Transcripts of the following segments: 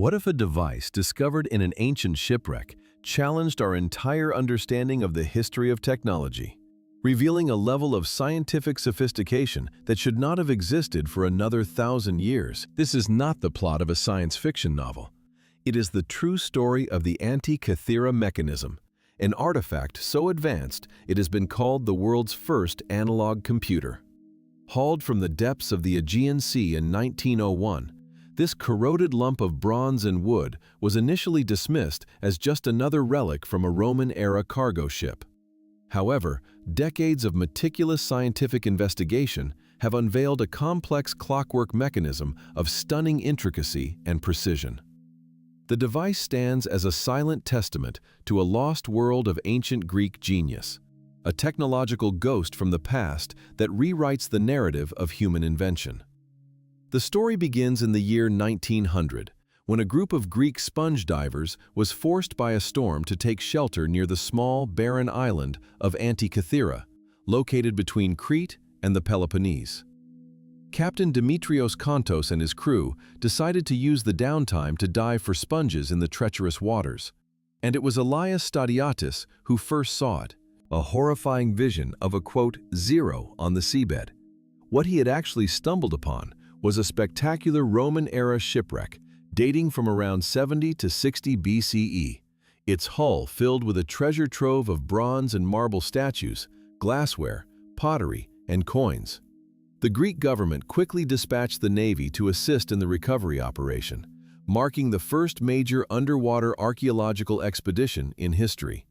What if a device discovered in an ancient shipwreck challenged our entire understanding of the history of technology, revealing a level of scientific sophistication that should not have existed for another 1,000 years? This is not the plot of a science fiction novel. It is the true story of the Antikythera mechanism, an artifact so advanced it has been called the world's first analog computer. Hauled from the depths of the Aegean Sea in 1901, this corroded lump of bronze and wood was initially dismissed as just another relic from a Roman-era cargo ship. However, decades of meticulous scientific investigation have unveiled a complex clockwork mechanism of stunning intricacy and precision. The device stands as a silent testament to a lost world of ancient Greek genius, a technological ghost from the past that rewrites the narrative of human invention. The story begins in the year 1900, when a group of Greek sponge divers was forced by a storm to take shelter near the small, barren island of Antikythera, located between Crete and the Peloponnese. Captain Dimitrios Kontos and his crew decided to use the downtime to dive for sponges in the treacherous waters, and it was Elias Stadiatis who first saw it, a horrifying vision of a, quote, zero on the seabed. What he had actually stumbled upon was a spectacular Roman-era shipwreck dating from around 70 to 60 BCE, its hull filled with a treasure trove of bronze and marble statues, glassware, pottery, and coins. The Greek government quickly dispatched the Navy to assist in the recovery operation, marking the first major underwater archaeological expedition in history.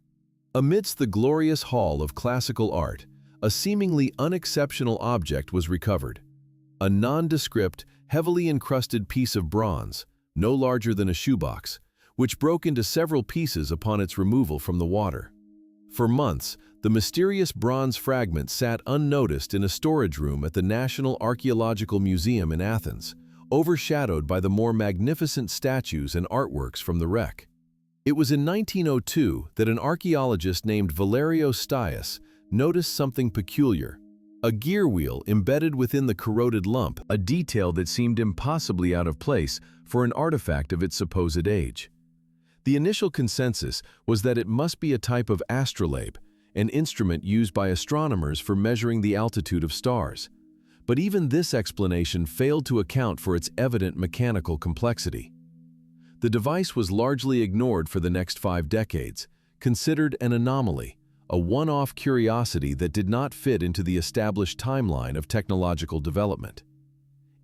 Amidst the glorious hall of classical art, a seemingly unexceptional object was recovered. A nondescript, heavily encrusted piece of bronze, no larger than a shoebox, which broke into several pieces upon its removal from the water. For months, the mysterious bronze fragment sat unnoticed in a storage room at the National Archaeological Museum in Athens, overshadowed by the more magnificent statues and artworks from the wreck. It was in 1902 that an archaeologist named Valerios Stias noticed something peculiar: a gear wheel embedded within the corroded lump, a detail that seemed impossibly out of place for an artifact of its supposed age. The initial consensus was that it must be a type of astrolabe, an instrument used by astronomers for measuring the altitude of stars. But even this explanation failed to account for its evident mechanical complexity. The device was largely ignored for the next 5 decades, considered an anomaly, a one-off curiosity that did not fit into the established timeline of technological development.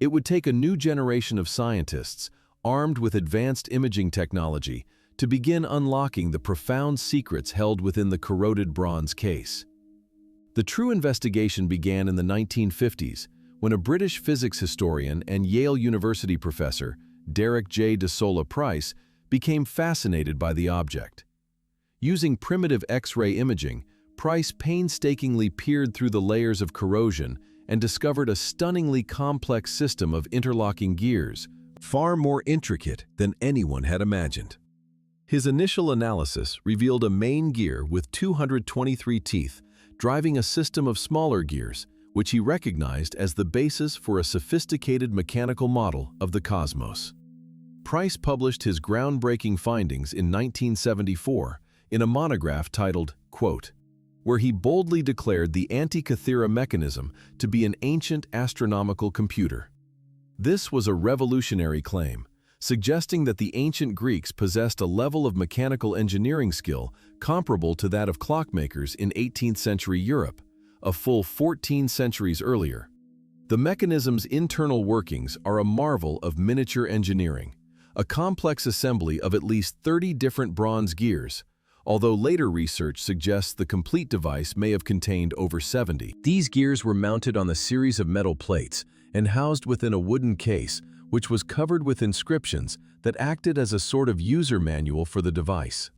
It would take a new generation of scientists, armed with advanced imaging technology, to begin unlocking the profound secrets held within the corroded bronze case. The true investigation began in the 1950s, when a British physics historian and Yale University professor, Derek J. de Sola Price, became fascinated by the object. Using primitive X-ray imaging, Price painstakingly peered through the layers of corrosion and discovered a stunningly complex system of interlocking gears, far more intricate than anyone had imagined. His initial analysis revealed a main gear with 223 teeth, driving a system of smaller gears, which he recognized as the basis for a sophisticated mechanical model of the cosmos. Price published his groundbreaking findings in 1974 in a monograph titled, quote, where he boldly declared the Antikythera mechanism to be an ancient astronomical computer. This was a revolutionary claim, suggesting that the ancient Greeks possessed a level of mechanical engineering skill comparable to that of clockmakers in 18th century Europe, a full 14 centuries earlier. The mechanism's internal workings are a marvel of miniature engineering, a complex assembly of at least 30 different bronze gears, although later research suggests the complete device may have contained over 70. These gears were mounted on a series of metal plates and housed within a wooden case, which was covered with inscriptions that acted as a sort of user manual for the device.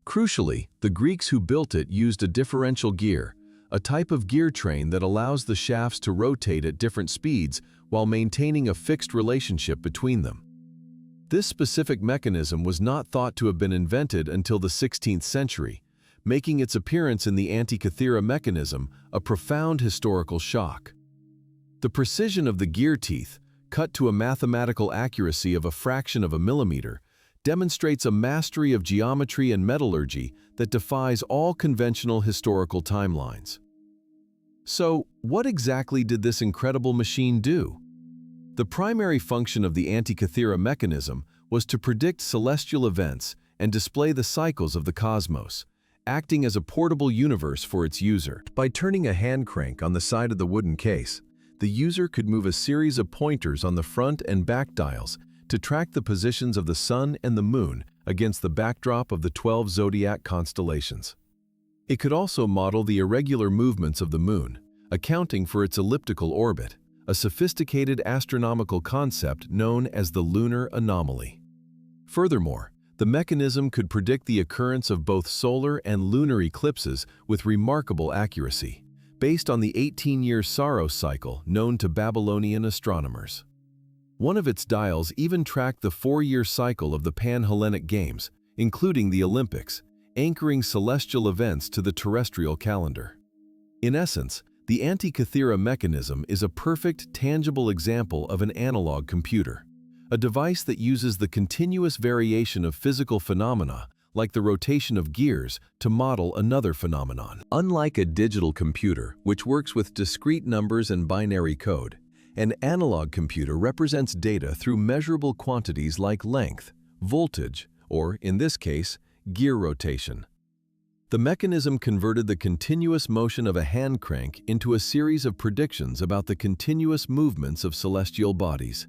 Crucially, the Greeks who built it used a differential gear, a type of gear train that allows the shafts to rotate at different speeds while maintaining a fixed relationship between them. This specific mechanism was not thought to have been invented until the 16th century, making its appearance in the Antikythera mechanism a profound historical shock. The precision of the gear teeth, cut to a mathematical accuracy of a fraction of a millimeter, demonstrates a mastery of geometry and metallurgy that defies all conventional historical timelines. So, what exactly did this incredible machine do? The primary function of the Antikythera mechanism was to predict celestial events and display the cycles of the cosmos, acting as a portable universe for its user. By turning a hand crank on the side of the wooden case, the user could move a series of pointers on the front and back dials to track the positions of the Sun and the Moon against the backdrop of the 12 zodiac constellations. It could also model the irregular movements of the Moon, accounting for its elliptical orbit, a sophisticated astronomical concept known as the lunar anomaly. Furthermore, the mechanism could predict the occurrence of both solar and lunar eclipses with remarkable accuracy, based on the 18-year Saros cycle known to Babylonian astronomers. One of its dials even tracked the 4-year cycle of the Pan-Hellenic Games, including the Olympics, anchoring celestial events to the terrestrial calendar. In essence, the Antikythera mechanism is a perfect, tangible example of an analog computer, a device that uses the continuous variation of physical phenomena, like the rotation of gears, to model another phenomenon. Unlike a digital computer, which works with discrete numbers and binary code, an analog computer represents data through measurable quantities like length, voltage, or, in this case, gear rotation. The mechanism converted the continuous motion of a hand crank into a series of predictions about the continuous movements of celestial bodies.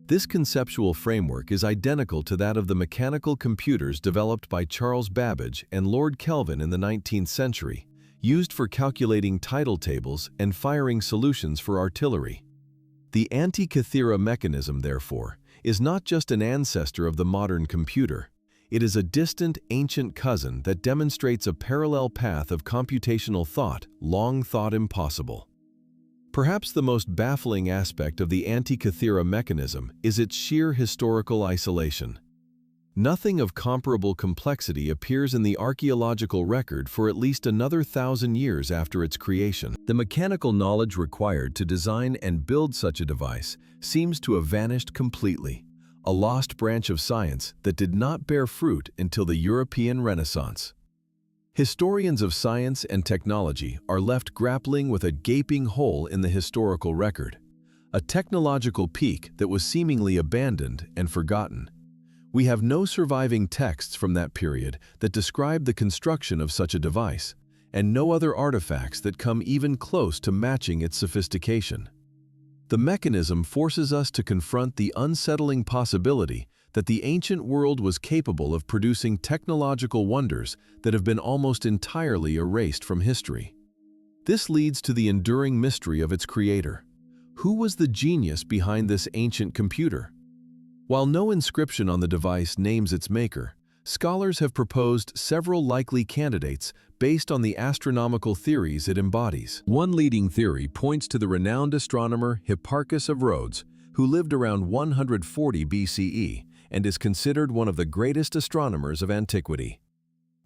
This conceptual framework is identical to that of the mechanical computers developed by Charles Babbage and Lord Kelvin in the 19th century, used for calculating tidal tables and firing solutions for artillery. The Antikythera mechanism, therefore, is not just an ancestor of the modern computer. It is a distant, ancient cousin that demonstrates a parallel path of computational thought long thought impossible. Perhaps the most baffling aspect of the Antikythera mechanism is its sheer historical isolation. Nothing of comparable complexity appears in the archaeological record for at least another 1,000 years after its creation. The mechanical knowledge required to design and build such a device seems to have vanished completely, a lost branch of science that did not bear fruit until the European Renaissance. Historians of science and technology are left grappling with a gaping hole in the historical record, a technological peak that was seemingly abandoned and forgotten. We have no surviving texts from that period that describe the construction of such a device, and no other artifacts that come even close to matching its sophistication. The mechanism forces us to confront the unsettling possibility that the ancient world was capable of producing technological wonders that have been almost entirely erased from history. This leads to the enduring mystery of its creator. Who was the genius behind this ancient computer? While no inscription on the device names its maker, scholars have proposed several likely candidates based on the astronomical theories it embodies. One leading theory points to the renowned astronomer Hipparchus of Rhodes, who lived around 140 BCE and is considered one of the greatest astronomers of antiquity.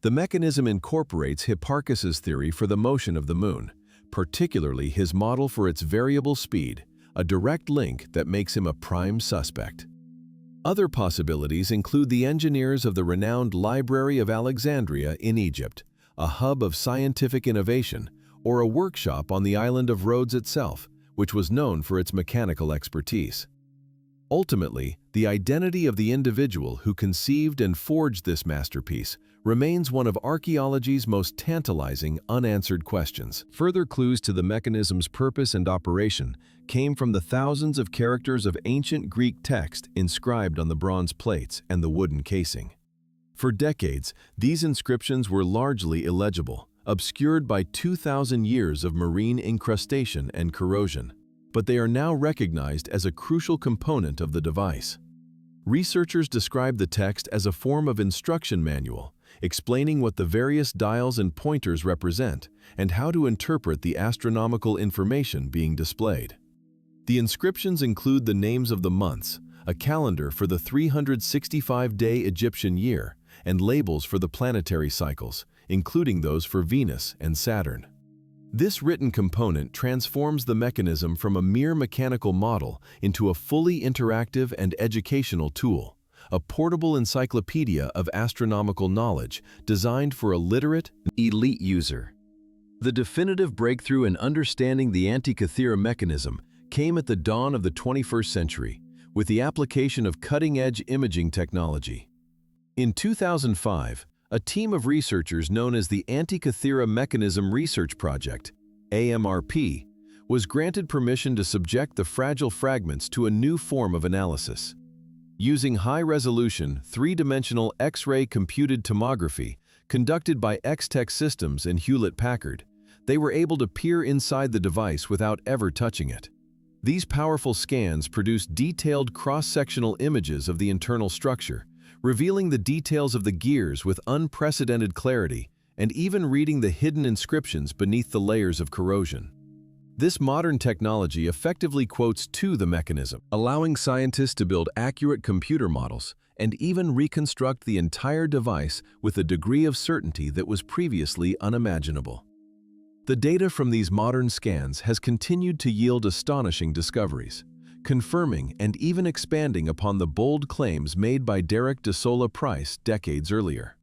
The mechanism incorporates Hipparchus's theory for the motion of the Moon, particularly his model for its variable speed, a direct link that makes him a prime suspect. Other possibilities include the engineers of the renowned Library of Alexandria in Egypt, a hub of scientific innovation, or a workshop on the island of Rhodes itself, which was known for its mechanical expertise. Ultimately, the identity of the individual who conceived and forged this masterpiece remains one of archaeology's most tantalizing unanswered questions. Further clues to the mechanism's purpose and operation came from the thousands of characters of ancient Greek text inscribed on the bronze plates and the wooden casing. For decades, these inscriptions were largely illegible, obscured by 2,000 years of marine incrustation and corrosion, but they are now recognized as a crucial component of the device. Researchers describe the text as a form of instruction manual, explaining what the various dials and pointers represent and how to interpret the astronomical information being displayed. The inscriptions include the names of the months, a calendar for the 365-day Egyptian year, and labels for the planetary cycles, including those for Venus and Saturn. This written component transforms the mechanism from a mere mechanical model into a fully interactive and educational tool, a portable encyclopedia of astronomical knowledge designed for a literate, elite user. The definitive breakthrough in understanding the Antikythera mechanism came at the dawn of the 21st century, with the application of cutting-edge imaging technology. In 2005, a team of researchers known as the Antikythera Mechanism Research Project, AMRP, was granted permission to subject the fragile fragments to a new form of analysis. Using high-resolution, three-dimensional X-ray computed tomography conducted by X-Tech Systems and Hewlett-Packard, they were able to peer inside the device without ever touching it. These powerful scans produced detailed cross-sectional images of the internal structure, revealing the details of the gears with unprecedented clarity and even reading the hidden inscriptions beneath the layers of corrosion. This modern technology effectively quotes to the mechanism, allowing scientists to build accurate computer models and even reconstruct the entire device with a degree of certainty that was previously unimaginable. The data from these modern scans has continued to yield astonishing discoveries, confirming and even expanding upon the bold claims made by Derek de Solla Price decades earlier.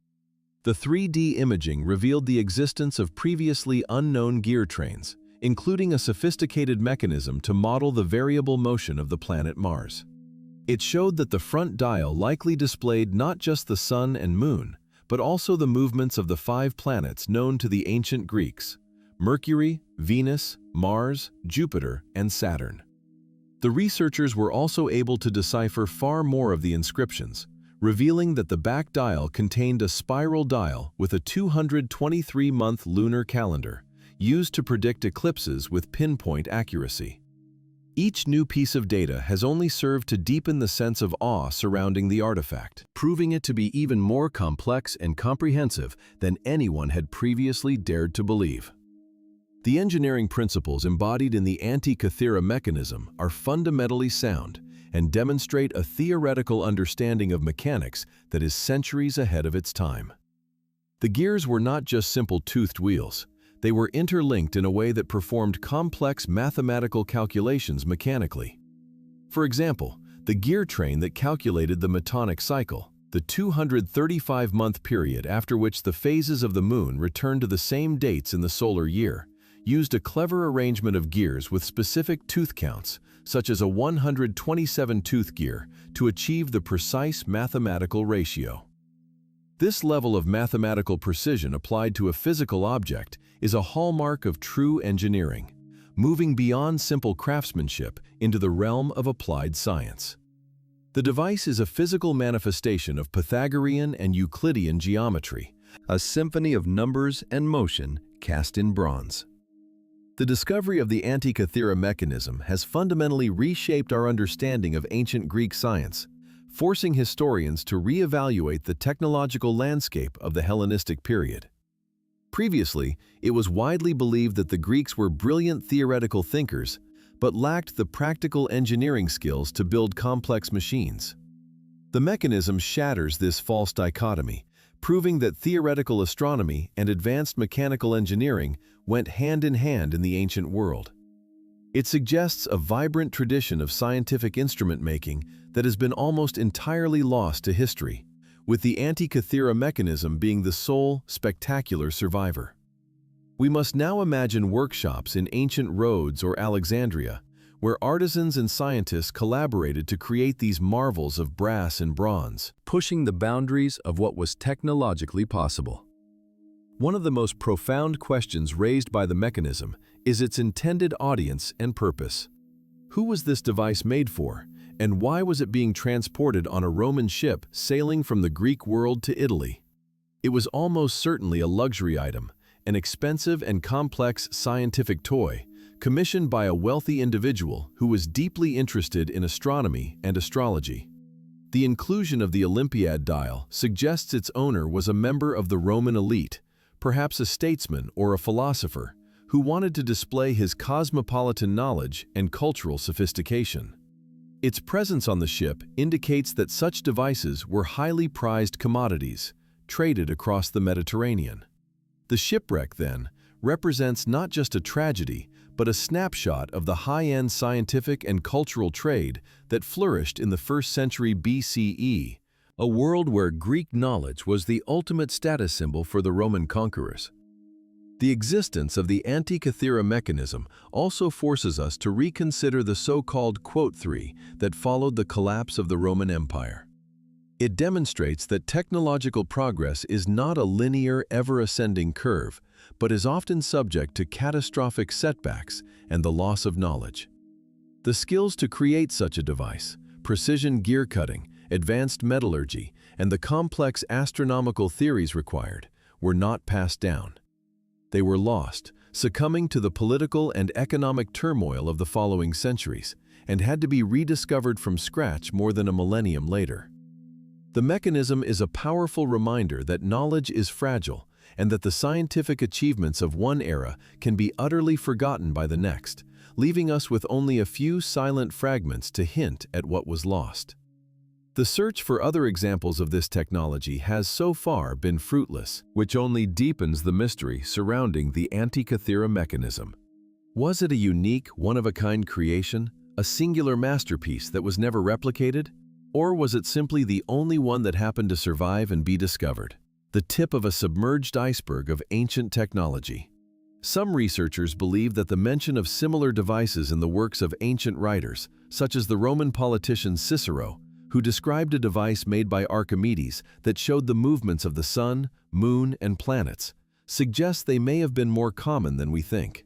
The 3D imaging revealed the existence of previously unknown gear trains, including a sophisticated mechanism to model the variable motion of the planet Mars. It showed that the front dial likely displayed not just the Sun and Moon, but also the movements of the 5 planets known to the ancient Greeks: Mercury, Venus, Mars, Jupiter, and Saturn. The researchers were also able to decipher far more of the inscriptions, revealing that the back dial contained a spiral dial with a 223-month lunar calendar, used to predict eclipses with pinpoint accuracy. Each new piece of data has only served to deepen the sense of awe surrounding the artifact, proving it to be even more complex and comprehensive than anyone had previously dared to believe. The engineering principles embodied in the Antikythera mechanism are fundamentally sound and demonstrate a theoretical understanding of mechanics that is centuries ahead of its time. The gears were not just simple toothed wheels. They were interlinked in a way that performed complex mathematical calculations mechanically. For example, the gear train that calculated the metonic cycle, the 235-month period after which the phases of the Moon return to the same dates in the solar year, used a clever arrangement of gears with specific tooth counts, such as a 127-tooth gear, to achieve the precise mathematical ratio. This level of mathematical precision applied to a physical object is a hallmark of true engineering, moving beyond simple craftsmanship into the realm of applied science. The device is a physical manifestation of Pythagorean and Euclidean geometry, a symphony of numbers and motion cast in bronze. The discovery of the Antikythera mechanism has fundamentally reshaped our understanding of ancient Greek science, forcing historians to reevaluate the technological landscape of the Hellenistic period. Previously, it was widely believed that the Greeks were brilliant theoretical thinkers, but lacked the practical engineering skills to build complex machines. The mechanism shatters this false dichotomy, proving that theoretical astronomy and advanced mechanical engineering went hand in hand in the ancient world. It suggests a vibrant tradition of scientific instrument making that has been almost entirely lost to history, with the Antikythera mechanism being the sole, spectacular survivor. We must now imagine workshops in ancient Rhodes or Alexandria, where artisans and scientists collaborated to create these marvels of brass and bronze, pushing the boundaries of what was technologically possible. One of the most profound questions raised by the mechanism is its intended audience and purpose. Who was this device made for, and why was it being transported on a Roman ship sailing from the Greek world to Italy? It was almost certainly a luxury item, an expensive and complex scientific toy, commissioned by a wealthy individual who was deeply interested in astronomy and astrology. The inclusion of the Olympiad dial suggests its owner was a member of the Roman elite, perhaps a statesman or a philosopher, who wanted to display his cosmopolitan knowledge and cultural sophistication. Its presence on the ship indicates that such devices were highly prized commodities, traded across the Mediterranean. The shipwreck, then, represents not just a tragedy, but a snapshot of the high-end scientific and cultural trade that flourished in the 1st century BCE, a world where Greek knowledge was the ultimate status symbol for the Roman conquerors. The existence of the Antikythera mechanism also forces us to reconsider the so-called quote theory that followed the collapse of the Roman Empire. It demonstrates that technological progress is not a linear, ever-ascending curve, but is often subject to catastrophic setbacks and the loss of knowledge. The skills to create such a device, precision gear cutting, advanced metallurgy, and the complex astronomical theories required, were not passed down. They were lost, succumbing to the political and economic turmoil of the following centuries, and had to be rediscovered from scratch more than a millennium later. The mechanism is a powerful reminder that knowledge is fragile and that the scientific achievements of one era can be utterly forgotten by the next, leaving us with only a few silent fragments to hint at what was lost. The search for other examples of this technology has so far been fruitless, which only deepens the mystery surrounding the Antikythera mechanism. Was it a unique, one-of-a-kind creation, a singular masterpiece that was never replicated? Or was it simply the only one that happened to survive and be discovered? The tip of a submerged iceberg of ancient technology. Some researchers believe that the mention of similar devices in the works of ancient writers, such as the Roman politician Cicero, who described a device made by Archimedes that showed the movements of the sun, moon, and planets, suggests they may have been more common than we think.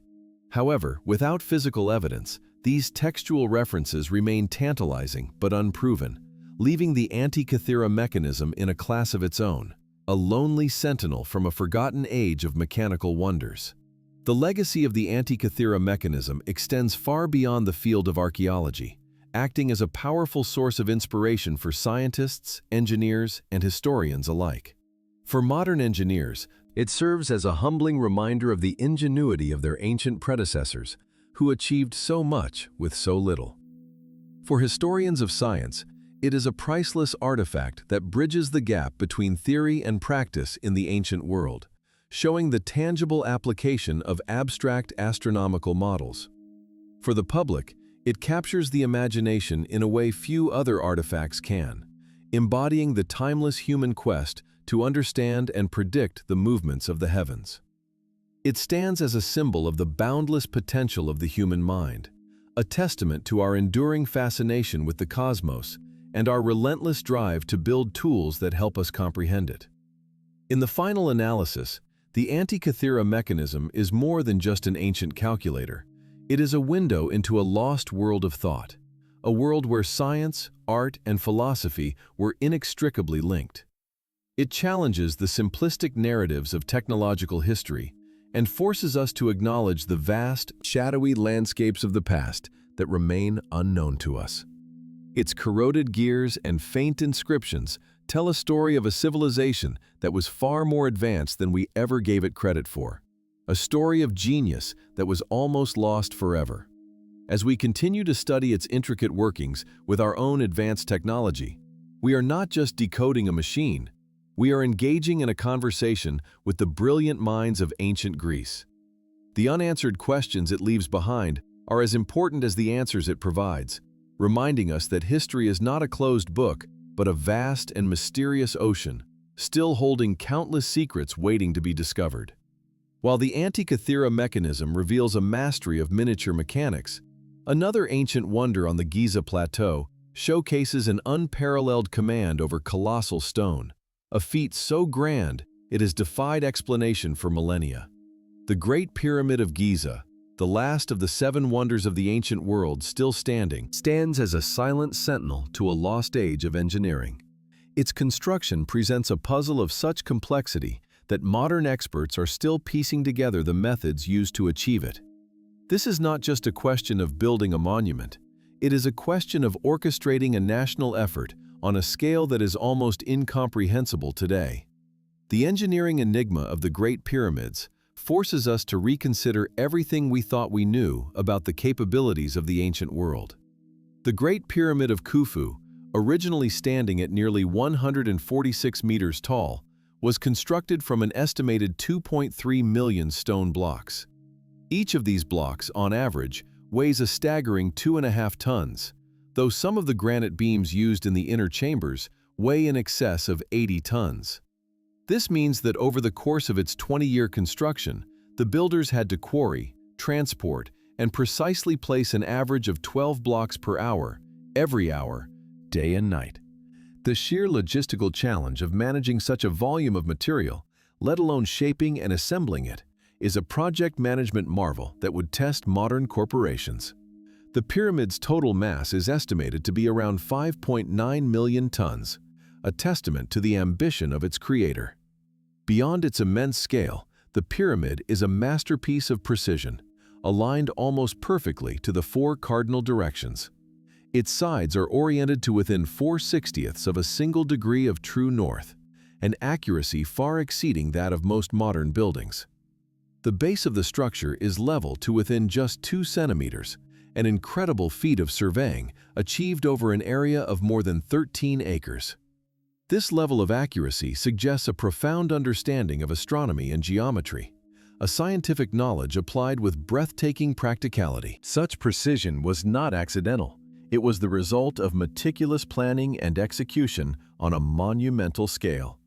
However, without physical evidence, these textual references remain tantalizing but unproven, leaving the Antikythera mechanism in a class of its own, a lonely sentinel from a forgotten age of mechanical wonders. The legacy of the Antikythera mechanism extends far beyond the field of archaeology, acting as a powerful source of inspiration for scientists, engineers, and historians alike. For modern engineers, it serves as a humbling reminder of the ingenuity of their ancient predecessors, who achieved so much with so little. For historians of science, it is a priceless artifact that bridges the gap between theory and practice in the ancient world, showing the tangible application of abstract astronomical models. For the public, it captures the imagination in a way few other artifacts can, embodying the timeless human quest to understand and predict the movements of the heavens. It stands as a symbol of the boundless potential of the human mind, a testament to our enduring fascination with the cosmos and our relentless drive to build tools that help us comprehend it. In the final analysis, the Antikythera mechanism is more than just an ancient calculator. It is a window into a lost world of thought, a world where science, art, and philosophy were inextricably linked. It challenges the simplistic narratives of technological history and forces us to acknowledge the vast, shadowy landscapes of the past that remain unknown to us. Its corroded gears and faint inscriptions tell a story of a civilization that was far more advanced than we ever gave it credit for. A story of genius that was almost lost forever. As we continue to study its intricate workings with our own advanced technology, we are not just decoding a machine, we are engaging in a conversation with the brilliant minds of ancient Greece. The unanswered questions it leaves behind are as important as the answers it provides, reminding us that history is not a closed book, but a vast and mysterious ocean, still holding countless secrets waiting to be discovered. While the Antikythera mechanism reveals a mastery of miniature mechanics, another ancient wonder on the Giza Plateau showcases an unparalleled command over colossal stone, a feat so grand it has defied explanation for millennia. The Great Pyramid of Giza, the last of the 7 wonders of the ancient world still standing, stands as a silent sentinel to a lost age of engineering. Its construction presents a puzzle of such complexity that modern experts are still piecing together the methods used to achieve it. This is not just a question of building a monument, it is a question of orchestrating a national effort on a scale that is almost incomprehensible today. The engineering enigma of the Great Pyramids forces us to reconsider everything we thought we knew about the capabilities of the ancient world. The Great Pyramid of Khufu, originally standing at nearly 146 meters tall, was constructed from an estimated 2.3 million stone blocks. Each of these blocks, on average, weighs a staggering 2.5 tons, though some of the granite beams used in the inner chambers weigh in excess of 80 tons. This means that over the course of its 20-year construction, the builders had to quarry, transport, and precisely place an average of 12 blocks per hour, every hour, day and night. The sheer logistical challenge of managing such a volume of material, let alone shaping and assembling it, is a project management marvel that would test modern corporations. The pyramid's total mass is estimated to be around 5.9 million tons, a testament to the ambition of its creator. Beyond its immense scale, the pyramid is a masterpiece of precision, aligned almost perfectly to the 4 cardinal directions. Its sides are oriented to within 4/60ths of a single degree of true north, an accuracy far exceeding that of most modern buildings. The base of the structure is level to within just 2 centimeters, an incredible feat of surveying achieved over an area of more than 13 acres. This level of accuracy suggests a profound understanding of astronomy and geometry, a scientific knowledge applied with breathtaking practicality. Such precision was not accidental. It was the result of meticulous planning and execution on a monumental scale.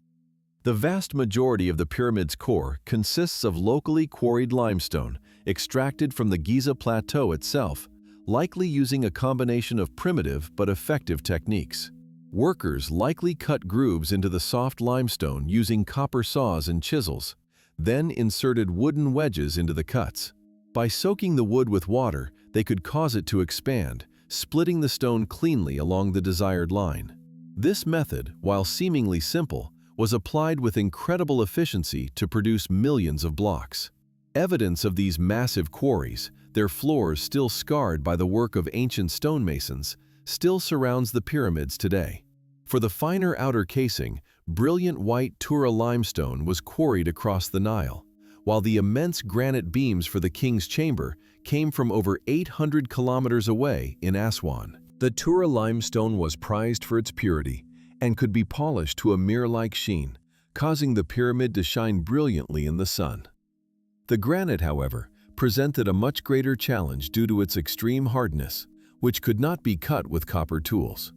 The vast majority of the pyramid's core consists of locally quarried limestone, extracted from the Giza Plateau itself, likely using a combination of primitive but effective techniques. Workers likely cut grooves into the soft limestone using copper saws and chisels, then inserted wooden wedges into the cuts. By soaking the wood with water, they could cause it to expand, splitting the stone cleanly along the desired line. This method, while seemingly simple, was applied with incredible efficiency to produce millions of blocks. Evidence of these massive quarries, their floors still scarred by the work of ancient stonemasons, still surrounds the pyramids today. For the finer outer casing, brilliant white Tura limestone was quarried across the Nile, while the immense granite beams for the king's chamber came from over 800 kilometers away in Aswan. The Tura limestone was prized for its purity and could be polished to a mirror-like sheen, causing the pyramid to shine brilliantly in the sun. The granite, however, presented a much greater challenge due to its extreme hardness, which could not be cut with copper tools.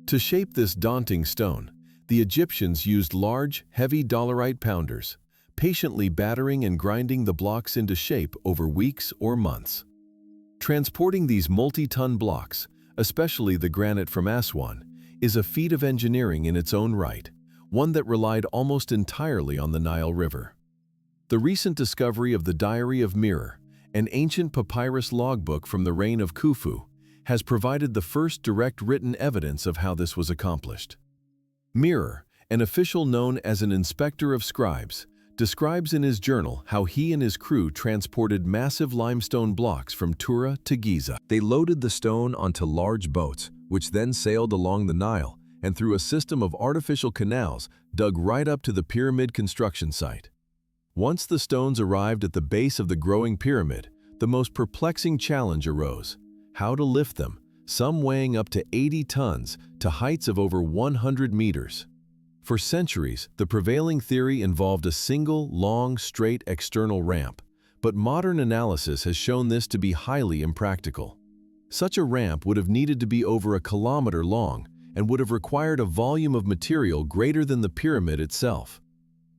To shape this daunting stone, the Egyptians used large, heavy dolerite pounders, patiently battering and grinding the blocks into shape over weeks or months. Transporting these multi-ton blocks, especially the granite from Aswan, is a feat of engineering in its own right, one that relied almost entirely on the Nile River. The recent discovery of the Diary of Mirror, an ancient papyrus logbook from the reign of Khufu, has provided the first direct written evidence of how this was accomplished. Mirror, an official known as an inspector of scribes, describes in his journal how he and his crew transported massive limestone blocks from Tura to Giza. They loaded the stone onto large boats, which then sailed along the Nile and through a system of artificial canals dug right up to the pyramid construction site. Once the stones arrived at the base of the growing pyramid, the most perplexing challenge arose: how to lift them, some weighing up to 80 tons, to heights of over 100 meters. For centuries, the prevailing theory involved a single, long, straight external ramp, but modern analysis has shown this to be highly impractical. Such a ramp would have needed to be over a kilometer long and would have required a volume of material greater than the pyramid itself.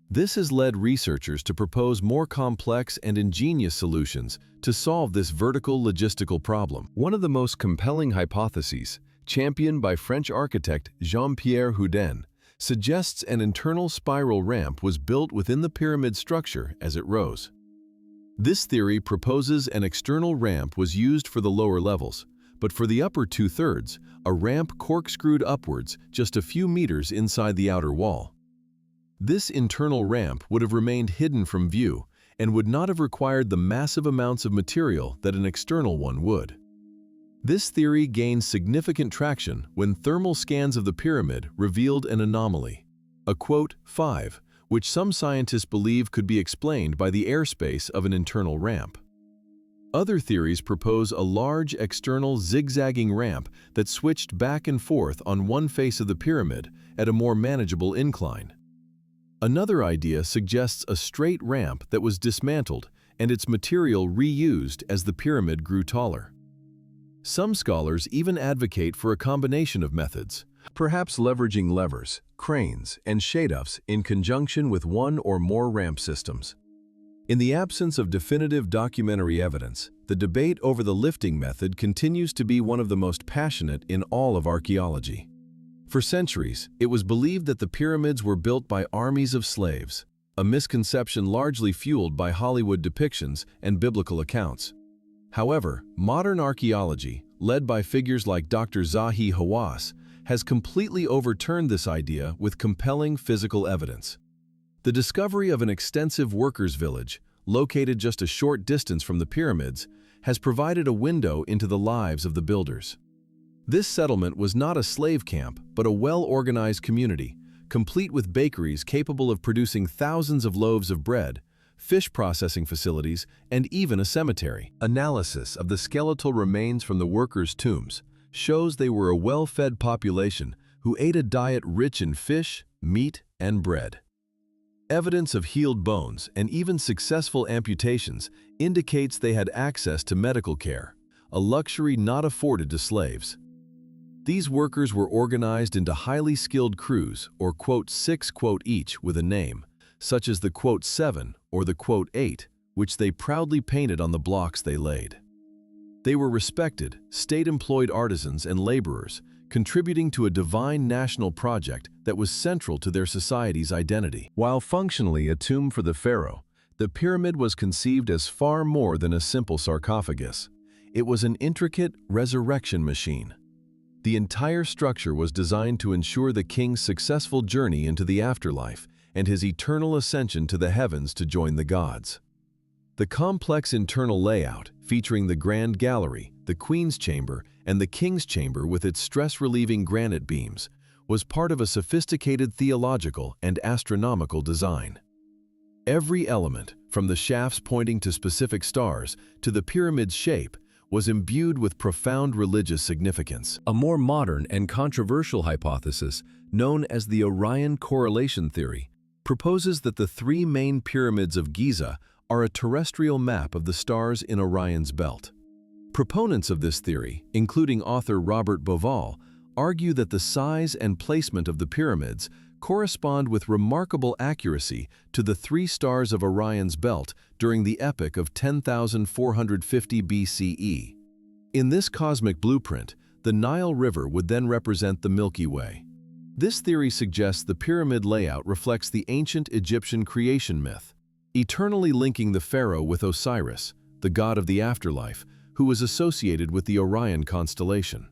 This has led researchers to propose more complex and ingenious solutions to solve this vertical logistical problem. One of the most compelling hypotheses, championed by French architect Jean-Pierre Houdin, suggests an internal spiral ramp was built within the pyramid structure as it rose. This theory proposes an external ramp was used for the lower levels, but for the upper two-thirds, a ramp corkscrewed upwards just a few meters inside the outer wall. This internal ramp would have remained hidden from view and would not have required the massive amounts of material that an external one would. This theory gained significant traction when thermal scans of the pyramid revealed an anomaly, a quote 5, which some scientists believe could be explained by the airspace of an internal ramp. Other theories propose a large external zigzagging ramp that switched back and forth on one face of the pyramid at a more manageable incline. Another idea suggests a straight ramp that was dismantled and its material reused as the pyramid grew taller. Some scholars even advocate for a combination of methods, perhaps leveraging levers, cranes, and shade-offs in conjunction with one or more ramp systems. In the absence of definitive documentary evidence, the debate over the lifting method continues to be one of the most passionate in all of archaeology. For centuries, it was believed that the pyramids were built by armies of slaves, a misconception largely fueled by Hollywood depictions and biblical accounts. However, modern archaeology, led by figures like Dr. Zahi Hawass, has completely overturned this idea with compelling physical evidence. The discovery of an extensive workers' village, located just a short distance from the pyramids, has provided a window into the lives of the builders. This settlement was not a slave camp, but a well-organized community, complete with bakeries capable of producing thousands of loaves of bread, fish processing facilities, and even a cemetery. Analysis of the skeletal remains from the workers' tombs shows they were a well-fed population who ate a diet rich in fish, meat, and bread. Evidence of healed bones and even successful amputations indicates they had access to medical care, a luxury not afforded to slaves. These workers were organized into highly skilled crews, or "six" each with a name, such as the "7" or the "8", which they proudly painted on the blocks they laid. They were respected, state-employed artisans and laborers, contributing to a divine national project that was central to their society's identity. While functionally a tomb for the pharaoh, the pyramid was conceived as far more than a simple sarcophagus. It was an intricate resurrection machine. The entire structure was designed to ensure the king's successful journey into the afterlife and his eternal ascension to the heavens to join the gods. The complex internal layout, featuring the Grand Gallery, the Queen's Chamber, and the King's Chamber with its stress-relieving granite beams, was part of a sophisticated theological and astronomical design. Every element, from the shafts pointing to specific stars to the pyramid's shape, was imbued with profound religious significance. A more modern and controversial hypothesis, known as the Orion correlation theory, proposes that the three main pyramids of Giza are a terrestrial map of the stars in Orion's belt. Proponents of this theory, including author Robert Bauval, argue that the size and placement of the pyramids correspond with remarkable accuracy to the three stars of Orion's belt during the epoch of 10,450 BCE. In this cosmic blueprint, the Nile River would then represent the Milky Way. This theory suggests the pyramid layout reflects the ancient Egyptian creation myth, eternally linking the pharaoh with Osiris, the god of the afterlife, who was associated with the Orion constellation.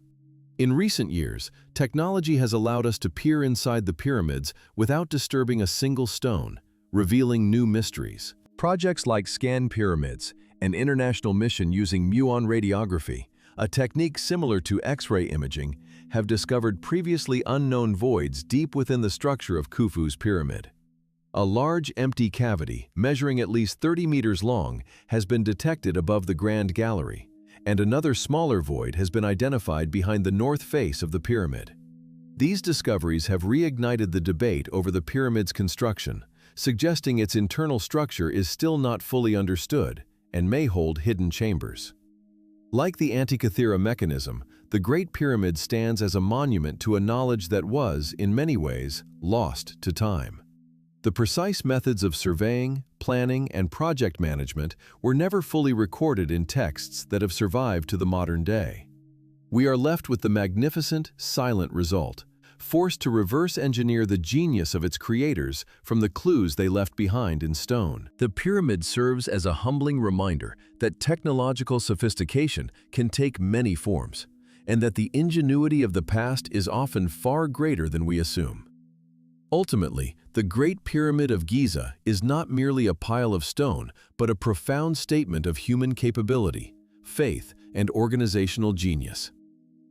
In recent years, technology has allowed us to peer inside the pyramids without disturbing a single stone, revealing new mysteries. Projects like Scan Pyramids, an international mission using muon radiography, a technique similar to X-ray imaging, have discovered previously unknown voids deep within the structure of Khufu's pyramid. A large empty cavity, measuring at least 30 meters long, has been detected above the Grand Gallery, and another smaller void has been identified behind the north face of the pyramid. These discoveries have reignited the debate over the pyramid's construction, suggesting its internal structure is still not fully understood and may hold hidden chambers. Like the Antikythera mechanism, the Great Pyramid stands as a monument to a knowledge that was, in many ways, lost to time. The precise methods of surveying, planning, and project management were never fully recorded in texts that have survived to the modern day. We are left with the magnificent, silent result, forced to reverse engineer the genius of its creators from the clues they left behind in stone. The pyramid serves as a humbling reminder that technological sophistication can take many forms, and that the ingenuity of the past is often far greater than we assume. Ultimately, the Great Pyramid of Giza is not merely a pile of stone, but a profound statement of human capability, faith, and organizational genius.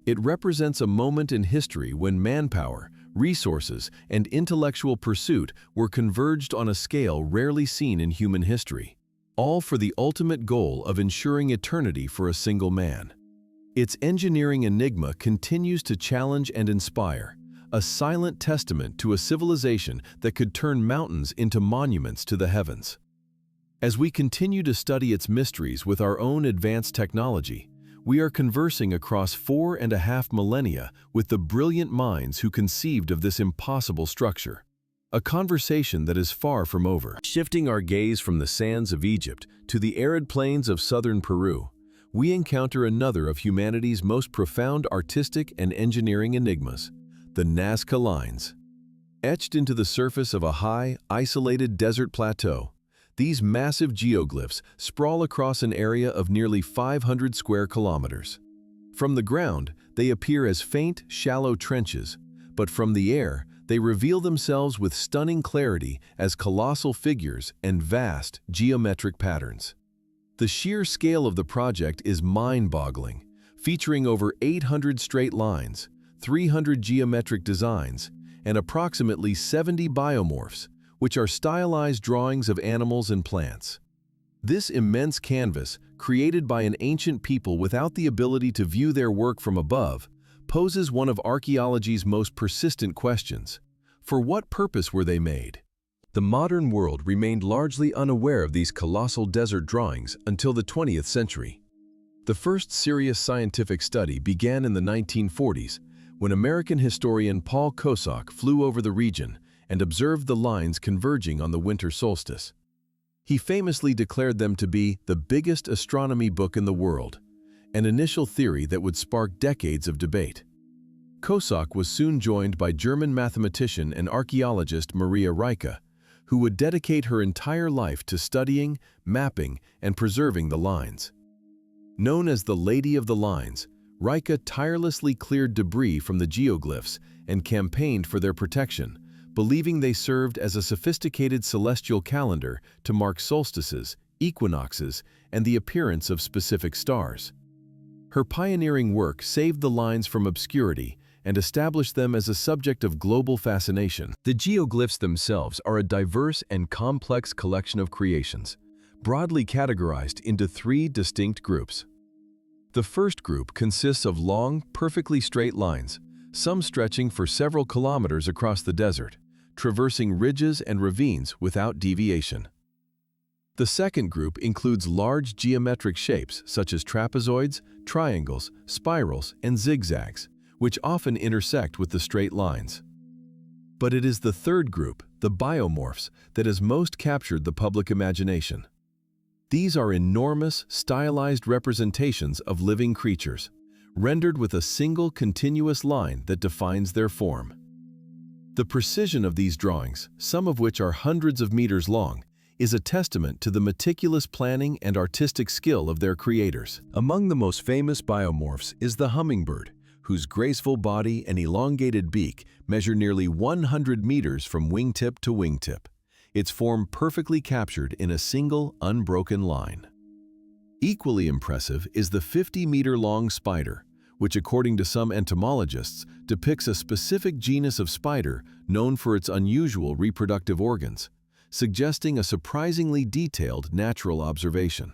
It represents a moment in history when manpower, resources, and intellectual pursuit were converged on a scale rarely seen in human history, all for the ultimate goal of ensuring eternity for a single man. Its engineering enigma continues to challenge and inspire, a silent testament to a civilization that could turn mountains into monuments to the heavens. As we continue to study its mysteries with our own advanced technology, we are conversing across 4.5 millennia with the brilliant minds who conceived of this impossible structure. A conversation that is far from over. Shifting our gaze from the sands of Egypt to the arid plains of southern Peru, we encounter another of humanity's most profound artistic and engineering enigmas, the Nazca Lines. Etched into the surface of a high, isolated desert plateau, these massive geoglyphs sprawl across an area of nearly 500 square kilometers. From the ground, they appear as faint, shallow trenches, but from the air, they reveal themselves with stunning clarity as colossal figures and vast geometric patterns. The sheer scale of the project is mind-boggling, featuring over 800 straight lines, 300 geometric designs, and approximately 70 biomorphs, which are stylized drawings of animals and plants. This immense canvas, created by an ancient people without the ability to view their work from above, poses one of archaeology's most persistent questions. For what purpose were they made? The modern world remained largely unaware of these colossal desert drawings until the 20th century. The first serious scientific study began in the 1940s, when American historian Paul Kosok flew over the region and observed the lines converging on the winter solstice. He famously declared them to be the biggest astronomy book in the world, an initial theory that would spark decades of debate. Kosok was soon joined by German mathematician and archaeologist Maria Rika, who would dedicate her entire life to studying, mapping, and preserving the lines. Known as the Lady of the Lines, Rika tirelessly cleared debris from the geoglyphs and campaigned for their protection, believing they served as a sophisticated celestial calendar to mark solstices, equinoxes, and the appearance of specific stars. Her pioneering work saved the lines from obscurity and established them as a subject of global fascination. The geoglyphs themselves are a diverse and complex collection of creations, broadly categorized into 3 distinct groups. The first group consists of long, perfectly straight lines, some stretching for several kilometers across the desert, traversing ridges and ravines without deviation. The second group includes large geometric shapes such as trapezoids, triangles, spirals, and zigzags, which often intersect with the straight lines. But it is the third group, the biomorphs, that has most captured the public imagination. These are enormous, stylized representations of living creatures, rendered with a single continuous line that defines their form. The precision of these drawings, some of which are hundreds of meters long, is a testament to the meticulous planning and artistic skill of their creators. Among the most famous biomorphs is the hummingbird, whose graceful body and elongated beak measure nearly 100 meters from wingtip to wingtip, its form perfectly captured in a single, unbroken line. Equally impressive is the 50-meter-long spider, which according to some entomologists depicts a specific genus of spider known for its unusual reproductive organs, suggesting a surprisingly detailed natural observation.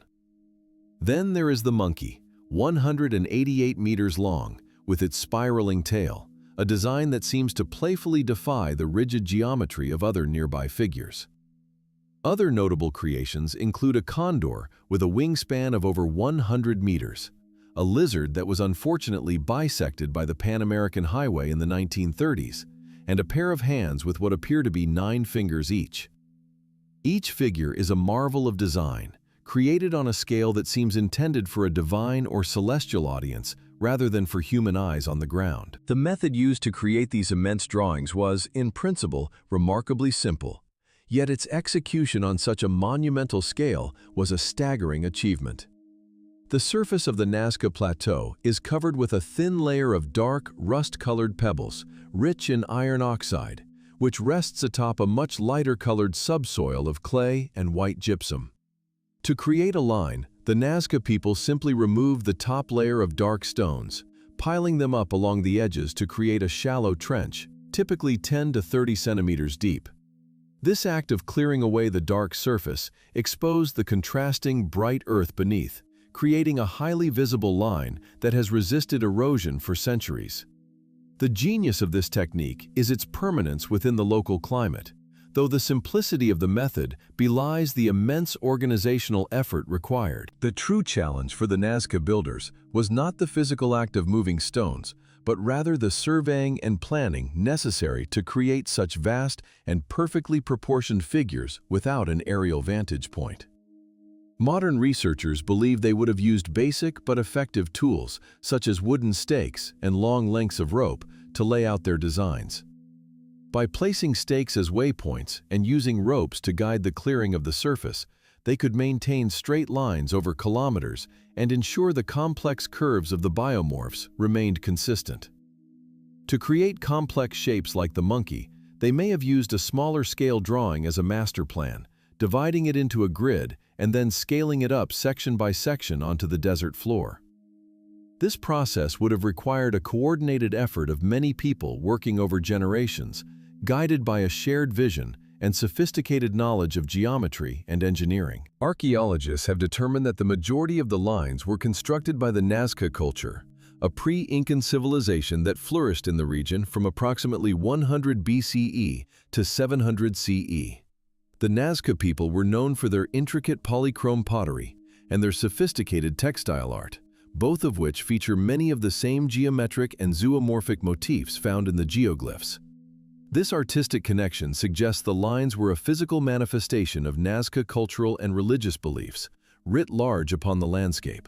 Then there is the monkey, 188 meters long, with its spiraling tail, a design that seems to playfully defy the rigid geometry of other nearby figures. Other notable creations include a condor with a wingspan of over 100 meters, a lizard that was unfortunately bisected by the Pan American Highway in the 1930s, and a pair of hands with what appear to be 9 fingers each. Each figure is a marvel of design, created on a scale that seems intended for a divine or celestial audience rather than for human eyes on the ground. The method used to create these immense drawings was, in principle, remarkably simple, yet its execution on such a monumental scale was a staggering achievement. The surface of the Nazca Plateau is covered with a thin layer of dark, rust-colored pebbles, rich in iron oxide, which rests atop a much lighter-colored subsoil of clay and white gypsum. To create a line, the Nazca people simply removed the top layer of dark stones, piling them up along the edges to create a shallow trench, typically 10 to 30 centimeters deep. This act of clearing away the dark surface exposed the contrasting bright earth beneath, creating a highly visible line that has resisted erosion for centuries. The genius of this technique is its permanence within the local climate, though the simplicity of the method belies the immense organizational effort required. The true challenge for the Nazca builders was not the physical act of moving stones, but rather the surveying and planning necessary to create such vast and perfectly proportioned figures without an aerial vantage point. Modern researchers believe they would have used basic but effective tools, such as wooden stakes and long lengths of rope, to lay out their designs. By placing stakes as waypoints and using ropes to guide the clearing of the surface, they could maintain straight lines over kilometers and ensure the complex curves of the biomorphs remained consistent. To create complex shapes like the monkey, they may have used a smaller scale drawing as a master plan, dividing it into a grid and then scaling it up section by section onto the desert floor. This process would have required a coordinated effort of many people working over generations, guided by a shared vision and sophisticated knowledge of geometry and engineering. Archaeologists have determined that the majority of the lines were constructed by the Nazca culture, a pre-Incan civilization that flourished in the region from approximately 100 BCE to 700 CE. The Nazca people were known for their intricate polychrome pottery and their sophisticated textile art, both of which feature many of the same geometric and zoomorphic motifs found in the geoglyphs. This artistic connection suggests the lines were a physical manifestation of Nazca cultural and religious beliefs, writ large upon the landscape.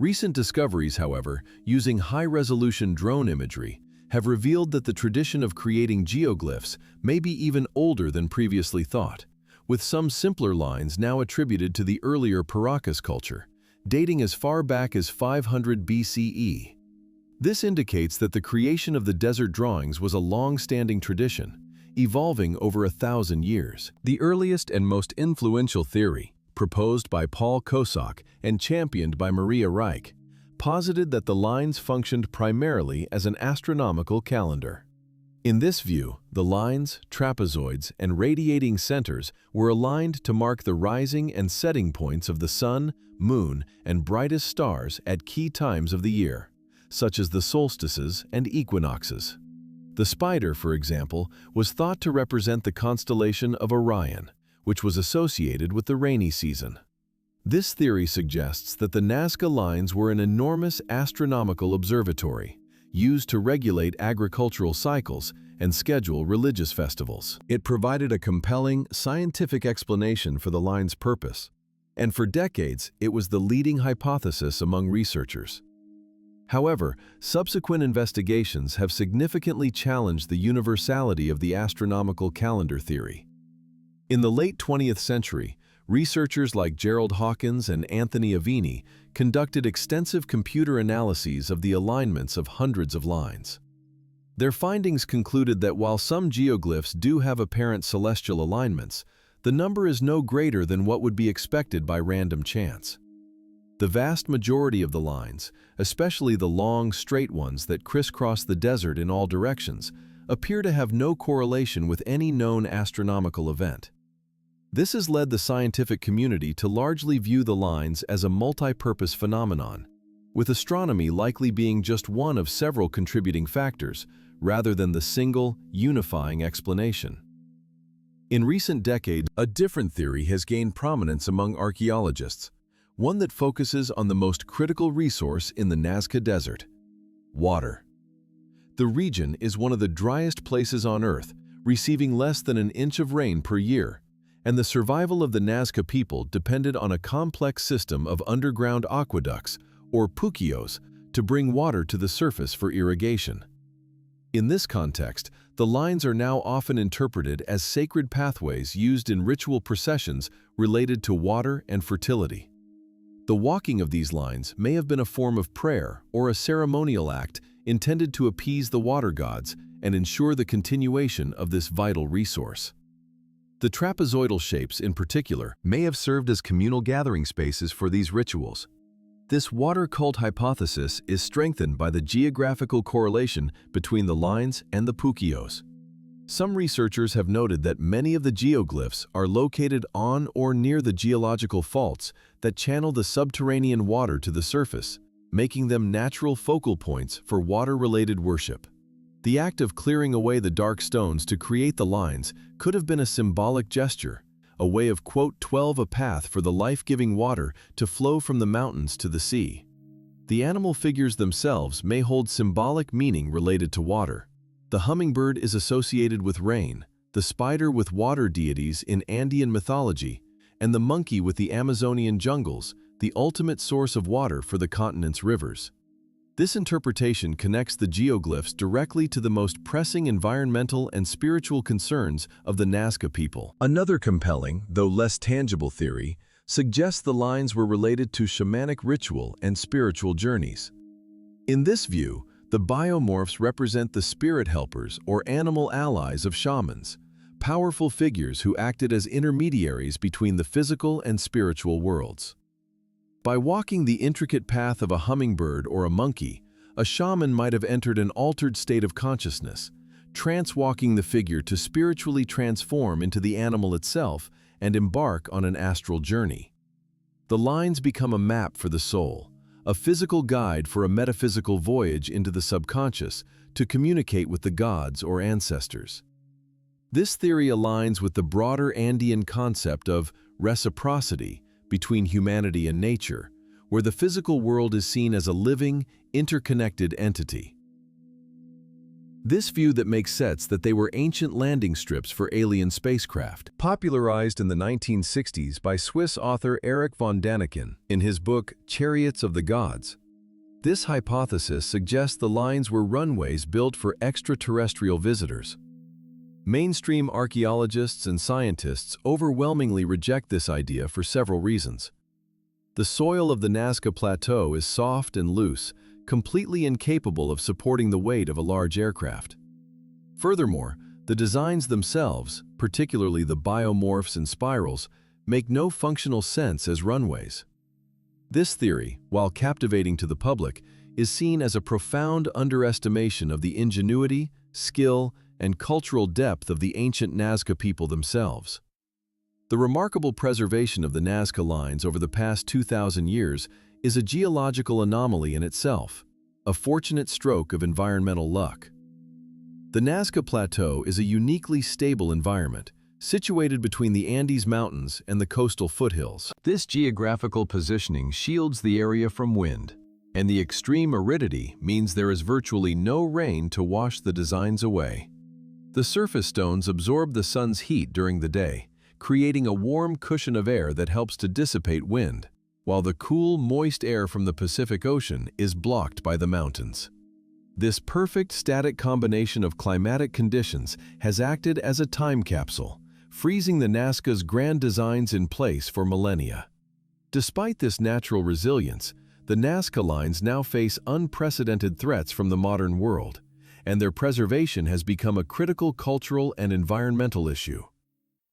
Recent discoveries, however, using high-resolution drone imagery, have revealed that the tradition of creating geoglyphs may be even older than previously thought, with some simpler lines now attributed to the earlier Paracas culture, dating as far back as 500 BCE. This indicates that the creation of the desert drawings was a long-standing tradition, evolving over 1,000 years. The earliest and most influential theory, proposed by Paul Kossak and championed by Maria Reich, posited that the lines functioned primarily as an astronomical calendar. In this view, the lines, trapezoids, and radiating centers were aligned to mark the rising and setting points of the sun, moon, and brightest stars at key times of the year, such as the solstices and equinoxes. The spider, for example, was thought to represent the constellation of Orion, which was associated with the rainy season. This theory suggests that the Nazca lines were an enormous astronomical observatory, used to regulate agricultural cycles and schedule religious festivals. It provided a compelling, scientific explanation for the line's purpose, and for decades it was the leading hypothesis among researchers. However, subsequent investigations have significantly challenged the universality of the astronomical calendar theory. In the late 20th century, researchers like Gerald Hawkins and Anthony Aveni conducted extensive computer analyses of the alignments of hundreds of lines. Their findings concluded that while some geoglyphs do have apparent celestial alignments, the number is no greater than what would be expected by random chance. The vast majority of the lines, especially the long, straight ones that crisscross the desert in all directions, appear to have no correlation with any known astronomical event. This has led the scientific community to largely view the lines as a multi-purpose phenomenon, with astronomy likely being just one of several contributing factors, rather than the single, unifying explanation. In recent decades, a different theory has gained prominence among archaeologists, one that focuses on the most critical resource in the Nazca Desert: water. The region is one of the driest places on Earth, receiving less than an inch of rain per year, and the survival of the Nazca people depended on a complex system of underground aqueducts, or puquios, to bring water to the surface for irrigation. In this context, the lines are now often interpreted as sacred pathways used in ritual processions related to water and fertility. The walking of these lines may have been a form of prayer or a ceremonial act intended to appease the water gods and ensure the continuation of this vital resource. The trapezoidal shapes, in particular, may have served as communal gathering spaces for these rituals. This water cult hypothesis is strengthened by the geographical correlation between the lines and the puquios. Some researchers have noted that many of the geoglyphs are located on or near the geological faults that channel the subterranean water to the surface, making them natural focal points for water-related worship. The act of clearing away the dark stones to create the lines could have been a symbolic gesture, a way of, quote, 12 a path for the life-giving water to flow from the mountains to the sea. The animal figures themselves may hold symbolic meaning related to water. The hummingbird is associated with rain, the spider with water deities in Andean mythology, and the monkey with the Amazonian jungles, the ultimate source of water for the continent's rivers. This interpretation connects the geoglyphs directly to the most pressing environmental and spiritual concerns of the Nazca people. Another compelling, though less tangible theory, suggests the lines were related to shamanic ritual and spiritual journeys. In this view, the biomorphs represent the spirit helpers or animal allies of shamans, powerful figures who acted as intermediaries between the physical and spiritual worlds. By walking the intricate path of a hummingbird or a monkey, a shaman might have entered an altered state of consciousness, trance-walking the figure to spiritually transform into the animal itself and embark on an astral journey. The lines become a map for the soul, a physical guide for a metaphysical voyage into the subconscious to communicate with the gods or ancestors. This theory aligns with the broader Andean concept of reciprocity between humanity and nature, where the physical world is seen as a living, interconnected entity. This view that makes sense that they were ancient landing strips for alien spacecraft, popularized in the 1960s by Swiss author Erich von Däniken in his book Chariots of the Gods. This hypothesis suggests the lines were runways built for extraterrestrial visitors. Mainstream archaeologists and scientists overwhelmingly reject this idea for several reasons. The soil of the Nazca Plateau is soft and loose, completely incapable of supporting the weight of a large aircraft. Furthermore, the designs themselves, particularly the biomorphs and spirals, make no functional sense as runways. This theory, while captivating to the public, is seen as a profound underestimation of the ingenuity, skill, and cultural depth of the ancient Nazca people themselves. The remarkable preservation of the Nazca lines over the past 2,000 years is a geological anomaly in itself, a fortunate stroke of environmental luck. The Nazca Plateau is a uniquely stable environment, situated between the Andes Mountains and the coastal foothills. This geographical positioning shields the area from wind, and the extreme aridity means there is virtually no rain to wash the designs away. The surface stones absorb the sun's heat during the day, creating a warm cushion of air that helps to dissipate wind, while the cool, moist air from the Pacific Ocean is blocked by the mountains. This perfect static combination of climatic conditions has acted as a time capsule, freezing the Nazca's grand designs in place for millennia. Despite this natural resilience, the Nazca lines now face unprecedented threats from the modern world, and their preservation has become a critical cultural and environmental issue.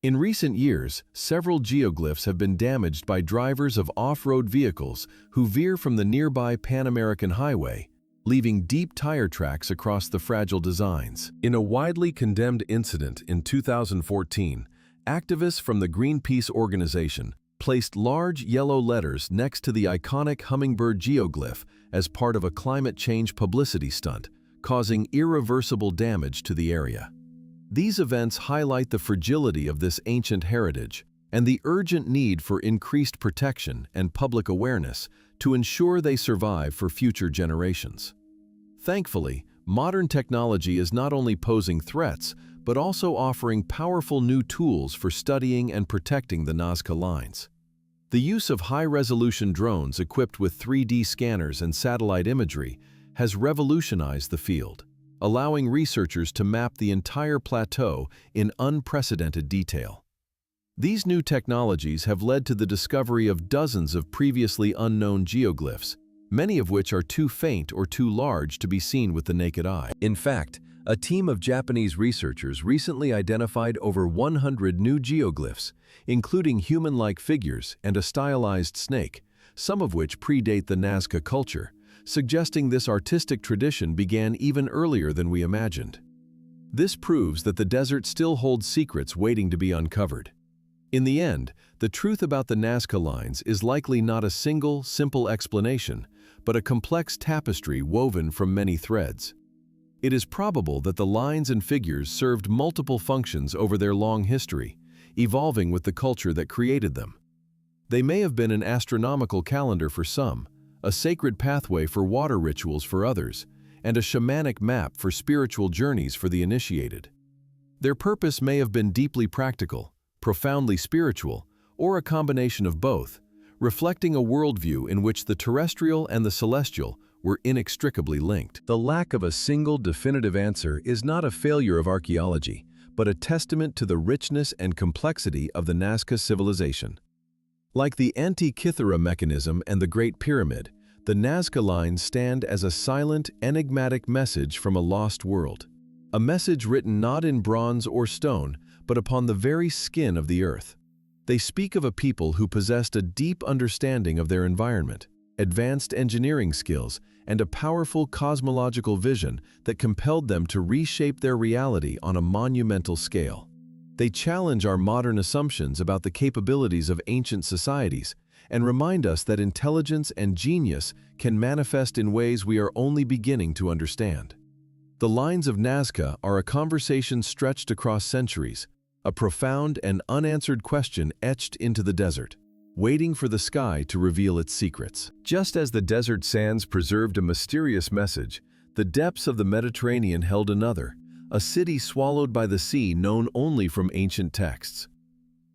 In recent years, several geoglyphs have been damaged by drivers of off-road vehicles who veer from the nearby Pan American Highway, leaving deep tire tracks across the fragile designs. In a widely condemned incident in 2014, activists from the Greenpeace organization placed large yellow letters next to the iconic hummingbird geoglyph as part of a climate change publicity stunt, causing irreversible damage to the area. These events highlight the fragility of this ancient heritage and the urgent need for increased protection and public awareness to ensure they survive for future generations. Thankfully, modern technology is not only posing threats, but also offering powerful new tools for studying and protecting the Nazca lines. The use of high-resolution drones equipped with 3D scanners and satellite imagery has revolutionized the field, allowing researchers to map the entire plateau in unprecedented detail. These new technologies have led to the discovery of dozens of previously unknown geoglyphs, many of which are too faint or too large to be seen with the naked eye. In fact, a team of Japanese researchers recently identified over 100 new geoglyphs, including human-like figures and a stylized snake, some of which predate the Nazca culture, suggesting this artistic tradition began even earlier than we imagined. This proves that the desert still holds secrets waiting to be uncovered. In the end, the truth about the Nazca lines is likely not a single, simple explanation, but a complex tapestry woven from many threads. It is probable that the lines and figures served multiple functions over their long history, evolving with the culture that created them. They may have been an astronomical calendar for some, a sacred pathway for water rituals for others, and a shamanic map for spiritual journeys for the initiated. Their purpose may have been deeply practical, profoundly spiritual, or a combination of both, reflecting a worldview in which the terrestrial and the celestial were inextricably linked. The lack of a single definitive answer is not a failure of archaeology, but a testament to the richness and complexity of the Nazca civilization. Like the Antikythera mechanism and the Great Pyramid, the Nazca lines stand as a silent, enigmatic message from a lost world. A message written not in bronze or stone, but upon the very skin of the earth. They speak of a people who possessed a deep understanding of their environment, advanced engineering skills, and a powerful cosmological vision that compelled them to reshape their reality on a monumental scale. They challenge our modern assumptions about the capabilities of ancient societies and remind us that intelligence and genius can manifest in ways we are only beginning to understand. The lines of Nazca are a conversation stretched across centuries, a profound and unanswered question etched into the desert, waiting for the sky to reveal its secrets. Just as the desert sands preserved a mysterious message, the depths of the Mediterranean held another, a city swallowed by the sea known only from ancient texts.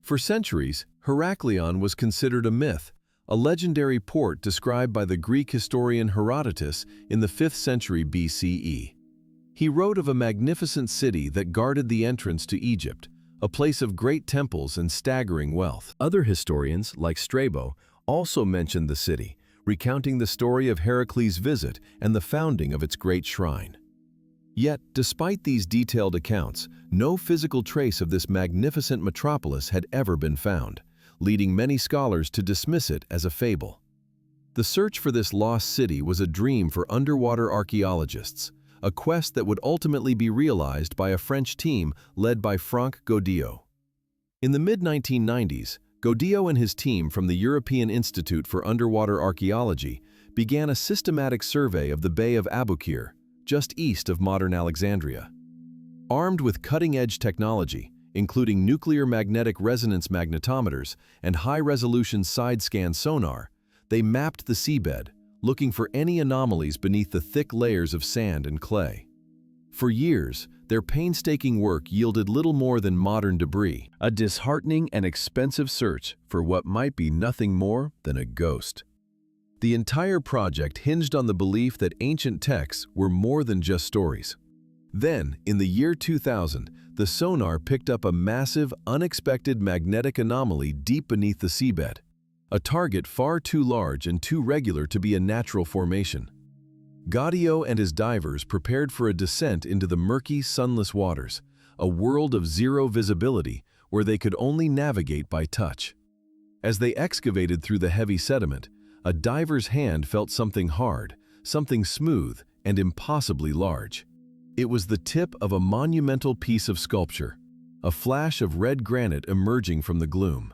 For centuries, Heraklion was considered a myth, a legendary port described by the Greek historian Herodotus in the 5th century BCE. He wrote of a magnificent city that guarded the entrance to Egypt, a place of great temples and staggering wealth. Other historians, like Strabo, also mentioned the city, recounting the story of Heracles' visit and the founding of its great shrine. Yet, despite these detailed accounts, no physical trace of this magnificent metropolis had ever been found, leading many scholars to dismiss it as a fable. The search for this lost city was a dream for underwater archaeologists, a quest that would ultimately be realized by a French team led by Franck Godillot. In the mid-1990s, Godillot and his team from the European Institute for Underwater Archaeology began a systematic survey of the Bay of Aboukir, just east of modern Alexandria. Armed with cutting-edge technology, including nuclear magnetic resonance magnetometers and high-resolution side-scan sonar, they mapped the seabed, looking for any anomalies beneath the thick layers of sand and clay. For years, their painstaking work yielded little more than modern debris, a disheartening and expensive search for what might be nothing more than a ghost. The entire project hinged on the belief that ancient texts were more than just stories. Then, in the year 2000, the sonar picked up a massive, unexpected magnetic anomaly deep beneath the seabed, a target far too large and too regular to be a natural formation. Godillot and his divers prepared for a descent into the murky, sunless waters, a world of zero visibility where they could only navigate by touch. As they excavated through the heavy sediment, a diver's hand felt something hard, something smooth, and impossibly large. It was the tip of a monumental piece of sculpture, a flash of red granite emerging from the gloom.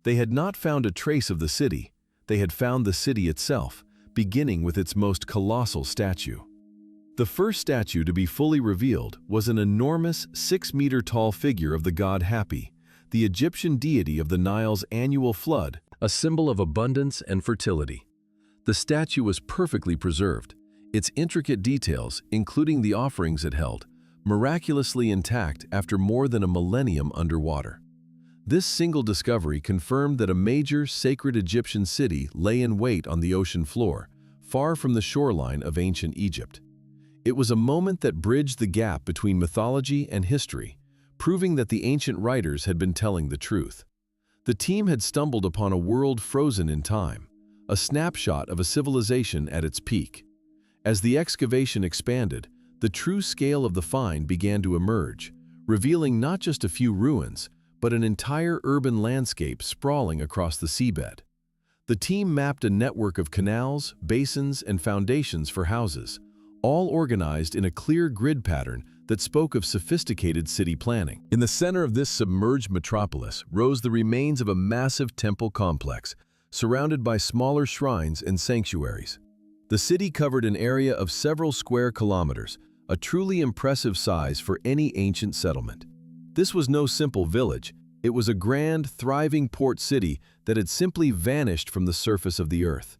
They had not found a trace of the city, they had found the city itself, beginning with its most colossal statue. The first statue to be fully revealed was an enormous 6-meter-tall figure of the god Hapi, the Egyptian deity of the Nile's annual flood, a symbol of abundance and fertility. The statue was perfectly preserved, its intricate details, including the offerings it held, miraculously intact after more than a millennium underwater. This single discovery confirmed that a major, sacred Egyptian city lay in wait on the ocean floor, far from the shoreline of ancient Egypt. It was a moment that bridged the gap between mythology and history, proving that the ancient writers had been telling the truth. The team had stumbled upon a world frozen in time, a snapshot of a civilization at its peak. As the excavation expanded, the true scale of the find began to emerge, revealing not just a few ruins, but an entire urban landscape sprawling across the seabed. The team mapped a network of canals, basins, and foundations for houses, all organized in a clear grid pattern that spoke of sophisticated city planning. In the center of this submerged metropolis rose the remains of a massive temple complex, surrounded by smaller shrines and sanctuaries. The city covered an area of several square kilometers, a truly impressive size for any ancient settlement. This was no simple village. It was a grand, thriving port city that had simply vanished from the surface of the earth.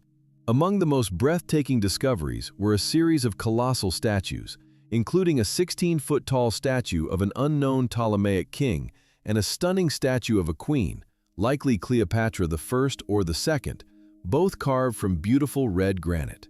Among the most breathtaking discoveries were a series of colossal statues, including a 16-foot-tall statue of an unknown Ptolemaic king and a stunning statue of a queen, likely Cleopatra I or II, both carved from beautiful red granite.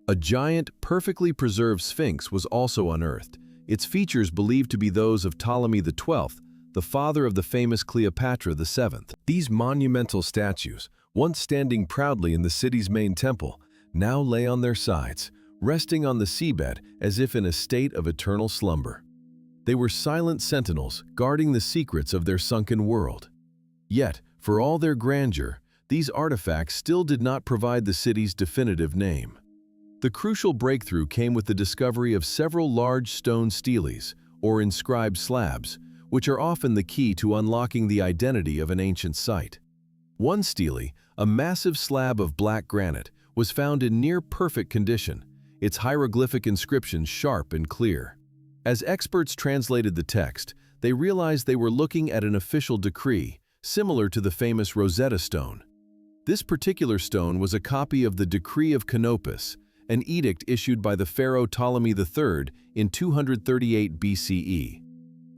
A giant, perfectly preserved sphinx was also unearthed, its features believed to be those of Ptolemy XII, the father of the famous Cleopatra VII. These monumental statues, once standing proudly in the city's main temple, now lay on their sides, resting on the seabed as if in a state of eternal slumber. They were silent sentinels guarding the secrets of their sunken world. Yet, for all their grandeur, these artifacts still did not provide the city's definitive name. The crucial breakthrough came with the discovery of several large stone steles, or inscribed slabs, which are often the key to unlocking the identity of an ancient site. One stele, a massive slab of black granite, was found in near-perfect condition, its hieroglyphic inscription sharp and clear. As experts translated the text, they realized they were looking at an official decree, similar to the famous Rosetta Stone. This particular stone was a copy of the Decree of Canopus, an edict issued by the pharaoh Ptolemy III in 238 BCE.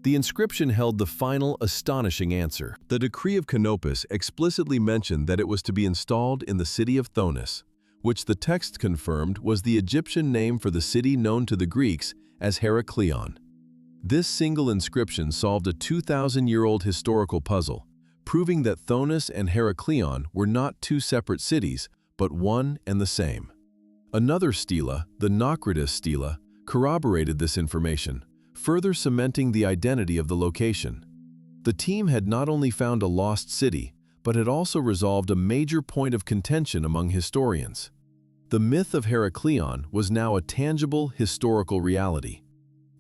The inscription held the final, astonishing answer. The Decree of Canopus explicitly mentioned that it was to be installed in the city of Thonis, which the text confirmed was the Egyptian name for the city known to the Greeks as Heraklion. This single inscription solved a 2,000-year-old historical puzzle, proving that Thonis and Heraklion were not two separate cities, but one and the same. Another stela, the Naucratis stela, corroborated this information, further cementing the identity of the location. The team had not only found a lost city, but had also resolved a major point of contention among historians. The myth of Heraklion was now a tangible historical reality.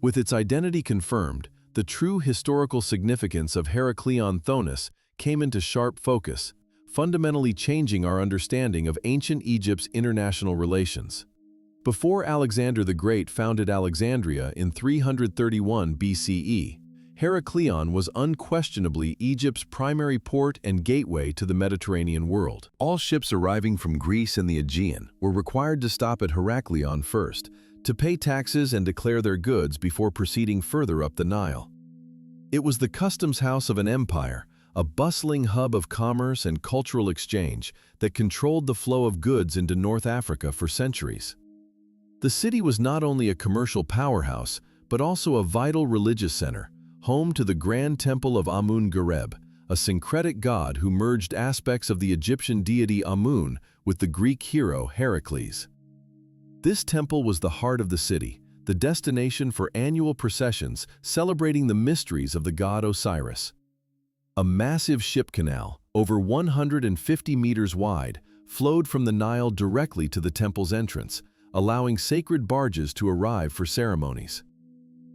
With its identity confirmed, the true historical significance of Heraklion Thonis came into sharp focus, fundamentally changing our understanding of ancient Egypt's international relations. Before Alexander the Great founded Alexandria in 331 BCE, Heraklion was unquestionably Egypt's primary port and gateway to the Mediterranean world. All ships arriving from Greece and the Aegean were required to stop at Heraklion first, to pay taxes and declare their goods before proceeding further up the Nile. It was the customs house of an empire, a bustling hub of commerce and cultural exchange that controlled the flow of goods into North Africa for centuries. The city was not only a commercial powerhouse, but also a vital religious center, home to the Grand Temple of Amun-Gareb, a syncretic god who merged aspects of the Egyptian deity Amun with the Greek hero Heracles. This temple was the heart of the city, the destination for annual processions celebrating the mysteries of the god Osiris. A massive ship canal, over 150 meters wide, flowed from the Nile directly to the temple's entrance, allowing sacred barges to arrive for ceremonies.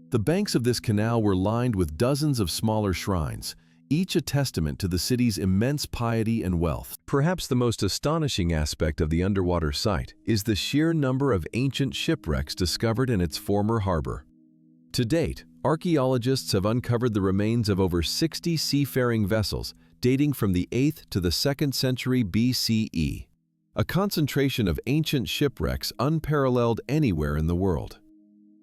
The banks of this canal were lined with dozens of smaller shrines, each a testament to the city's immense piety and wealth. Perhaps the most astonishing aspect of the underwater site is the sheer number of ancient shipwrecks discovered in its former harbor. To date, archaeologists have uncovered the remains of over 60 seafaring vessels dating from the 8th to the 2nd century BCE, a concentration of ancient shipwrecks unparalleled anywhere in the world.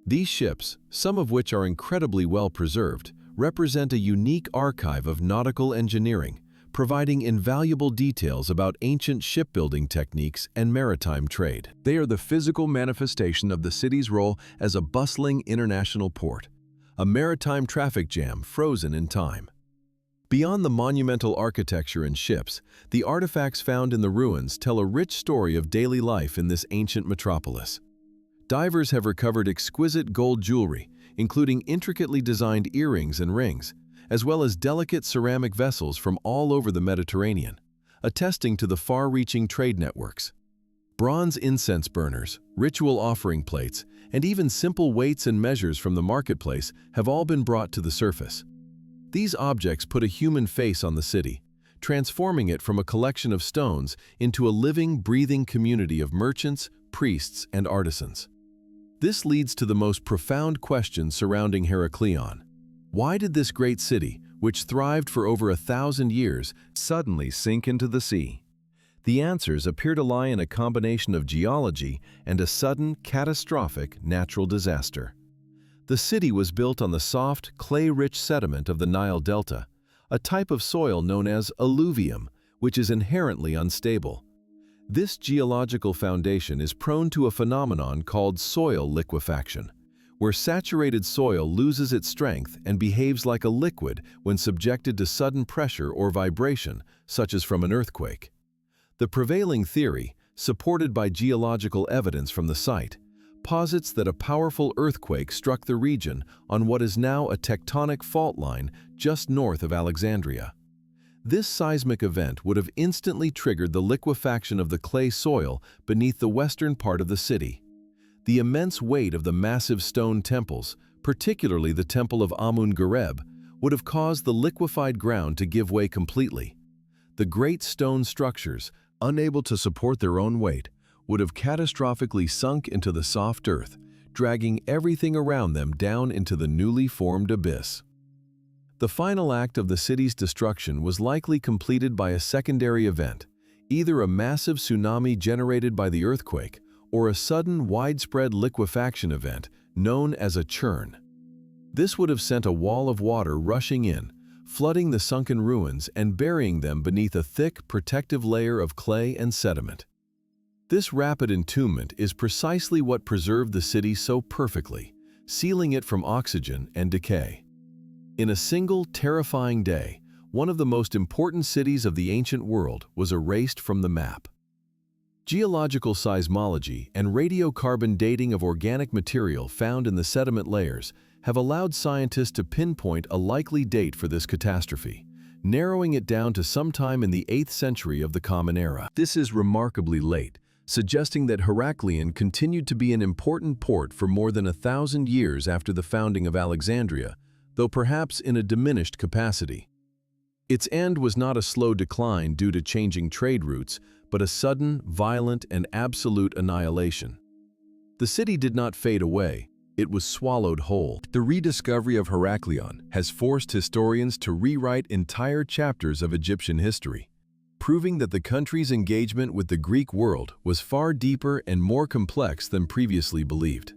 These ships, some of which are incredibly well preserved, represent a unique archive of nautical engineering, providing invaluable details about ancient shipbuilding techniques and maritime trade. They are the physical manifestation of the city's role as a bustling international port, a maritime traffic jam frozen in time. Beyond the monumental architecture and ships, the artifacts found in the ruins tell a rich story of daily life in this ancient metropolis. Divers have recovered exquisite gold jewelry, including intricately designed earrings and rings, as well as delicate ceramic vessels from all over the Mediterranean, attesting to the far-reaching trade networks. Bronze incense burners, ritual offering plates, and even simple weights and measures from the marketplace have all been brought to the surface. These objects put a human face on the city, transforming it from a collection of stones into a living, breathing community of merchants, priests, and artisans. This leads to the most profound question surrounding Heraklion. Why did this great city, which thrived for over 1,000 years, suddenly sink into the sea? The answers appear to lie in a combination of geology and a sudden, catastrophic natural disaster. The city was built on the soft, clay-rich sediment of the Nile Delta, a type of soil known as alluvium, which is inherently unstable. This geological foundation is prone to a phenomenon called soil liquefaction, where saturated soil loses its strength and behaves like a liquid when subjected to sudden pressure or vibration, such as from an earthquake. The prevailing theory, supported by geological evidence from the site, posits that a powerful earthquake struck the region on what is now a tectonic fault line just north of Alexandria. This seismic event would have instantly triggered the liquefaction of the clay soil beneath the western part of the city. The immense weight of the massive stone temples, particularly the Temple of Amun-Gareb, would have caused the liquefied ground to give way completely. The great stone structures, unable to support their own weight, would have catastrophically sunk into the soft earth, dragging everything around them down into the newly formed abyss. The final act of the city's destruction was likely completed by a secondary event, either a massive tsunami generated by the earthquake or a sudden widespread liquefaction event known as a churn. This would have sent a wall of water rushing in, flooding the sunken ruins and burying them beneath a thick, protective layer of clay and sediment. This rapid entombment is precisely what preserved the city so perfectly, sealing it from oxygen and decay. In a single, terrifying day, one of the most important cities of the ancient world was erased from the map. Geological seismology and radiocarbon dating of organic material found in the sediment layers have allowed scientists to pinpoint a likely date for this catastrophe, narrowing it down to sometime in the 8th century of the Common Era. This is remarkably late, suggesting that Heraklion continued to be an important port for more than 1,000 years after the founding of Alexandria, though perhaps in a diminished capacity. Its end was not a slow decline due to changing trade routes, but a sudden, violent, and absolute annihilation. The city did not fade away, it was swallowed whole. The rediscovery of Heraklion has forced historians to rewrite entire chapters of Egyptian history, proving that the country's engagement with the Greek world was far deeper and more complex than previously believed.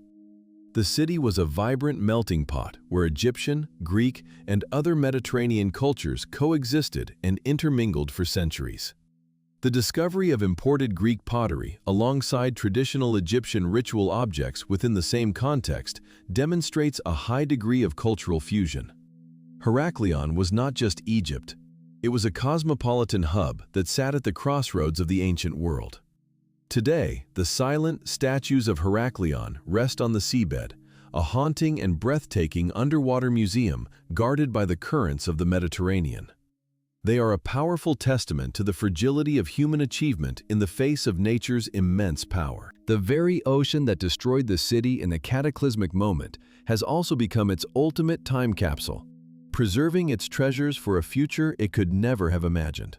The city was a vibrant melting pot where Egyptian, Greek, and other Mediterranean cultures coexisted and intermingled for centuries. The discovery of imported Greek pottery alongside traditional Egyptian ritual objects within the same context demonstrates a high degree of cultural fusion. Heraklion was not just Egypt. It was a cosmopolitan hub that sat at the crossroads of the ancient world. Today, the silent statues of Heraklion rest on the seabed, a haunting and breathtaking underwater museum guarded by the currents of the Mediterranean. They are a powerful testament to the fragility of human achievement in the face of nature's immense power. The very ocean that destroyed the city in the cataclysmic moment has also become its ultimate time capsule, preserving its treasures for a future it could never have imagined.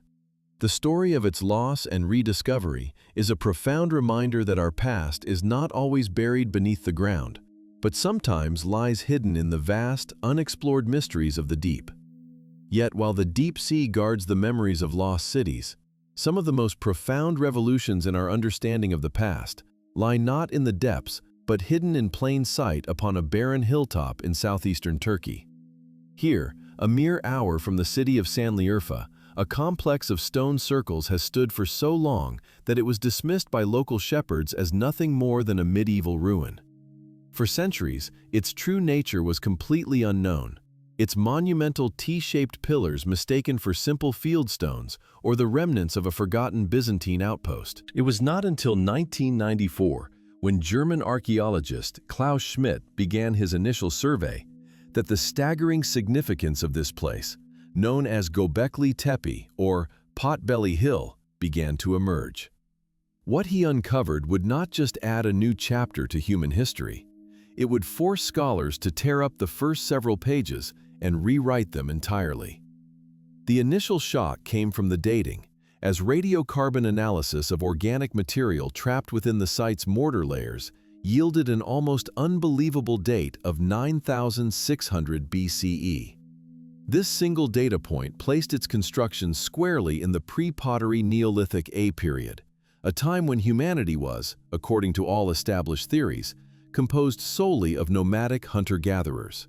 The story of its loss and rediscovery is a profound reminder that our past is not always buried beneath the ground, but sometimes lies hidden in the vast, unexplored mysteries of the deep. Yet while the deep sea guards the memories of lost cities, some of the most profound revolutions in our understanding of the past lie not in the depths but hidden in plain sight upon a barren hilltop in southeastern Turkey. Here, a mere hour from the city of Sanliurfa, a complex of stone circles has stood for so long that it was dismissed by local shepherds as nothing more than a medieval ruin. For centuries, its true nature was completely unknown, its monumental T-shaped pillars mistaken for simple field stones or the remnants of a forgotten Byzantine outpost. It was not until 1994, when German archaeologist Klaus Schmidt began his initial survey, that the staggering significance of this place, known as Göbekli Tepe or Potbelly Hill, began to emerge. What he uncovered would not just add a new chapter to human history, it would force scholars to tear up the first several pages and rewrite them entirely. The initial shock came from the dating, as radiocarbon analysis of organic material trapped within the site's mortar layers yielded an almost unbelievable date of 9,600 BCE. This single data point placed its construction squarely in the pre-pottery Neolithic A period, a time when humanity was, according to all established theories, composed solely of nomadic hunter-gatherers.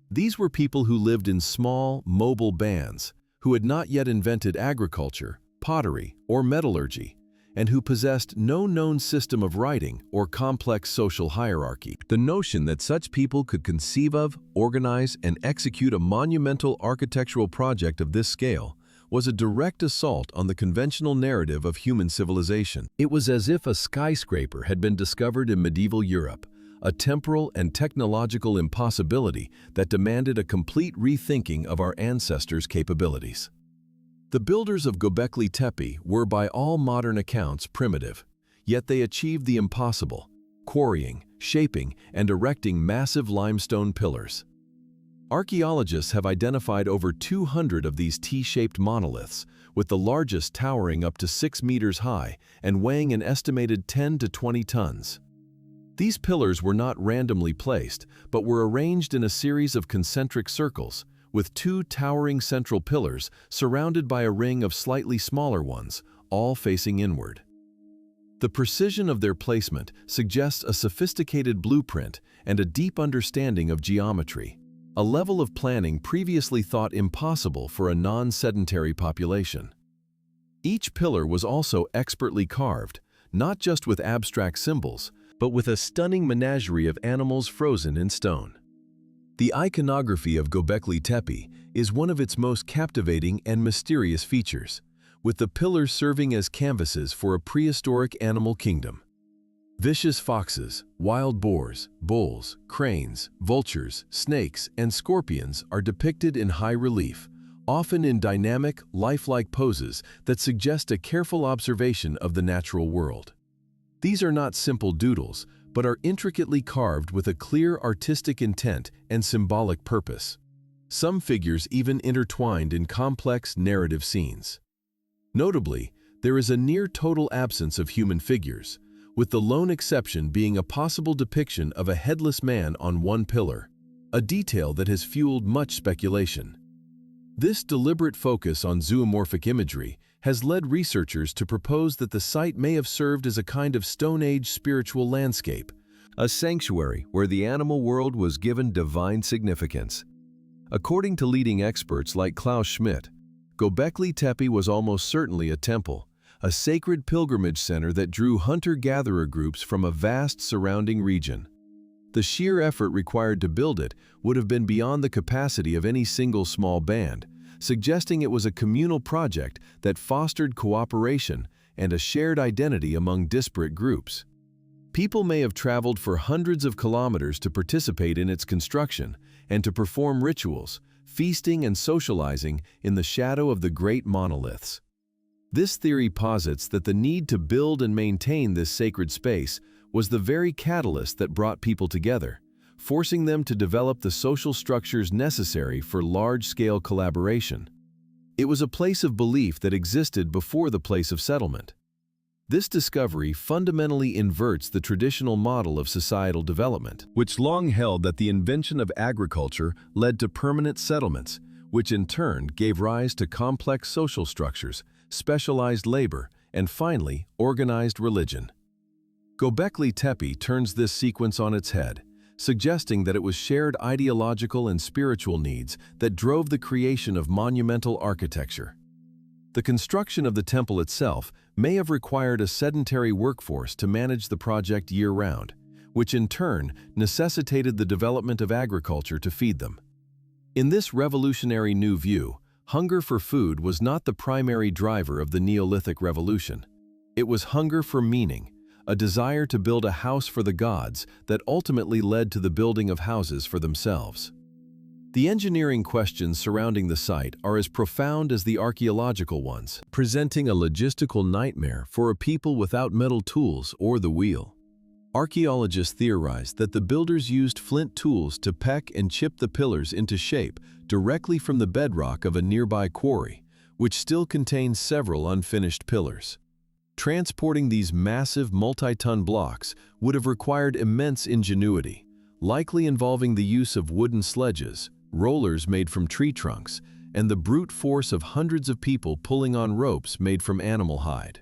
These were people who lived in small, mobile bands, who had not yet invented agriculture, pottery, or metallurgy, and who possessed no known system of writing or complex social hierarchy. The notion that such people could conceive of, organize, and execute a monumental architectural project of this scale was a direct assault on the conventional narrative of human civilization. It was as if a skyscraper had been discovered in medieval Europe, a temporal and technological impossibility that demanded a complete rethinking of our ancestors' capabilities. The builders of Göbekli Tepe were by all modern accounts primitive, yet they achieved the impossible, quarrying, shaping, and erecting massive limestone pillars. Archaeologists have identified over 200 of these T-shaped monoliths, with the largest towering up to 6 meters high and weighing an estimated 10 to 20 tons. These pillars were not randomly placed, but were arranged in a series of concentric circles, with 2 towering central pillars surrounded by a ring of slightly smaller ones, all facing inward. The precision of their placement suggests a sophisticated blueprint and a deep understanding of geometry, a level of planning previously thought impossible for a non-sedentary population. Each pillar was also expertly carved, not just with abstract symbols, but with a stunning menagerie of animals frozen in stone. The iconography of Göbekli Tepe is one of its most captivating and mysterious features, with the pillars serving as canvases for a prehistoric animal kingdom. Vicious foxes, wild boars, bulls, cranes, vultures, snakes, and scorpions are depicted in high relief, often in dynamic, lifelike poses that suggest a careful observation of the natural world. These are not simple doodles, but are intricately carved with a clear artistic intent and symbolic purpose. Some figures even intertwined in complex narrative scenes. Notably, there is a near-total absence of human figures, with the lone exception being a possible depiction of a headless man on one pillar, a detail that has fueled much speculation. This deliberate focus on zoomorphic imagery has led researchers to propose that the site may have served as a kind of Stone Age spiritual landscape, a sanctuary where the animal world was given divine significance. According to leading experts like Klaus Schmidt, Göbekli Tepe was almost certainly a temple, a sacred pilgrimage center that drew hunter-gatherer groups from a vast surrounding region. The sheer effort required to build it would have been beyond the capacity of any single small band, suggesting it was a communal project that fostered cooperation and a shared identity among disparate groups. People may have traveled for hundreds of kilometers to participate in its construction and to perform rituals, feasting and socializing in the shadow of the great monoliths. This theory posits that the need to build and maintain this sacred space was the very catalyst that brought people together, forcing them to develop the social structures necessary for large-scale collaboration. It was a place of belief that existed before the place of settlement. This discovery fundamentally inverts the traditional model of societal development, which long held that the invention of agriculture led to permanent settlements, which in turn gave rise to complex social structures, specialized labor, and finally, organized religion. Göbekli Tepe turns this sequence on its head, suggesting that it was shared ideological and spiritual needs that drove the creation of monumental architecture. The construction of the temple itself may have required a sedentary workforce to manage the project year-round, which in turn necessitated the development of agriculture to feed them. In this revolutionary new view, hunger for food was not the primary driver of the Neolithic revolution. It was hunger for meaning, a desire to build a house for the gods that ultimately led to the building of houses for themselves. The engineering questions surrounding the site are as profound as the archaeological ones, presenting a logistical nightmare for a people without metal tools or the wheel. Archaeologists theorize that the builders used flint tools to peck and chip the pillars into shape directly from the bedrock of a nearby quarry, which still contains several unfinished pillars. Transporting these massive multi-ton blocks would have required immense ingenuity, likely involving the use of wooden sledges, rollers made from tree trunks, and the brute force of hundreds of people pulling on ropes made from animal hide.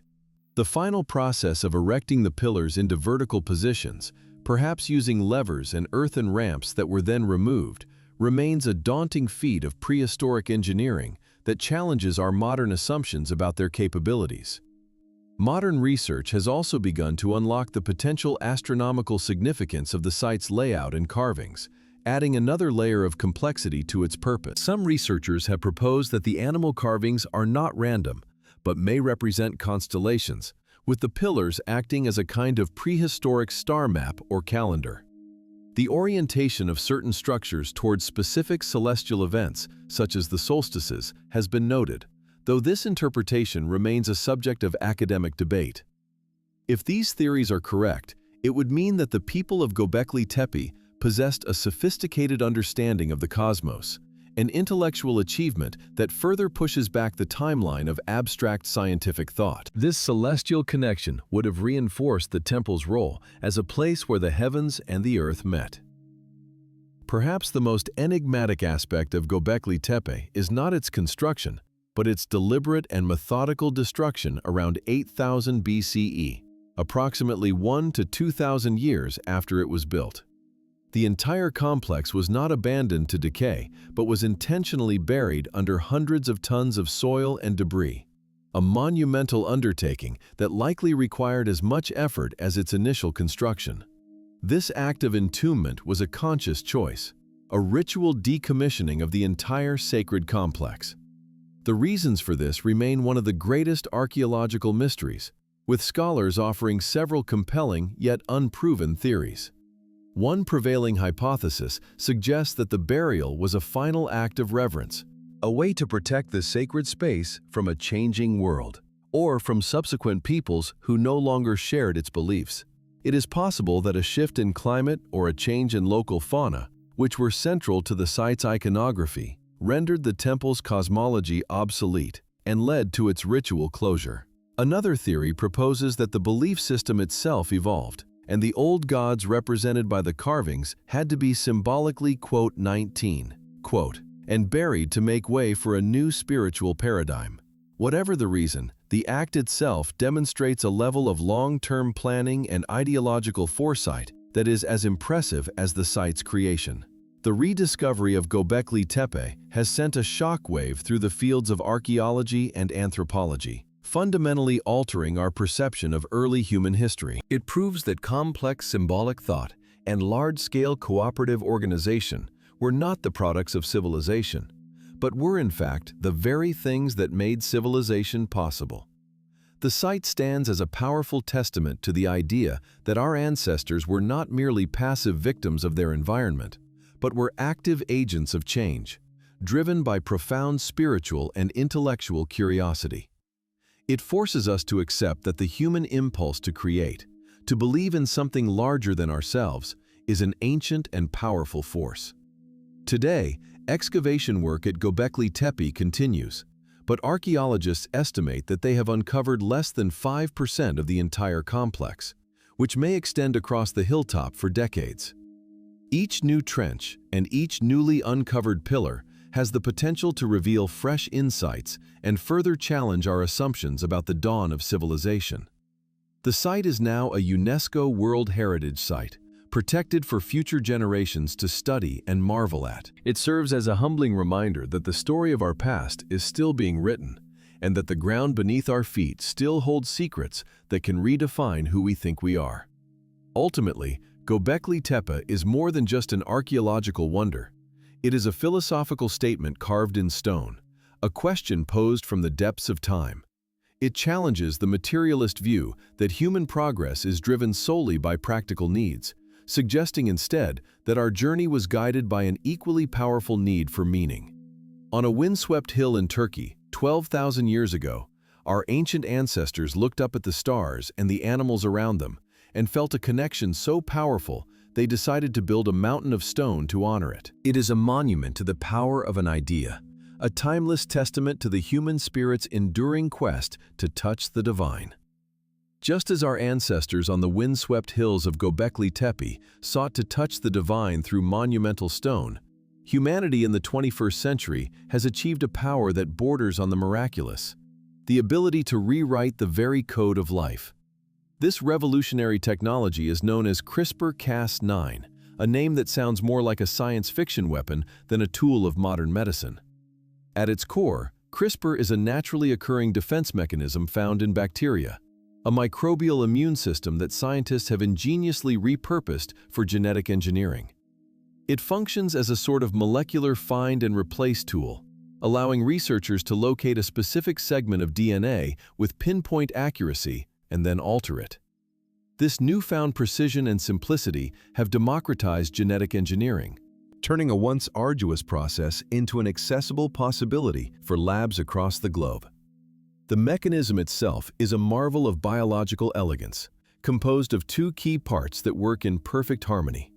The final process of erecting the pillars into vertical positions, perhaps using levers and earthen ramps that were then removed, remains a daunting feat of prehistoric engineering that challenges our modern assumptions about their capabilities. Modern research has also begun to unlock the potential astronomical significance of the site's layout and carvings, adding another layer of complexity to its purpose. Some researchers have proposed that the animal carvings are not random, but may represent constellations, with the pillars acting as a kind of prehistoric star map or calendar. The orientation of certain structures towards specific celestial events, such as the solstices, has been noted, though this interpretation remains a subject of academic debate. If these theories are correct, it would mean that the people of Göbekli Tepe possessed a sophisticated understanding of the cosmos, an intellectual achievement that further pushes back the timeline of abstract scientific thought. This celestial connection would have reinforced the temple's role as a place where the heavens and the earth met. Perhaps the most enigmatic aspect of Göbekli Tepe is not its construction, but its deliberate and methodical destruction around 8000 BCE, approximately 1 to 2,000 years after it was built. The entire complex was not abandoned to decay, but was intentionally buried under hundreds of tons of soil and debris, a monumental undertaking that likely required as much effort as its initial construction. This act of entombment was a conscious choice, a ritual decommissioning of the entire sacred complex. The reasons for this remain one of the greatest archaeological mysteries, with scholars offering several compelling yet unproven theories. One prevailing hypothesis suggests that the burial was a final act of reverence, a way to protect the sacred space from a changing world, or from subsequent peoples who no longer shared its beliefs. It is possible that a shift in climate or a change in local fauna, which were central to the site's iconography, rendered the temple's cosmology obsolete and led to its ritual closure. Another theory proposes that the belief system itself evolved, and the old gods represented by the carvings had to be symbolically, quote, 19, quote, and buried to make way for a new spiritual paradigm. Whatever the reason, the act itself demonstrates a level of long-term planning and ideological foresight that is as impressive as the site's creation. The rediscovery of Göbekli Tepe has sent a shockwave through the fields of archaeology and anthropology, fundamentally altering our perception of early human history. It proves that complex symbolic thought and large-scale cooperative organization were not the products of civilization, but were in fact the very things that made civilization possible. The site stands as a powerful testament to the idea that our ancestors were not merely passive victims of their environment, but were active agents of change, driven by profound spiritual and intellectual curiosity. It forces us to accept that the human impulse to create, to believe in something larger than ourselves, is an ancient and powerful force. Today, excavation work at Göbekli Tepe continues, but archaeologists estimate that they have uncovered less than 5% of the entire complex, which may extend across the hilltop for decades. Each new trench and each newly uncovered pillar has the potential to reveal fresh insights and further challenge our assumptions about the dawn of civilization. The site is now a UNESCO World Heritage Site, protected for future generations to study and marvel at. It serves as a humbling reminder that the story of our past is still being written, and that the ground beneath our feet still holds secrets that can redefine who we think we are. Ultimately, Göbekli Tepe is more than just an archaeological wonder. It is a philosophical statement carved in stone, a question posed from the depths of time. It challenges the materialist view that human progress is driven solely by practical needs, suggesting instead that our journey was guided by an equally powerful need for meaning. On a windswept hill in Turkey, 12,000 years ago, our ancient ancestors looked up at the stars and the animals around them and felt a connection so powerful they decided to build a mountain of stone to honor it. It is a monument to the power of an idea, a timeless testament to the human spirit's enduring quest to touch the divine. Just as our ancestors on the windswept hills of Göbekli Tepe sought to touch the divine through monumental stone, humanity in the 21st century has achieved a power that borders on the miraculous, the ability to rewrite the very code of life. This revolutionary technology is known as CRISPR-Cas9, a name that sounds more like a science fiction weapon than a tool of modern medicine. At its core, CRISPR is a naturally occurring defense mechanism found in bacteria, a microbial immune system that scientists have ingeniously repurposed for genetic engineering. It functions as a sort of molecular find and replace tool, allowing researchers to locate a specific segment of DNA with pinpoint accuracy and then alter it. This newfound precision and simplicity have democratized genetic engineering, turning a once arduous process into an accessible possibility for labs across the globe. The mechanism itself is a marvel of biological elegance, composed of two key parts that work in perfect harmony.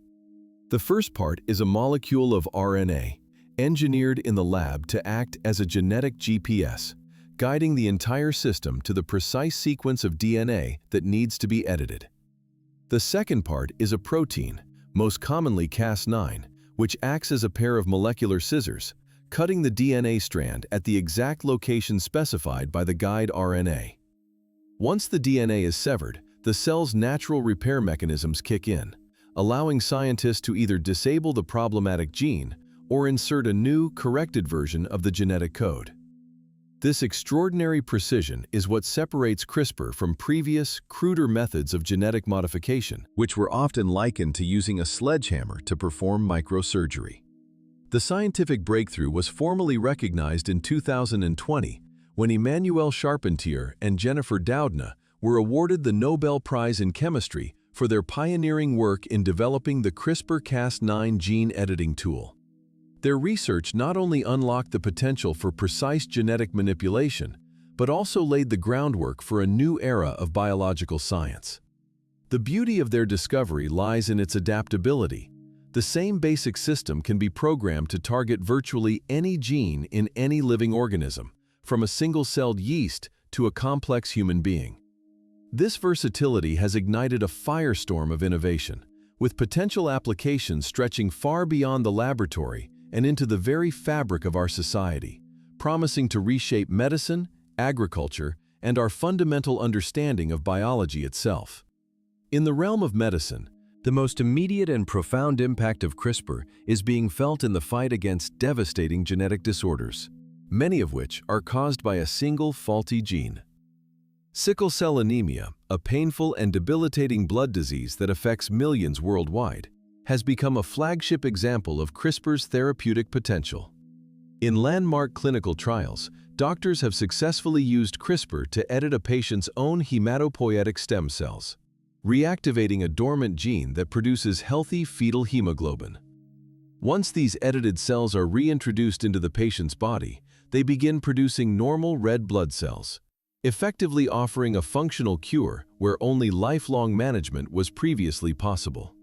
The first part is a molecule of RNA, engineered in the lab to act as a genetic GPS, guiding the entire system to the precise sequence of DNA that needs to be edited. The second part is a protein, most commonly Cas9, which acts as a pair of molecular scissors, cutting the DNA strand at the exact location specified by the guide RNA. Once the DNA is severed, the cell's natural repair mechanisms kick in, allowing scientists to either disable the problematic gene or insert a new, corrected version of the genetic code. This extraordinary precision is what separates CRISPR from previous, cruder methods of genetic modification, which were often likened to using a sledgehammer to perform microsurgery. The scientific breakthrough was formally recognized in 2020 when Emmanuelle Charpentier and Jennifer Doudna were awarded the Nobel Prize in Chemistry for their pioneering work in developing the CRISPR-Cas9 gene editing tool. Their research not only unlocked the potential for precise genetic manipulation, but also laid the groundwork for a new era of biological science. The beauty of their discovery lies in its adaptability. The same basic system can be programmed to target virtually any gene in any living organism, from a single-celled yeast to a complex human being. This versatility has ignited a firestorm of innovation, with potential applications stretching far beyond the laboratory and into the very fabric of our society, promising to reshape medicine, agriculture, and our fundamental understanding of biology itself. In the realm of medicine, the most immediate and profound impact of CRISPR is being felt in the fight against devastating genetic disorders, many of which are caused by a single faulty gene. Sickle cell anemia, a painful and debilitating blood disease that affects millions worldwide, has become a flagship example of CRISPR's therapeutic potential. In landmark clinical trials, doctors have successfully used CRISPR to edit a patient's own hematopoietic stem cells, reactivating a dormant gene that produces healthy fetal hemoglobin. Once these edited cells are reintroduced into the patient's body, they begin producing normal red blood cells, effectively offering a functional cure where only lifelong management was previously possible.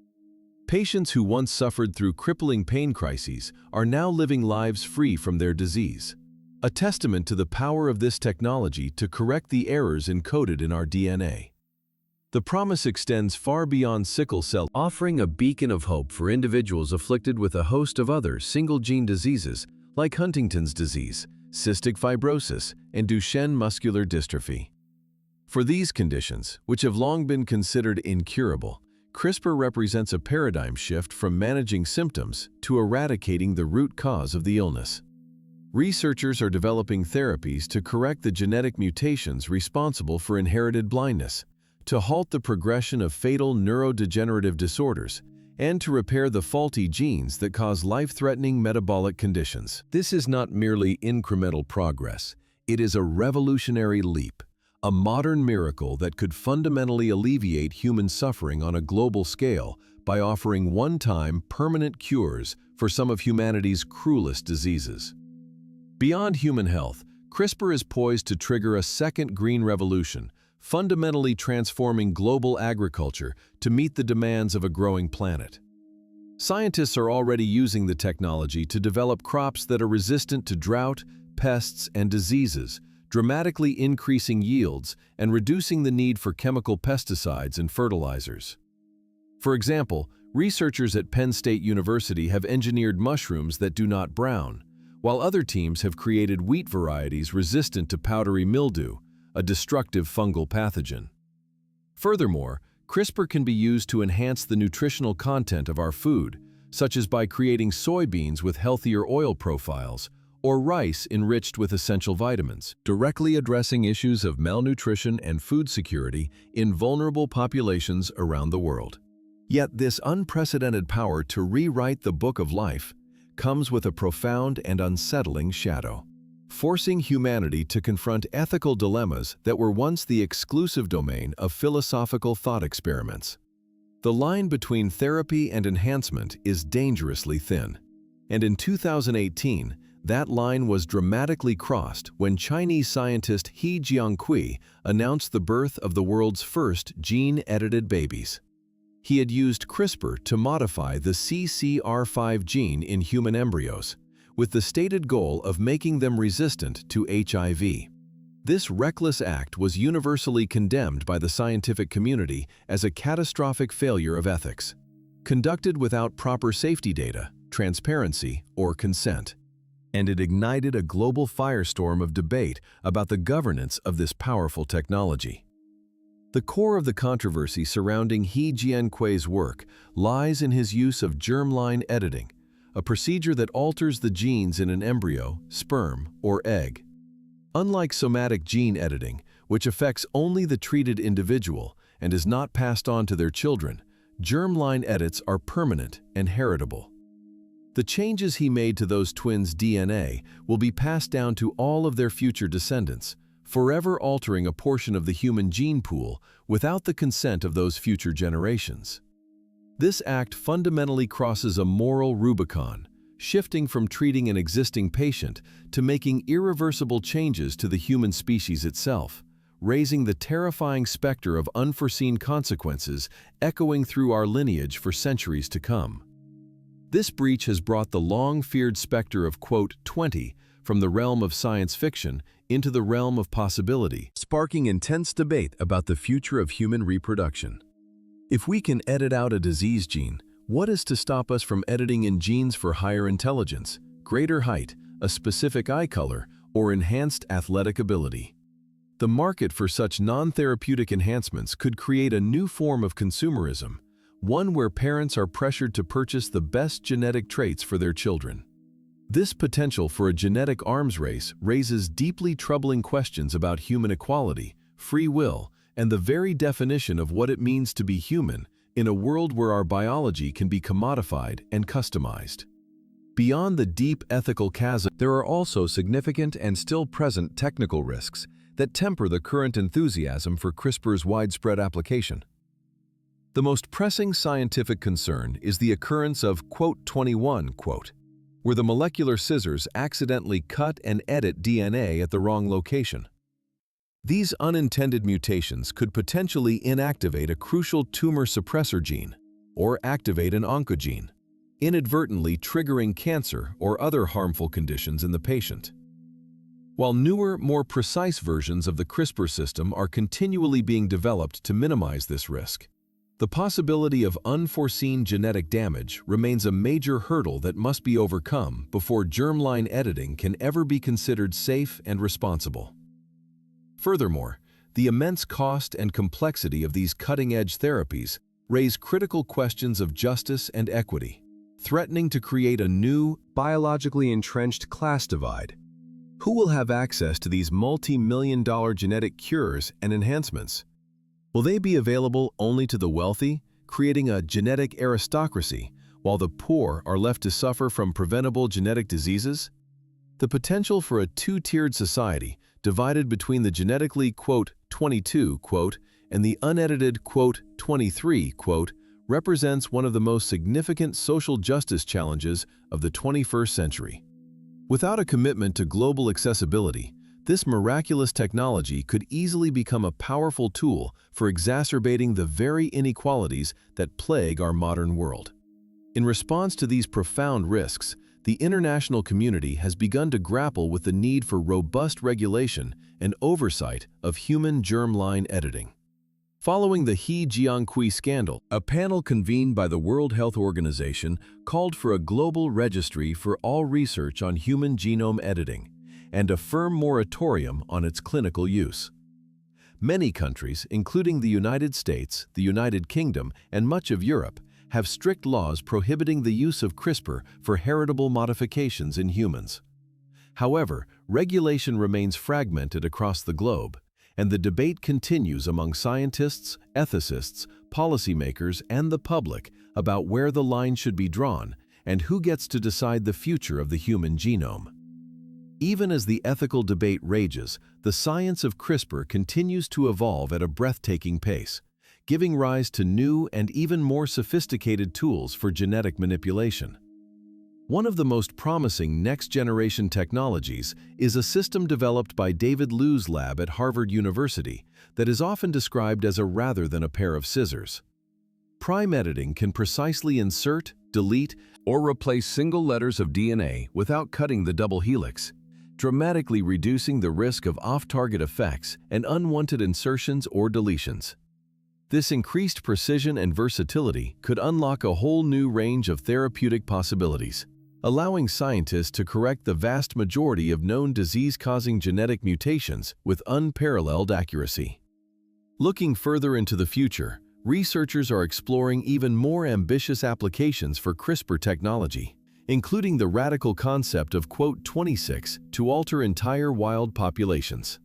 Patients who once suffered through crippling pain crises are now living lives free from their disease, a testament to the power of this technology to correct the errors encoded in our DNA. The promise extends far beyond sickle cell, offering a beacon of hope for individuals afflicted with a host of other single-gene diseases like Huntington's disease, cystic fibrosis, and Duchenne muscular dystrophy. For these conditions, which have long been considered incurable, CRISPR represents a paradigm shift from managing symptoms to eradicating the root cause of the illness. Researchers are developing therapies to correct the genetic mutations responsible for inherited blindness, to halt the progression of fatal neurodegenerative disorders, and to repair the faulty genes that cause life-threatening metabolic conditions. This is not merely incremental progress. It is a revolutionary leap, a modern miracle that could fundamentally alleviate human suffering on a global scale by offering one-time, permanent cures for some of humanity's cruelest diseases. Beyond human health, CRISPR is poised to trigger a second green revolution, fundamentally transforming global agriculture to meet the demands of a growing planet. Scientists are already using the technology to develop crops that are resistant to drought, pests, and diseases, dramatically increasing yields and reducing the need for chemical pesticides and fertilizers. For example, researchers at Penn State University have engineered mushrooms that do not brown, while other teams have created wheat varieties resistant to powdery mildew, a destructive fungal pathogen. Furthermore, CRISPR can be used to enhance the nutritional content of our food, such as by creating soybeans with healthier oil profiles or rice enriched with essential vitamins, directly addressing issues of malnutrition and food security in vulnerable populations around the world. Yet this unprecedented power to rewrite the book of life comes with a profound and unsettling shadow, forcing humanity to confront ethical dilemmas that were once the exclusive domain of philosophical thought experiments. The line between therapy and enhancement is dangerously thin, and in 2018, that line was dramatically crossed when Chinese scientist He Jiankui announced the birth of the world's first gene-edited babies. He had used CRISPR to modify the CCR5 gene in human embryos, with the stated goal of making them resistant to HIV. This reckless act was universally condemned by the scientific community as a catastrophic failure of ethics, conducted without proper safety data, transparency, or consent. And it ignited a global firestorm of debate about the governance of this powerful technology. The core of the controversy surrounding He Jiankui's work lies in his use of germline editing, a procedure that alters the genes in an embryo, sperm, or egg. Unlike somatic gene editing, which affects only the treated individual and is not passed on to their children, germline edits are permanent and heritable. The changes he made to those twins' DNA will be passed down to all of their future descendants, forever altering a portion of the human gene pool without the consent of those future generations. This act fundamentally crosses a moral Rubicon, shifting from treating an existing patient to making irreversible changes to the human species itself, raising the terrifying specter of unforeseen consequences echoing through our lineage for centuries to come. This breach has brought the long-feared specter of, quote, 20 from the realm of science fiction into the realm of possibility, sparking intense debate about the future of human reproduction. If we can edit out a disease gene, what is to stop us from editing in genes for higher intelligence, greater height, a specific eye color, or enhanced athletic ability? The market for such non-therapeutic enhancements could create a new form of consumerism, one where parents are pressured to purchase the best genetic traits for their children. This potential for a genetic arms race raises deeply troubling questions about human equality, free will, and the very definition of what it means to be human in a world where our biology can be commodified and customized. Beyond the deep ethical chasm, there are also significant and still present technical risks that temper the current enthusiasm for CRISPR's widespread application. The most pressing scientific concern is the occurrence of, quote, 21, quote, where the molecular scissors accidentally cut and edit DNA at the wrong location. These unintended mutations could potentially inactivate a crucial tumor suppressor gene or activate an oncogene, inadvertently triggering cancer or other harmful conditions in the patient. While newer, more precise versions of the CRISPR system are continually being developed to minimize this risk, the possibility of unforeseen genetic damage remains a major hurdle that must be overcome before germline editing can ever be considered safe and responsible. Furthermore, the immense cost and complexity of these cutting-edge therapies raise critical questions of justice and equity, threatening to create a new, biologically entrenched class divide. Who will have access to these multi-million-dollar genetic cures and enhancements? Will they be available only to the wealthy, creating a genetic aristocracy, while the poor are left to suffer from preventable genetic diseases? The potential for a two-tiered society, divided between the genetically, quote, 22, quote, and the unedited, quote, 23, quote, represents one of the most significant social justice challenges of the 21st century. Without a commitment to global accessibility, this miraculous technology could easily become a powerful tool for exacerbating the very inequalities that plague our modern world. In response to these profound risks, the international community has begun to grapple with the need for robust regulation and oversight of human germline editing. Following the He Jiankui scandal, a panel convened by the World Health Organization called for a global registry for all research on human genome editing and a firm moratorium on its clinical use. Many countries, including the United States, the United Kingdom, and much of Europe, have strict laws prohibiting the use of CRISPR for heritable modifications in humans. However, regulation remains fragmented across the globe, and the debate continues among scientists, ethicists, policymakers, and the public about where the line should be drawn and who gets to decide the future of the human genome. Even as the ethical debate rages, the science of CRISPR continues to evolve at a breathtaking pace, giving rise to new and even more sophisticated tools for genetic manipulation. One of the most promising next-generation technologies is a system developed by David Liu's lab at Harvard University that is often described as a rather than a pair of scissors. Prime editing can precisely insert, delete, or replace single letters of DNA without cutting the double helix, dramatically reducing the risk of off-target effects and unwanted insertions or deletions. This increased precision and versatility could unlock a whole new range of therapeutic possibilities, allowing scientists to correct the vast majority of known disease-causing genetic mutations with unparalleled accuracy. Looking further into the future, researchers are exploring even more ambitious applications for CRISPR technology, including the radical concept of "26" to alter entire wild populations.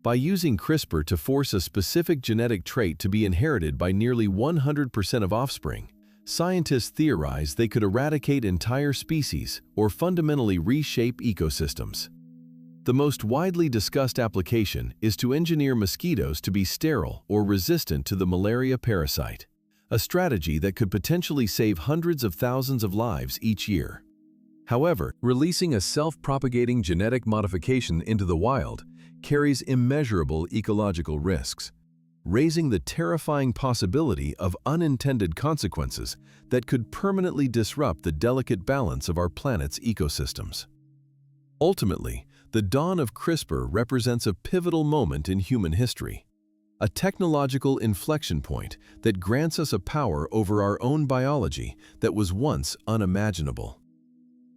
By using CRISPR to force a specific genetic trait to be inherited by nearly 100% of offspring, scientists theorize they could eradicate entire species or fundamentally reshape ecosystems. The most widely discussed application is to engineer mosquitoes to be sterile or resistant to the malaria parasite, a strategy that could potentially save hundreds of thousands of lives each year. However, releasing a self-propagating genetic modification into the wild carries immeasurable ecological risks, raising the terrifying possibility of unintended consequences that could permanently disrupt the delicate balance of our planet's ecosystems. Ultimately, the dawn of CRISPR represents a pivotal moment in human history, a technological inflection point that grants us a power over our own biology that was once unimaginable.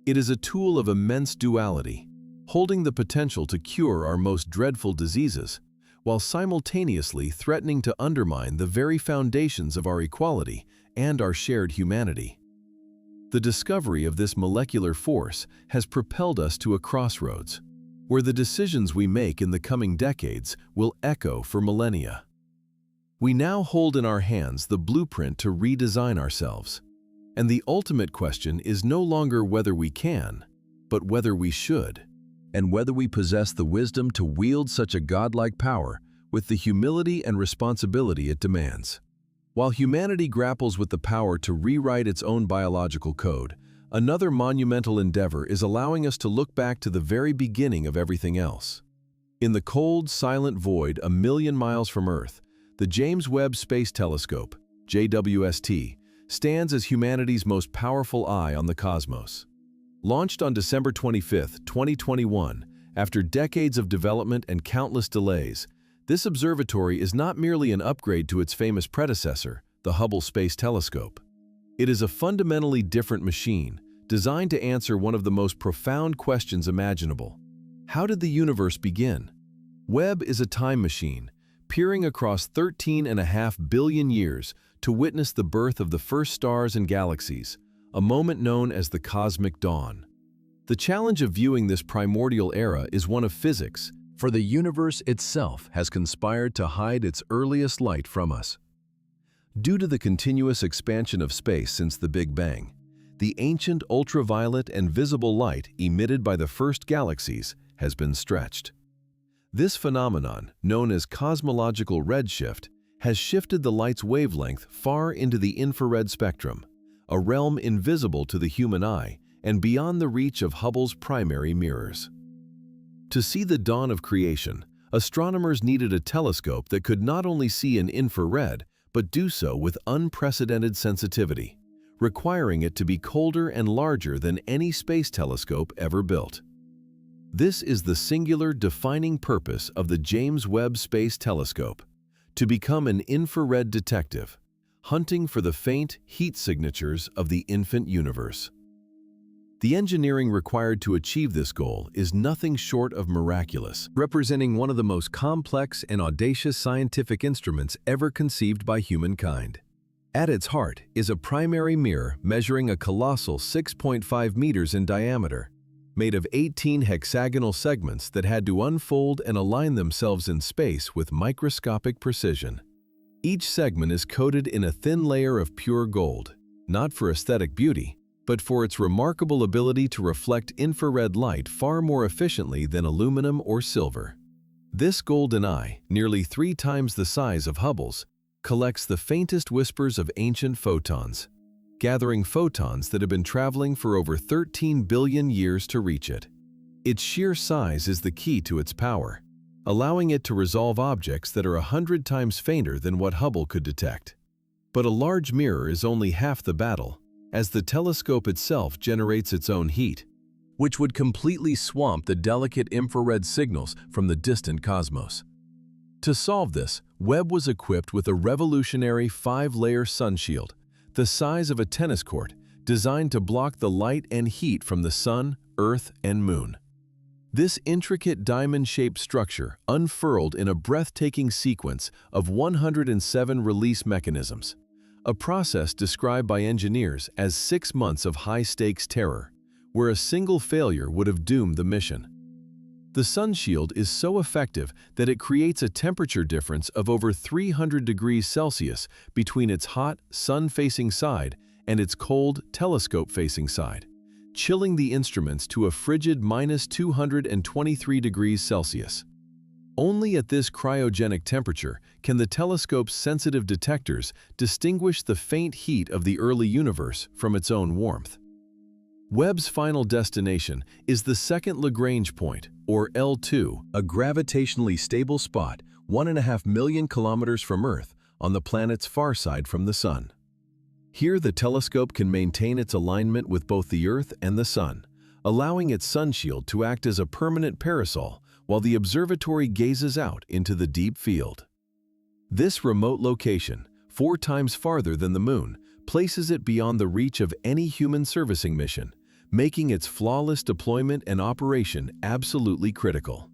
It is a tool of immense duality, holding the potential to cure our most dreadful diseases, while simultaneously threatening to undermine the very foundations of our equality and our shared humanity. The discovery of this molecular force has propelled us to a crossroads, where the decisions we make in the coming decades will echo for millennia. We now hold in our hands the blueprint to redesign ourselves, and the ultimate question is no longer whether we can, but whether we should, and whether we possess the wisdom to wield such a godlike power with the humility and responsibility it demands. While humanity grapples with the power to rewrite its own biological code, another monumental endeavor is allowing us to look back to the very beginning of everything else. In the cold, silent void a million miles from Earth, the James Webb Space Telescope, JWST, stands as humanity's most powerful eye on the cosmos. Launched on December 25, 2021, after decades of development and countless delays, this observatory is not merely an upgrade to its famous predecessor, the Hubble Space Telescope. It is a fundamentally different machine, designed to answer one of the most profound questions imaginable. How did the universe begin? Webb is a time machine, peering across 13.5 billion years to witness the birth of the first stars and galaxies, a moment known as the cosmic dawn. The challenge of viewing this primordial era is one of physics, for the universe itself has conspired to hide its earliest light from us. Due to the continuous expansion of space since the Big Bang, the ancient ultraviolet and visible light emitted by the first galaxies has been stretched. This phenomenon, known as cosmological redshift, has shifted the light's wavelength far into the infrared spectrum, a realm invisible to the human eye and beyond the reach of Hubble's primary mirrors. To see the dawn of creation, astronomers needed a telescope that could not only see in infrared, but do so with unprecedented sensitivity, requiring it to be colder and larger than any space telescope ever built. This is the singular defining purpose of the James Webb Space Telescope: to become an infrared detective, hunting for the faint heat signatures of the infant universe. The engineering required to achieve this goal is nothing short of miraculous, representing one of the most complex and audacious scientific instruments ever conceived by humankind. At its heart is a primary mirror measuring a colossal 6.5 meters in diameter, made of 18 hexagonal segments that had to unfold and align themselves in space with microscopic precision. Each segment is coated in a thin layer of pure gold, not for aesthetic beauty, but for its remarkable ability to reflect infrared light far more efficiently than aluminum or silver. This golden eye, nearly 3 times the size of Hubble's, collects the faintest whispers of ancient photons, gathering photons that have been traveling for over 13 billion years to reach it. Its sheer size is the key to its power, allowing it to resolve objects that are 100 times fainter than what Hubble could detect. But a large mirror is only half the battle, as the telescope itself generates its own heat, which would completely swamp the delicate infrared signals from the distant cosmos. To solve this, Webb was equipped with a revolutionary 5-layer sunshield, the size of a tennis court, designed to block the light and heat from the sun, Earth, and Moon. This intricate diamond-shaped structure unfurled in a breathtaking sequence of 107 release mechanisms, a process described by engineers as 6 months of high-stakes terror, where a single failure would have doomed the mission. The sunshield is so effective that it creates a temperature difference of over 300 degrees Celsius between its hot, sun-facing side and its cold, telescope-facing side, chilling the instruments to a frigid -223 degrees Celsius. Only at this cryogenic temperature can the telescope's sensitive detectors distinguish the faint heat of the early universe from its own warmth. Webb's final destination is the second Lagrange point, or L2, a gravitationally stable spot 1.5 million kilometers from Earth on the planet's far side from the Sun. Here, the telescope can maintain its alignment with both the Earth and the Sun, allowing its sunshield to act as a permanent parasol while the observatory gazes out into the deep field. This remote location, 4 times farther than the Moon, places it beyond the reach of any human servicing mission, making its flawless deployment and operation absolutely critical.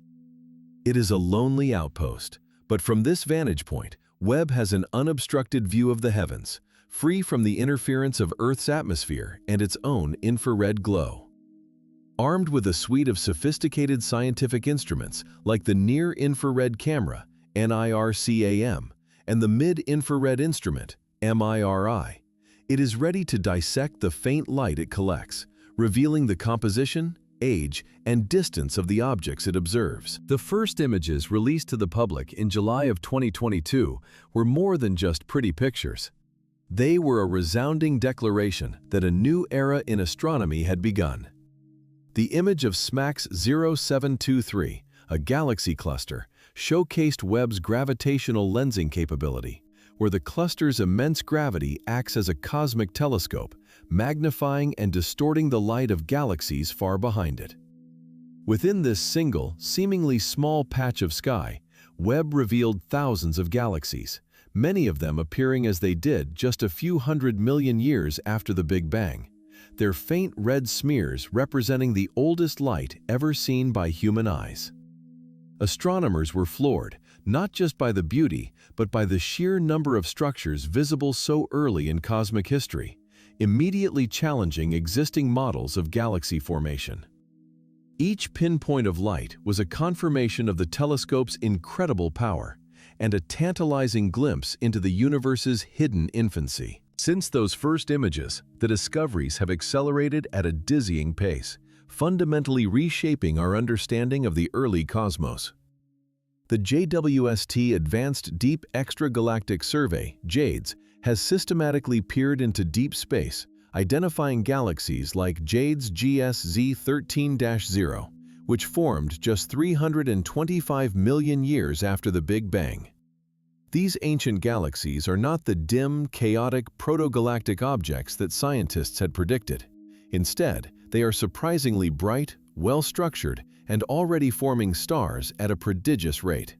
It is a lonely outpost, but from this vantage point, Webb has an unobstructed view of the heavens, free from the interference of Earth's atmosphere and its own infrared glow. Armed with a suite of sophisticated scientific instruments like the Near-Infrared Camera, NIRCAM, and the Mid-Infrared Instrument, MIRI, it is ready to dissect the faint light it collects, revealing the composition, age, and distance of the objects it observes. The first images released to the public in July of 2022 were more than just pretty pictures. They were a resounding declaration that a new era in astronomy had begun. The image of SMACS 0723, a galaxy cluster, showcased Webb's gravitational lensing capability, where the cluster's immense gravity acts as a cosmic telescope, magnifying and distorting the light of galaxies far behind it. Within this single, seemingly small patch of sky, Webb revealed thousands of galaxies, many of them appearing as they did just a few 100 million years after the Big Bang, their faint red smears representing the oldest light ever seen by human eyes. Astronomers were floored, not just by the beauty, but by the sheer number of structures visible so early in cosmic history, immediately challenging existing models of galaxy formation. Each pinpoint of light was a confirmation of the telescope's incredible power and a tantalizing glimpse into the universe's hidden infancy. Since those first images, the discoveries have accelerated at a dizzying pace, fundamentally reshaping our understanding of the early cosmos. The JWST Advanced Deep Extragalactic Survey, JADES, has systematically peered into deep space, identifying galaxies like JADES GSZ 13-0, which formed just 325 million years after the Big Bang. These ancient galaxies are not the dim, chaotic, protogalactic objects that scientists had predicted. Instead, they are surprisingly bright, well-structured, and already forming stars at a prodigious rate.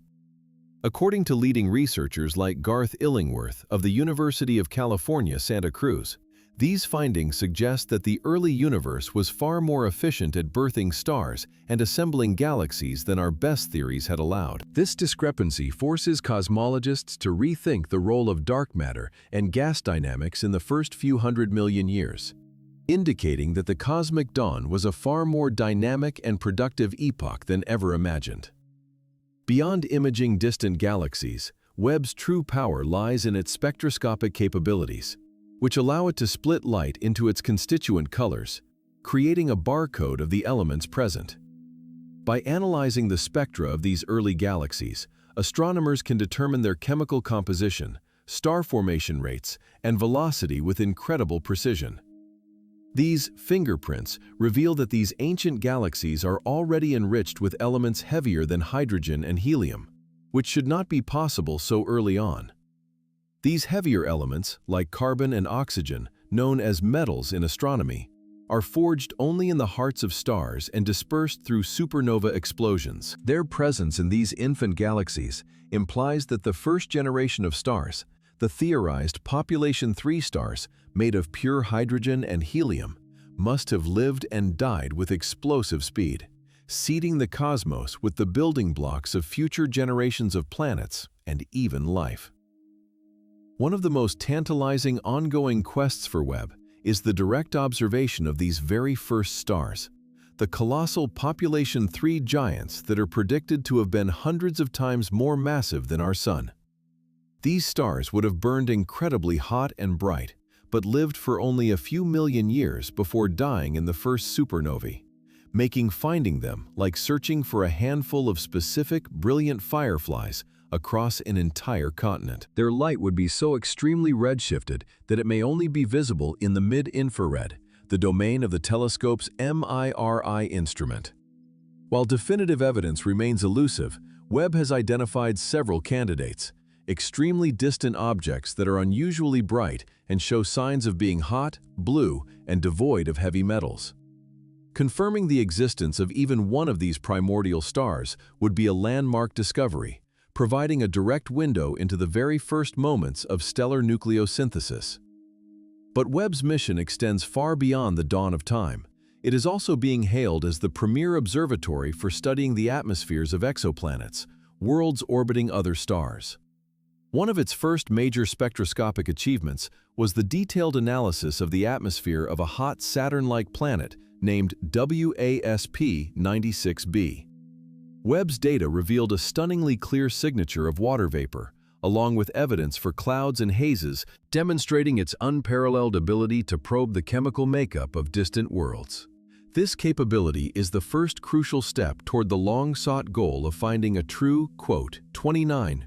According to leading researchers like Garth Illingworth of the University of California, Santa Cruz, these findings suggest that the early universe was far more efficient at birthing stars and assembling galaxies than our best theories had allowed. This discrepancy forces cosmologists to rethink the role of dark matter and gas dynamics in the first few 100 million years, indicating that the cosmic dawn was a far more dynamic and productive epoch than ever imagined. Beyond imaging distant galaxies, Webb's true power lies in its spectroscopic capabilities, which allow it to split light into its constituent colors, creating a barcode of the elements present. By analyzing the spectra of these early galaxies, astronomers can determine their chemical composition, star formation rates, and velocity with incredible precision. These fingerprints reveal that these ancient galaxies are already enriched with elements heavier than hydrogen and helium, which should not be possible so early on. These heavier elements, like carbon and oxygen, known as metals in astronomy, are forged only in the hearts of stars and dispersed through supernova explosions. Their presence in these infant galaxies implies that the first generation of stars, the theorized population 3 stars made of pure hydrogen and helium, must have lived and died with explosive speed, seeding the cosmos with the building blocks of future generations of planets and even life. One of the most tantalizing ongoing quests for Webb is the direct observation of these very first stars, the colossal population 3 giants that are predicted to have been hundreds of times more massive than our Sun. These stars would have burned incredibly hot and bright, but lived for only a few million years before dying in the first supernovae, making finding them like searching for a handful of specific, brilliant fireflies across an entire continent. Their light would be so extremely redshifted that it may only be visible in the mid-infrared, the domain of the telescope's MIRI instrument. While definitive evidence remains elusive, Webb has identified several candidates, extremely distant objects that are unusually bright and show signs of being hot, blue, and devoid of heavy metals. Confirming the existence of even one of these primordial stars would be a landmark discovery, providing a direct window into the very first moments of stellar nucleosynthesis. But Webb's mission extends far beyond the dawn of time. It is also being hailed as the premier observatory for studying the atmospheres of exoplanets, worlds orbiting other stars. One of its first major spectroscopic achievements was the detailed analysis of the atmosphere of a hot Saturn-like planet named WASP-96b. Webb's data revealed a stunningly clear signature of water vapor, along with evidence for clouds and hazes, demonstrating its unparalleled ability to probe the chemical makeup of distant worlds. This capability is the first crucial step toward the long-sought goal of finding a true, 29,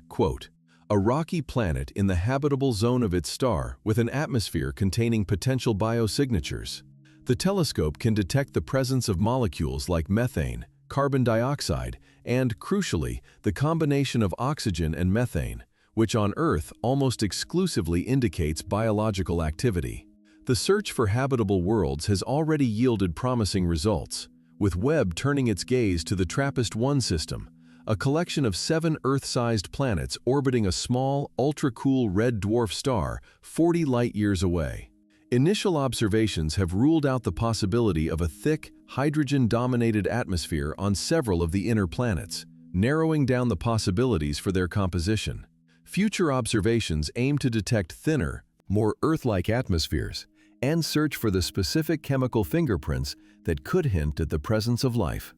a rocky planet in the habitable zone of its star with an atmosphere containing potential biosignatures. The telescope can detect the presence of molecules like methane, carbon dioxide, and, crucially, the combination of oxygen and methane, which on Earth almost exclusively indicates biological activity. The search for habitable worlds has already yielded promising results, with Webb turning its gaze to the TRAPPIST-1 system, a collection of 7 Earth-sized planets orbiting a small, ultra-cool red dwarf star 40 light-years away. Initial observations have ruled out the possibility of a thick, hydrogen-dominated atmosphere on several of the inner planets, narrowing down the possibilities for their composition. Future observations aim to detect thinner, more Earth-like atmospheres and search for the specific chemical fingerprints that could hint at the presence of life.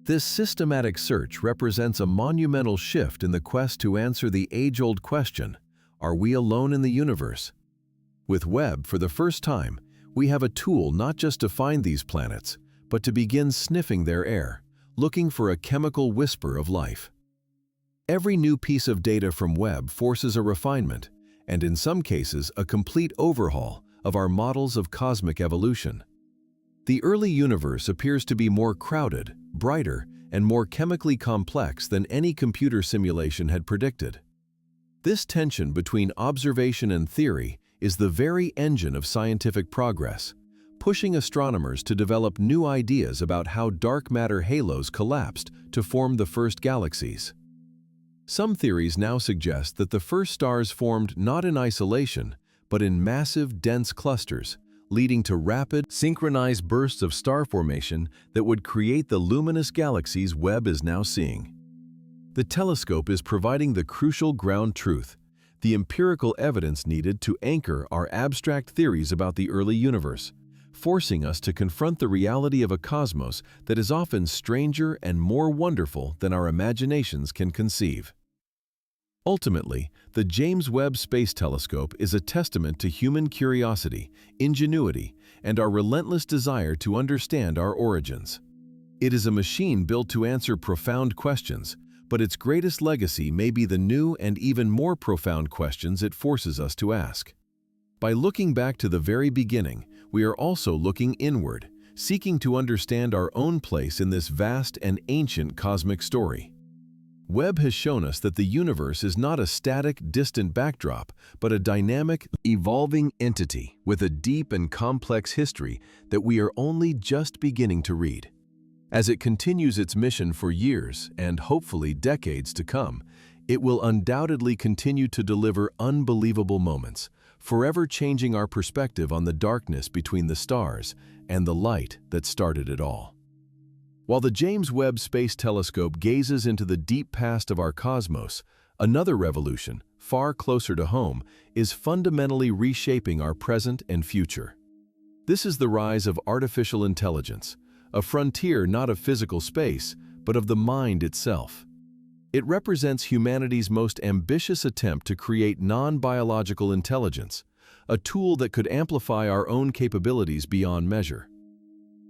This systematic search represents a monumental shift in the quest to answer the age-old question, are we alone in the universe? With Webb, for the first time, we have a tool not just to find these planets, but to begin sniffing their air, looking for a chemical whisper of life. Every new piece of data from Webb forces a refinement, and in some cases a complete overhaul of our models of cosmic evolution. The early universe appears to be more crowded, brighter, and more chemically complex than any computer simulation had predicted. This tension between observation and theory is the very engine of scientific progress, pushing astronomers to develop new ideas about how dark matter halos collapsed to form the first galaxies. Some theories now suggest that the first stars formed not in isolation, but in massive, dense clusters, leading to rapid, synchronized bursts of star formation that would create the luminous galaxies Webb is now seeing. The telescope is providing the crucial ground truth, the empirical evidence needed to anchor our abstract theories about the early universe, forcing us to confront the reality of a cosmos that is often stranger and more wonderful than our imaginations can conceive. Ultimately, the James Webb Space Telescope is a testament to human curiosity, ingenuity, and our relentless desire to understand our origins. It is a machine built to answer profound questions, but its greatest legacy may be the new and even more profound questions it forces us to ask. By looking back to the very beginning, we are also looking inward, seeking to understand our own place in this vast and ancient cosmic story. Webb has shown us that the universe is not a static, distant backdrop, but a dynamic, evolving entity with a deep and complex history that we are only just beginning to read. As it continues its mission for years and hopefully decades to come, it will undoubtedly continue to deliver unbelievable moments, forever changing our perspective on the darkness between the stars and the light that started it all. While the James Webb Space Telescope gazes into the deep past of our cosmos, another revolution, far closer to home, is fundamentally reshaping our present and future. This is the rise of artificial intelligence, a frontier not of physical space, but of the mind itself. It represents humanity's most ambitious attempt to create non-biological intelligence, a tool that could amplify our own capabilities beyond measure.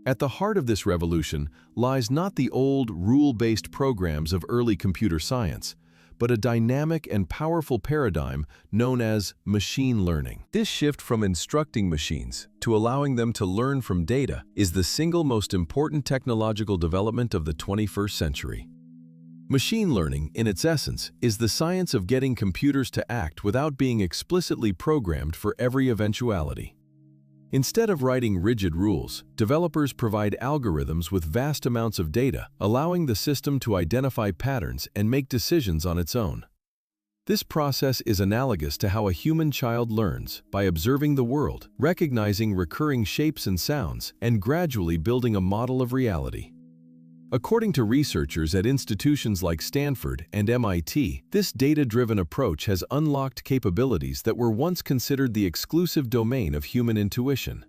At the heart of this revolution lies not the old, rule-based programs of early computer science, but a dynamic and powerful paradigm known as machine learning. This shift from instructing machines to allowing them to learn from data is the single most important technological development of the 21st century. Machine learning, in its essence, is the science of getting computers to act without being explicitly programmed for every eventuality. Instead of writing rigid rules, developers provide algorithms with vast amounts of data, allowing the system to identify patterns and make decisions on its own. This process is analogous to how a human child learns, by observing the world, recognizing recurring shapes and sounds, and gradually building a model of reality. According to researchers at institutions like Stanford and MIT, this data-driven approach has unlocked capabilities that were once considered the exclusive domain of human intuition.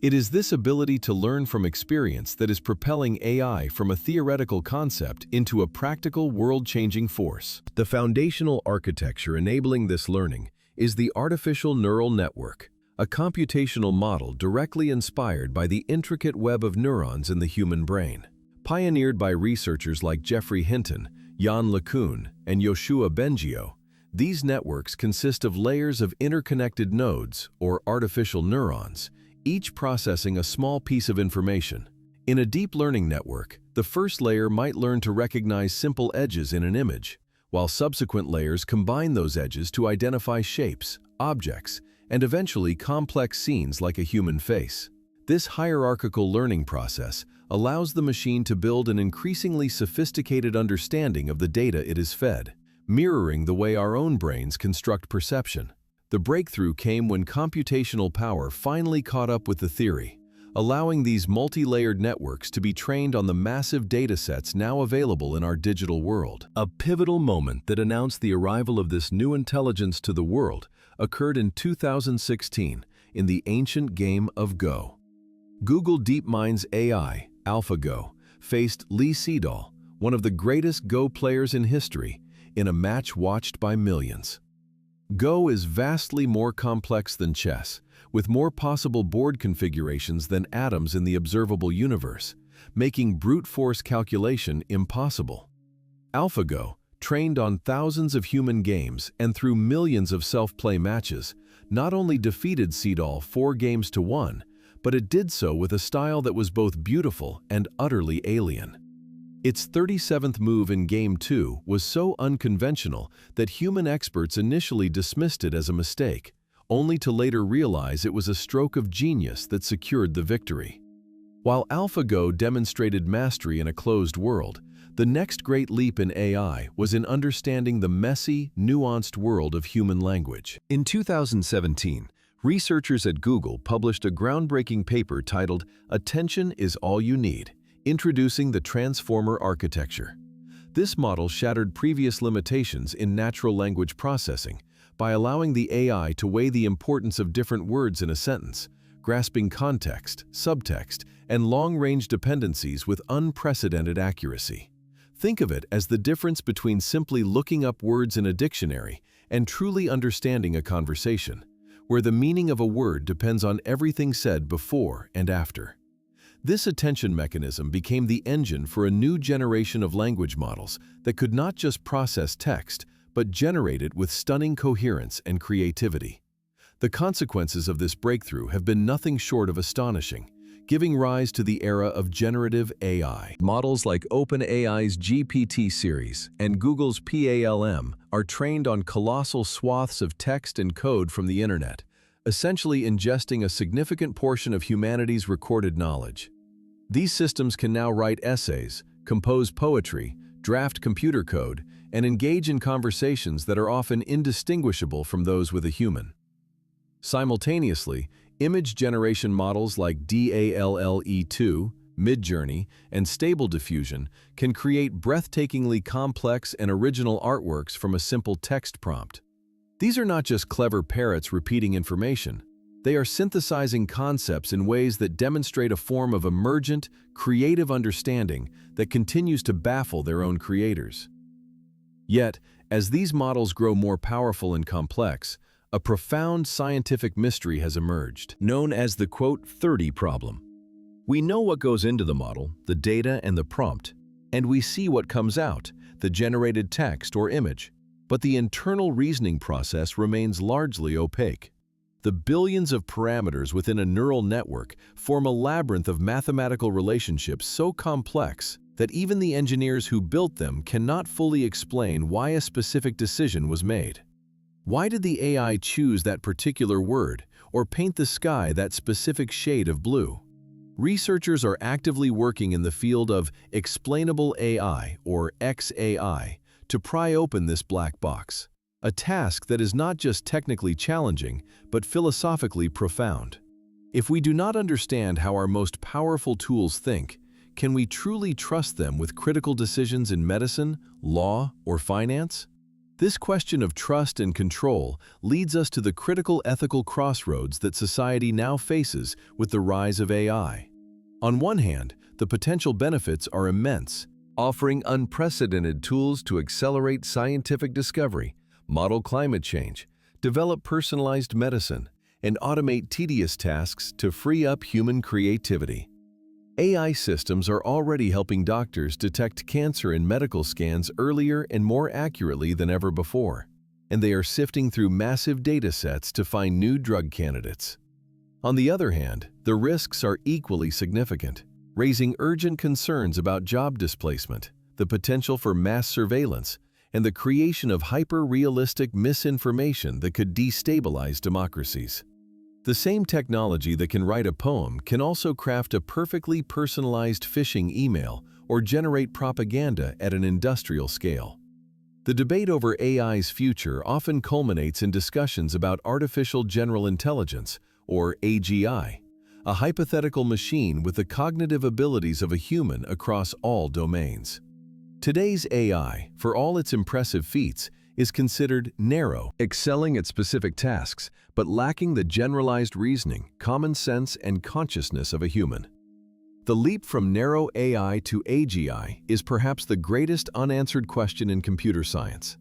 It is this ability to learn from experience that is propelling AI from a theoretical concept into a practical, world-changing force. The foundational architecture enabling this learning is the artificial neural network, a computational model directly inspired by the intricate web of neurons in the human brain. Pioneered by researchers like Geoffrey Hinton, Yann LeCun, and Yoshua Bengio, these networks consist of layers of interconnected nodes, or artificial neurons, each processing a small piece of information. In a deep learning network, the first layer might learn to recognize simple edges in an image, while subsequent layers combine those edges to identify shapes, objects, and eventually complex scenes like a human face. This hierarchical learning process allows the machine to build an increasingly sophisticated understanding of the data it is fed, mirroring the way our own brains construct perception. The breakthrough came when computational power finally caught up with the theory, allowing these multi-layered networks to be trained on the massive datasets now available in our digital world. A pivotal moment that announced the arrival of this new intelligence to the world occurred in 2016 in the ancient game of Go. Google DeepMind's AI, AlphaGo, faced Lee Sedol, one of the greatest Go players in history, in a match watched by millions. Go is vastly more complex than chess, with more possible board configurations than atoms in the observable universe, making brute force calculation impossible. AlphaGo, trained on thousands of human games and through millions of self-play matches, not only defeated Sedol 4-1, but it did so with a style that was both beautiful and utterly alien. Its 37th move in Game 2 was so unconventional that human experts initially dismissed it as a mistake, only to later realize it was a stroke of genius that secured the victory. While AlphaGo demonstrated mastery in a closed world, the next great leap in AI was in understanding the messy, nuanced world of human language. In 2017, researchers at Google published a groundbreaking paper titled "Attention is All You Need," introducing the transformer architecture. This model shattered previous limitations in natural language processing by allowing the AI to weigh the importance of different words in a sentence, grasping context, subtext, and long-range dependencies with unprecedented accuracy. Think of it as the difference between simply looking up words in a dictionary and truly understanding a conversation, where the meaning of a word depends on everything said before and after. This attention mechanism became the engine for a new generation of language models that could not just process text, but generate it with stunning coherence and creativity. The consequences of this breakthrough have been nothing short of astonishing, giving rise to the era of generative AI. Models like OpenAI's GPT series and Google's PALM are trained on colossal swaths of text and code from the internet, essentially ingesting a significant portion of humanity's recorded knowledge. These systems can now write essays, compose poetry, draft computer code, and engage in conversations that are often indistinguishable from those with a human. Simultaneously, image generation models like DALL-E2, Midjourney, and Stable Diffusion can create breathtakingly complex and original artworks from a simple text prompt. These are not just clever parrots repeating information. They are synthesizing concepts in ways that demonstrate a form of emergent, creative understanding that continues to baffle their own creators. Yet, as these models grow more powerful and complex, a profound scientific mystery has emerged, known as the "30 problem." We know what goes into the model, the data and the prompt, and we see what comes out, the generated text or image, but the internal reasoning process remains largely opaque. The billions of parameters within a neural network form a labyrinth of mathematical relationships so complex that even the engineers who built them cannot fully explain why a specific decision was made. Why did the AI choose that particular word or paint the sky that specific shade of blue? Researchers are actively working in the field of explainable AI, or XAI, to pry open this black box, a task that is not just technically challenging, but philosophically profound. If we do not understand how our most powerful tools think, can we truly trust them with critical decisions in medicine, law, or finance? This question of trust and control leads us to the critical ethical crossroads that society now faces with the rise of AI. On one hand, the potential benefits are immense, offering unprecedented tools to accelerate scientific discovery, model climate change, develop personalized medicine, and automate tedious tasks to free up human creativity. AI systems are already helping doctors detect cancer in medical scans earlier and more accurately than ever before, and they are sifting through massive data sets to find new drug candidates. On the other hand, the risks are equally significant, raising urgent concerns about job displacement, the potential for mass surveillance, and the creation of hyper-realistic misinformation that could destabilize democracies. The same technology that can write a poem can also craft a perfectly personalized phishing email or generate propaganda at an industrial scale. The debate over AI's future often culminates in discussions about artificial general intelligence, or AGI, a hypothetical machine with the cognitive abilities of a human across all domains. Today's AI, for all its impressive feats, is considered narrow, excelling at specific tasks, but lacking the generalized reasoning, common sense, and consciousness of a human. The leap from narrow AI to AGI is perhaps the greatest unanswered question in computer science.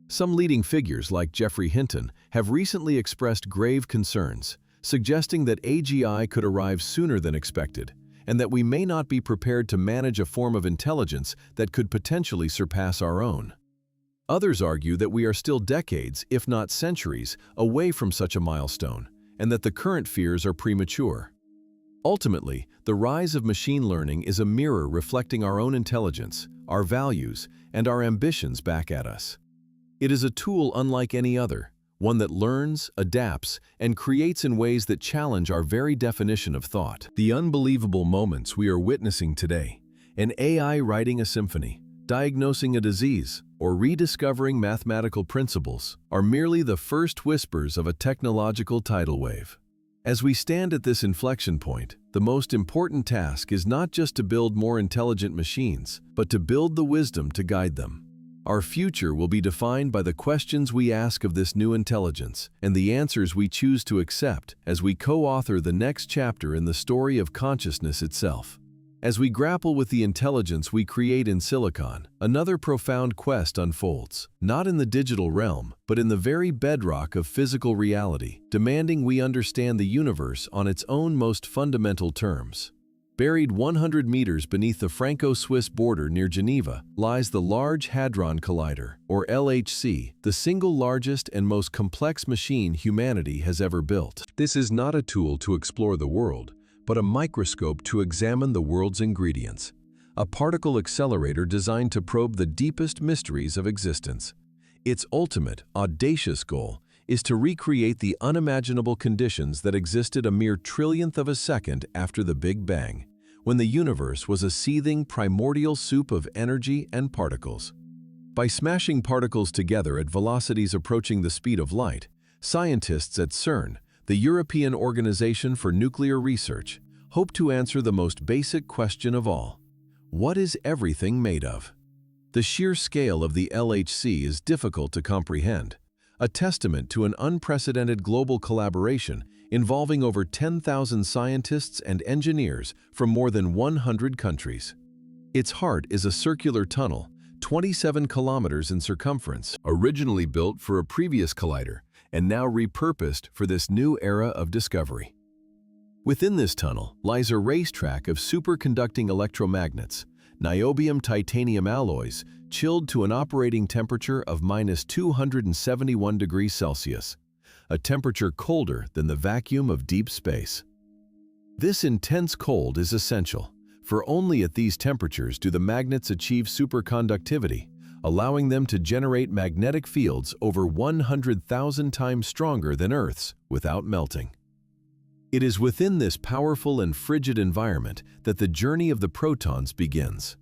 Some leading figures, like Geoffrey Hinton, have recently expressed grave concerns, suggesting that AGI could arrive sooner than expected, and that we may not be prepared to manage a form of intelligence that could potentially surpass our own. Others argue that we are still decades, if not centuries, away from such a milestone, and that the current fears are premature. Ultimately, the rise of machine learning is a mirror reflecting our own intelligence, our values, and our ambitions back at us. It is a tool unlike any other, one that learns, adapts, and creates in ways that challenge our very definition of thought. The unbelievable moments we are witnessing today, an AI writing a symphony, diagnosing a disease, or rediscovering mathematical principles, are merely the first whispers of a technological tidal wave. As we stand at this inflection point, the most important task is not just to build more intelligent machines, but to build the wisdom to guide them. Our future will be defined by the questions we ask of this new intelligence and the answers we choose to accept as we co-author the next chapter in the story of consciousness itself. As we grapple with the intelligence we create in silicon, another profound quest unfolds, not in the digital realm, but in the very bedrock of physical reality, demanding we understand the universe on its own most fundamental terms. Buried 100 meters beneath the Franco-Swiss border near Geneva lies the Large Hadron Collider, or LHC, the single largest and most complex machine humanity has ever built. This is not a tool to explore the world, but a microscope to examine the world's ingredients, a particle accelerator designed to probe the deepest mysteries of existence. Its ultimate, audacious goal is to recreate the unimaginable conditions that existed a mere trillionth of a second after the Big Bang, when the universe was a seething primordial soup of energy and particles. By smashing particles together at velocities approaching the speed of light, scientists at CERN, the European Organization for Nuclear Research, hope to answer the most basic question of all: what is everything made of? The sheer scale of the LHC is difficult to comprehend, a testament to an unprecedented global collaboration involving over 10,000 scientists and engineers from more than 100 countries. Its heart is a circular tunnel, 27 kilometers in circumference, originally built for a previous collider and now repurposed for this new era of discovery. Within this tunnel lies a racetrack of superconducting electromagnets, niobium titanium alloys chilled to an operating temperature of -271 degrees Celsius, a temperature colder than the vacuum of deep space. This intense cold is essential, for only at these temperatures do the magnets achieve superconductivity, allowing them to generate magnetic fields over 100,000 times stronger than Earth's without melting. It is within this powerful and frigid environment that the journey of the protons begins,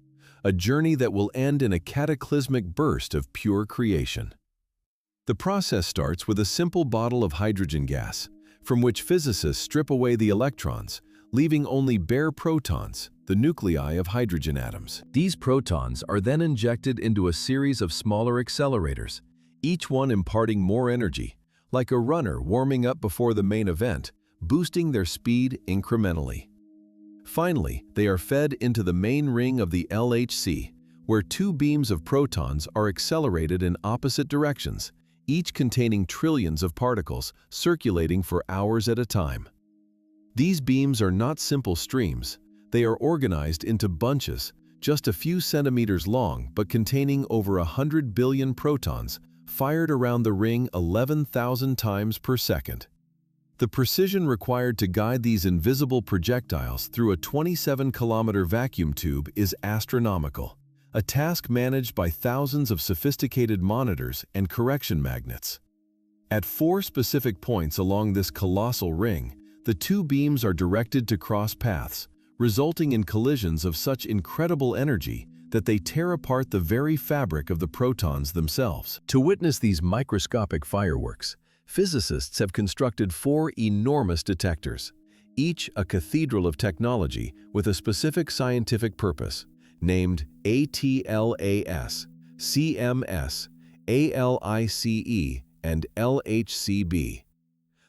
a journey that will end in a cataclysmic burst of pure creation. The process starts with a simple bottle of hydrogen gas, from which physicists strip away the electrons, leaving only bare protons, the nuclei of hydrogen atoms. These protons are then injected into a series of smaller accelerators, each one imparting more energy, like a runner warming up before the main event, boosting their speed incrementally. Finally, they are fed into the main ring of the LHC, where two beams of protons are accelerated in opposite directions, each containing trillions of particles circulating for hours at a time. These beams are not simple streams. They are organized into bunches, just a few centimeters long but containing over 100 billion protons, fired around the ring 11,000 times per second. The precision required to guide these invisible projectiles through a 27-kilometer vacuum tube is astronomical, a task managed by thousands of sophisticated monitors and correction magnets. At 4 specific points along this colossal ring, the two beams are directed to cross paths, resulting in collisions of such incredible energy that they tear apart the very fabric of the protons themselves. To witness these microscopic fireworks, physicists have constructed 4 enormous detectors, each a cathedral of technology with a specific scientific purpose, named ATLAS, CMS, ALICE, and LHCb.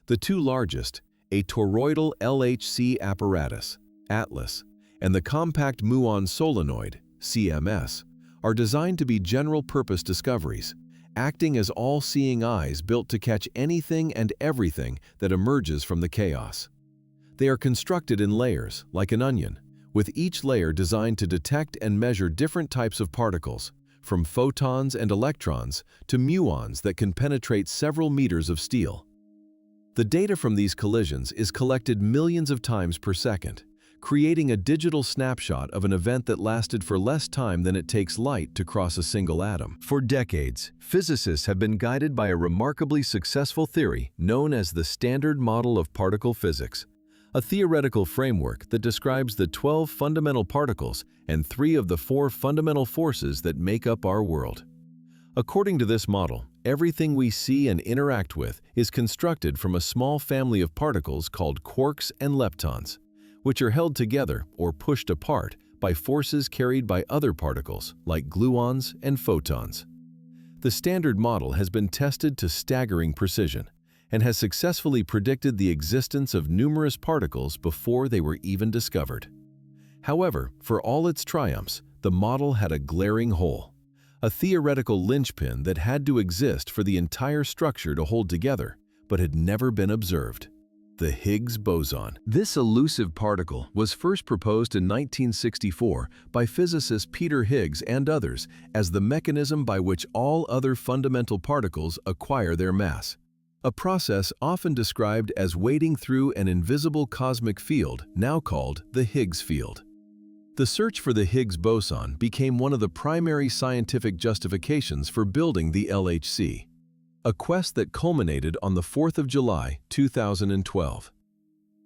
The two largest, a toroidal LHC apparatus, ATLAS, and the compact muon solenoid, CMS, are designed to be general-purpose discoveries, acting as all-seeing eyes built to catch anything and everything that emerges from the chaos. They are constructed in layers, like an onion, with each layer designed to detect and measure different types of particles, from photons and electrons to muons that can penetrate several meters of steel. The data from these collisions is collected millions of times per second, creating a digital snapshot of an event that lasted for less time than it takes light to cross a single atom. For decades, physicists have been guided by a remarkably successful theory known as the Standard Model of Particle Physics, a theoretical framework that describes the 12 fundamental particles and 3 of the 4 fundamental forces that make up our world. According to this model, everything we see and interact with is constructed from a small family of particles called quarks and leptons, which are held together or pushed apart by forces carried by other particles like gluons and photons. The Standard Model has been tested to staggering precision and has successfully predicted the existence of numerous particles before they were even discovered. However, for all its triumphs, the model had a glaring hole, a theoretical linchpin that had to exist for the entire structure to hold together, but had never been observed: the Higgs boson. This elusive particle was first proposed in 1964 by physicist Peter Higgs and others as the mechanism by which all other fundamental particles acquire their mass, a process often described as wading through an invisible cosmic field now called the Higgs field. The search for the Higgs boson became one of the primary scientific justifications for building the LHC, a quest that culminated on the 4th of July, 2012.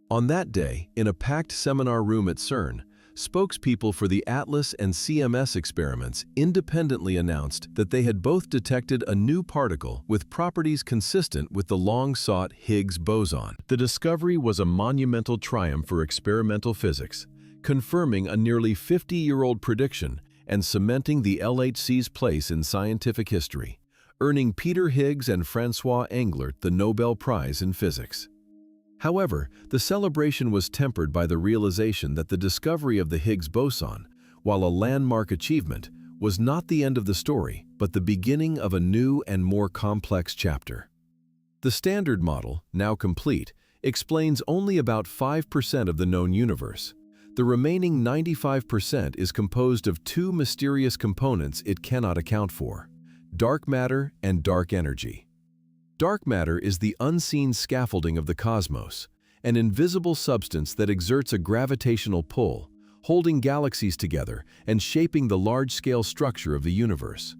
On that day, in a packed seminar room at CERN, spokespeople for the ATLAS and CMS experiments independently announced that they had both detected a new particle with properties consistent with the long-sought Higgs boson. The discovery was a monumental triumph for experimental physics, confirming a nearly 50-year-old prediction and cementing the LHC's place in scientific history, earning Peter Higgs and Francois Englert the Nobel Prize in Physics. However, the celebration was tempered by the realization that the discovery of the Higgs boson, while a landmark achievement, was not the end of the story, but the beginning of a new and more complex chapter. The Standard Model, now complete, explains only about 5% of the known universe. The remaining 95% is composed of 2 mysterious components it cannot account for: dark matter and dark energy. Dark matter is the unseen scaffolding of the cosmos, an invisible substance that exerts a gravitational pull, holding galaxies together and shaping the large-scale structure of the universe.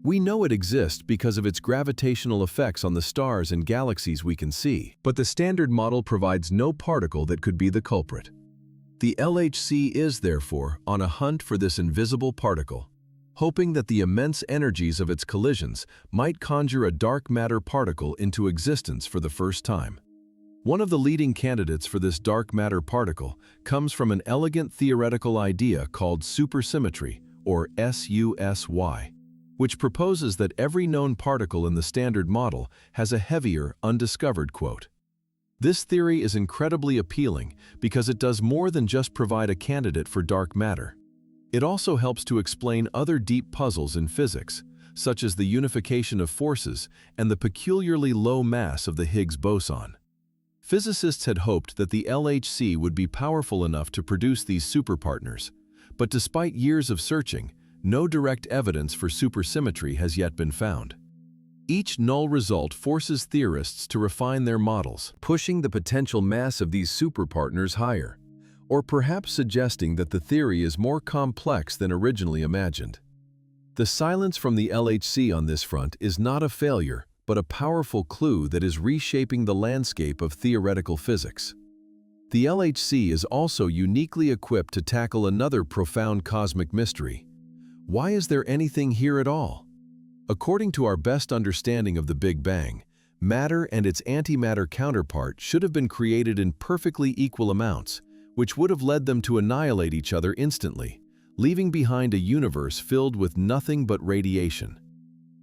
We know it exists because of its gravitational effects on the stars and galaxies we can see, but the Standard Model provides no particle that could be the culprit. The LHC is, therefore, on a hunt for this invisible particle, hoping that the immense energies of its collisions might conjure a dark matter particle into existence for the first time. One of the leading candidates for this dark matter particle comes from an elegant theoretical idea called supersymmetry, or SUSY, which proposes that every known particle in the Standard Model has a heavier, undiscovered quota. This theory is incredibly appealing because it does more than just provide a candidate for dark matter. It also helps to explain other deep puzzles in physics, such as the unification of forces and the peculiarly low mass of the Higgs boson. Physicists had hoped that the LHC would be powerful enough to produce these superpartners, but despite years of searching, no direct evidence for supersymmetry has yet been found. Each null result forces theorists to refine their models, pushing the potential mass of these superpartners higher, or perhaps suggesting that the theory is more complex than originally imagined. The silence from the LHC on this front is not a failure, but a powerful clue that is reshaping the landscape of theoretical physics. The LHC is also uniquely equipped to tackle another profound cosmic mystery. Why is there anything here at all? According to our best understanding of the Big Bang, matter and its antimatter counterpart should have been created in perfectly equal amounts, which would have led them to annihilate each other instantly, leaving behind a universe filled with nothing but radiation.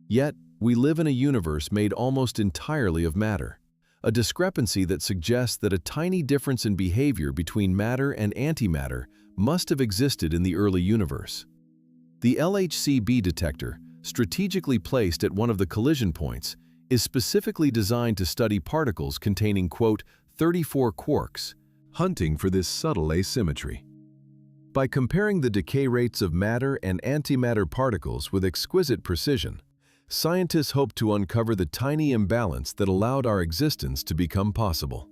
Yet, we live in a universe made almost entirely of matter, a discrepancy that suggests that a tiny difference in behavior between matter and antimatter must have existed in the early universe. The LHC-B detector, strategically placed at one of the collision points, is specifically designed to study particles containing, quote, 34 quarks, hunting for this subtle asymmetry. By comparing the decay rates of matter and antimatter particles with exquisite precision, scientists hope to uncover the tiny imbalance that allowed our existence to become possible.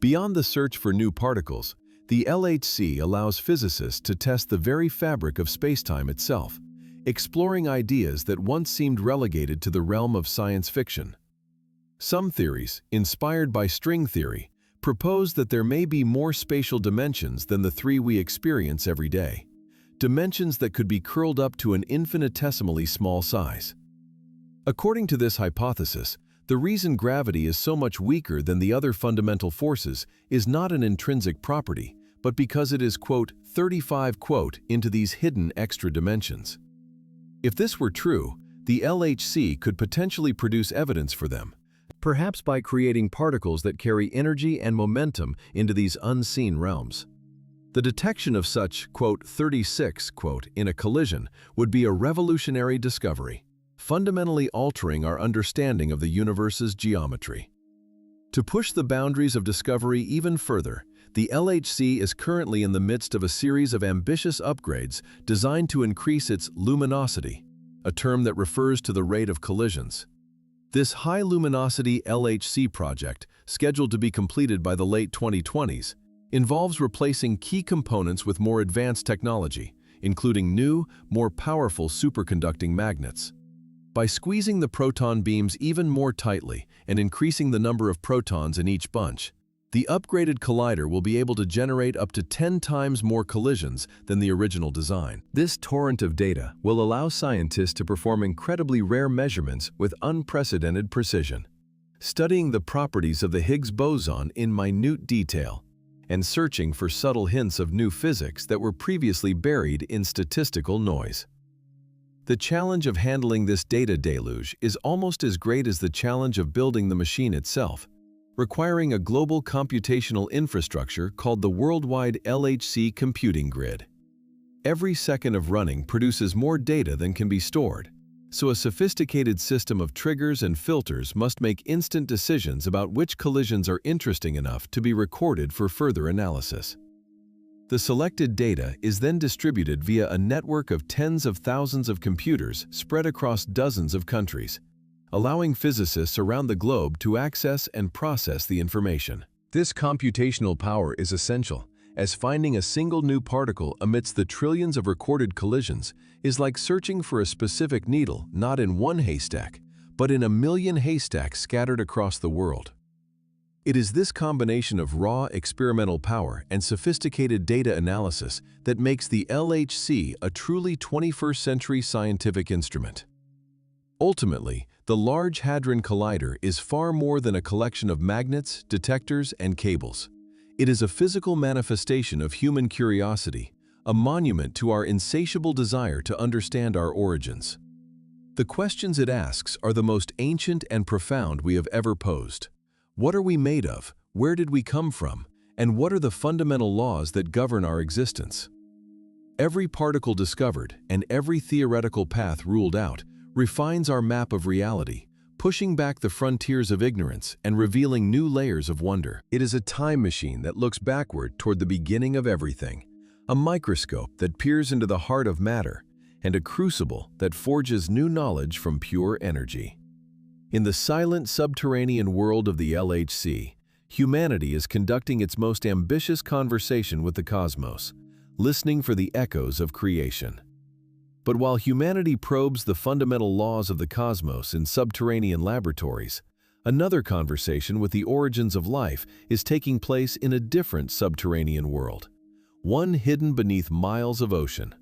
Beyond the search for new particles, the LHC allows physicists to test the very fabric of spacetime itself, exploring ideas that once seemed relegated to the realm of science fiction. Some theories, inspired by string theory, propose that there may be more spatial dimensions than the three we experience every day, dimensions that could be curled up to an infinitesimally small size. According to this hypothesis, the reason gravity is so much weaker than the other fundamental forces is not an intrinsic property, but because it is, quote, 35, quote, into these hidden extra dimensions. If this were true, the LHC could potentially produce evidence for them, perhaps by creating particles that carry energy and momentum into these unseen realms. The detection of such, quote, 36, quote, in a collision would be a revolutionary discovery, fundamentally altering our understanding of the universe's geometry. To push the boundaries of discovery even further, the LHC is currently in the midst of a series of ambitious upgrades designed to increase its luminosity, a term that refers to the rate of collisions. This high-luminosity LHC project, scheduled to be completed by the late 2020s, involves replacing key components with more advanced technology, including new, more powerful superconducting magnets. By squeezing the proton beams even more tightly and increasing the number of protons in each bunch, the upgraded collider will be able to generate up to 10 times more collisions than the original design. This torrent of data will allow scientists to perform incredibly rare measurements with unprecedented precision, studying the properties of the Higgs boson in minute detail, and searching for subtle hints of new physics that were previously buried in statistical noise. The challenge of handling this data deluge is almost as great as the challenge of building the machine itself, requiring a global computational infrastructure called the worldwide LHC computing grid. Every second of running produces more data than can be stored, so a sophisticated system of triggers and filters must make instant decisions about which collisions are interesting enough to be recorded for further analysis. The selected data is then distributed via a network of tens of thousands of computers spread across dozens of countries, allowing physicists around the globe to access and process the information. This computational power is essential, as finding a single new particle amidst the trillions of recorded collisions is like searching for a specific needle not in one haystack, but in a million haystacks scattered across the world. It is this combination of raw experimental power and sophisticated data analysis that makes the LHC a truly 21st century scientific instrument. Ultimately, the Large Hadron Collider is far more than a collection of magnets, detectors, and cables. It is a physical manifestation of human curiosity, a monument to our insatiable desire to understand our origins. The questions it asks are the most ancient and profound we have ever posed. What are we made of? Where did we come from? And what are the fundamental laws that govern our existence? Every particle discovered and every theoretical path ruled out refines our map of reality, pushing back the frontiers of ignorance and revealing new layers of wonder. It is a time machine that looks backward toward the beginning of everything, a microscope that peers into the heart of matter, and a crucible that forges new knowledge from pure energy. In the silent subterranean world of the LHC, humanity is conducting its most ambitious conversation with the cosmos, listening for the echoes of creation. But while humanity probes the fundamental laws of the cosmos in subterranean laboratories, another conversation with the origins of life is taking place in a different subterranean world, one hidden beneath miles of ocean.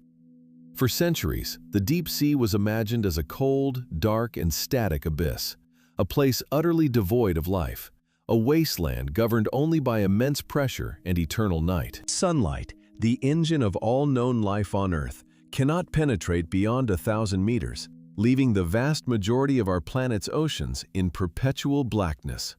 For centuries, the deep sea was imagined as a cold, dark, and static abyss, a place utterly devoid of life, a wasteland governed only by immense pressure and eternal night. Sunlight, the engine of all known life on Earth, cannot penetrate beyond 1,000 meters, leaving the vast majority of our planet's oceans in perpetual blackness.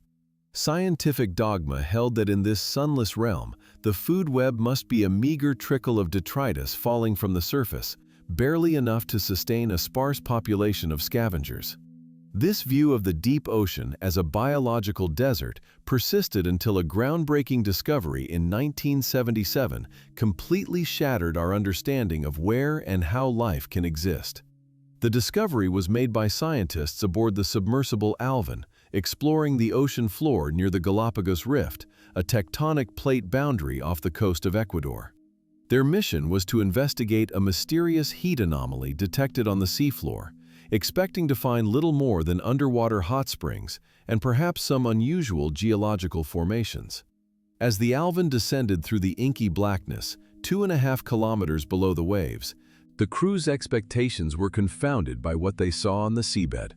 Scientific dogma held that in this sunless realm, the food web must be a meager trickle of detritus falling from the surface, barely enough to sustain a sparse population of scavengers. This view of the deep ocean as a biological desert persisted until a groundbreaking discovery in 1977 completely shattered our understanding of where and how life can exist. The discovery was made by scientists aboard the submersible Alvin, exploring the ocean floor near the Galapagos Rift, a tectonic plate boundary off the coast of Ecuador. Their mission was to investigate a mysterious heat anomaly detected on the seafloor, expecting to find little more than underwater hot springs and perhaps some unusual geological formations. As the Alvin descended through the inky blackness, 2.5 kilometers below the waves, the crew's expectations were confounded by what they saw on the seabed.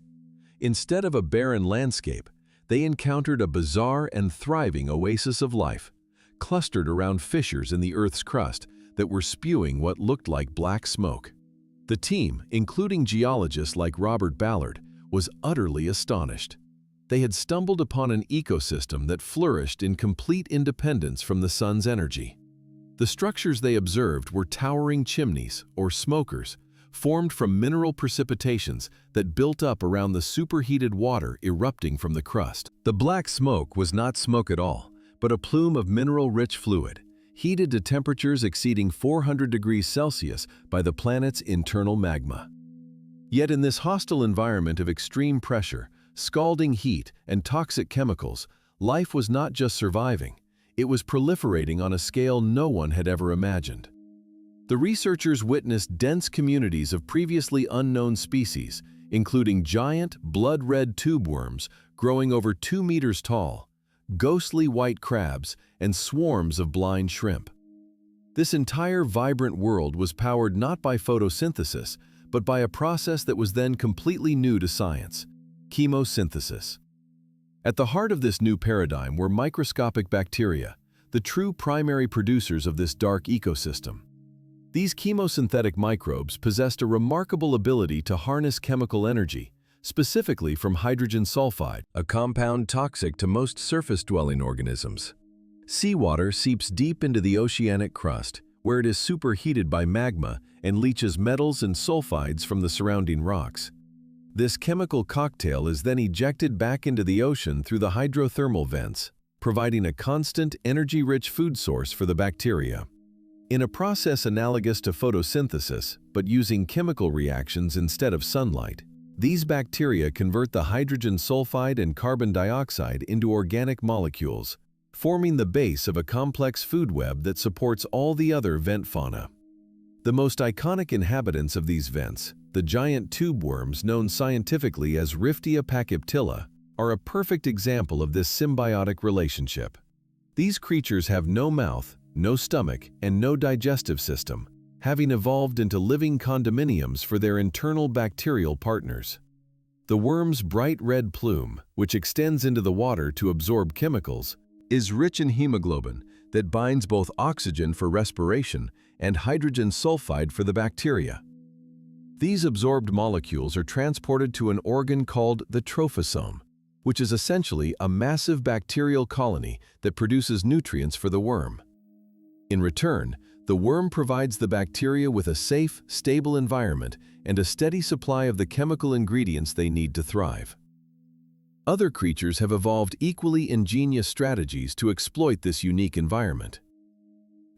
Instead of a barren landscape, they encountered a bizarre and thriving oasis of life, clustered around fissures in the Earth's crust that were spewing what looked like black smoke. The team, including geologists like Robert Ballard, was utterly astonished. They had stumbled upon an ecosystem that flourished in complete independence from the sun's energy. The structures they observed were towering chimneys, or smokers, formed from mineral precipitations that built up around the superheated water erupting from the crust. The black smoke was not smoke at all, but a plume of mineral-rich fluid, heated to temperatures exceeding 400 degrees Celsius by the planet's internal magma. Yet in this hostile environment of extreme pressure, scalding heat, and toxic chemicals, life was not just surviving, it was proliferating on a scale no one had ever imagined. The researchers witnessed dense communities of previously unknown species, including giant, blood-red tube worms growing over 2 meters tall, ghostly white crabs, and swarms of blind shrimp. This entire vibrant world was powered not by photosynthesis, but by a process that was then completely new to science: chemosynthesis. At the heart of this new paradigm were microscopic bacteria, the true primary producers of this dark ecosystem. These chemosynthetic microbes possessed a remarkable ability to harness chemical energy, specifically from hydrogen sulfide, a compound toxic to most surface-dwelling organisms. Seawater seeps deep into the oceanic crust, where it is superheated by magma and leaches metals and sulfides from the surrounding rocks. This chemical cocktail is then ejected back into the ocean through the hydrothermal vents, providing a constant, energy-rich food source for the bacteria. In a process analogous to photosynthesis, but using chemical reactions instead of sunlight, these bacteria convert the hydrogen sulfide and carbon dioxide into organic molecules, forming the base of a complex food web that supports all the other vent fauna. The most iconic inhabitants of these vents, the giant tube worms known scientifically as Riftia pachyptilla, are a perfect example of this symbiotic relationship. These creatures have no mouth, no stomach, and no digestive system, having evolved into living condominiums for their internal bacterial partners. The worm's bright red plume, which extends into the water to absorb chemicals, is rich in hemoglobin that binds both oxygen for respiration and hydrogen sulfide for the bacteria. These absorbed molecules are transported to an organ called the trophosome, which is essentially a massive bacterial colony that produces nutrients for the worm. In return, the worm provides the bacteria with a safe, stable environment and a steady supply of the chemical ingredients they need to thrive. Other creatures have evolved equally ingenious strategies to exploit this unique environment.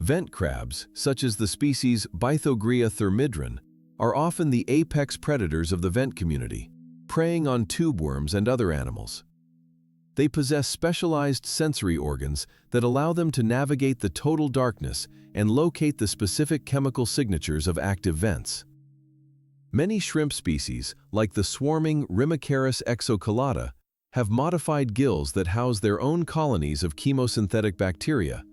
Vent crabs, such as the species Bythogria thermidron, are often the apex predators of the vent community, preying on tube worms and other animals. They possess specialized sensory organs that allow them to navigate the total darkness and locate the specific chemical signatures of active vents. Many shrimp species, like the swarming Rimicaris exocolata, have modified gills that house their own colonies of chemosynthetic bacteria,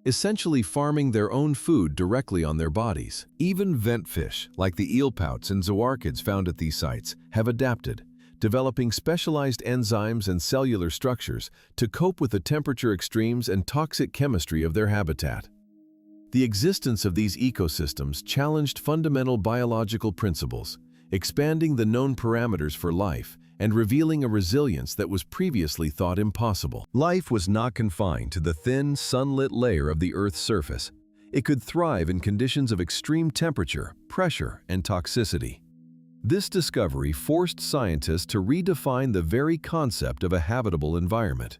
essentially farming their own food directly on their bodies. Even vent fish, like the eelpouts and zoarchids found at these sites, have adapted, developing specialized enzymes and cellular structures to cope with the temperature extremes and toxic chemistry of their habitat. The existence of these ecosystems challenged fundamental biological principles, expanding the known parameters for life and revealing a resilience that was previously thought impossible. Life was not confined to the thin, sunlit layer of the Earth's surface. It could thrive in conditions of extreme temperature, pressure, and toxicity. This discovery forced scientists to redefine the very concept of a habitable environment.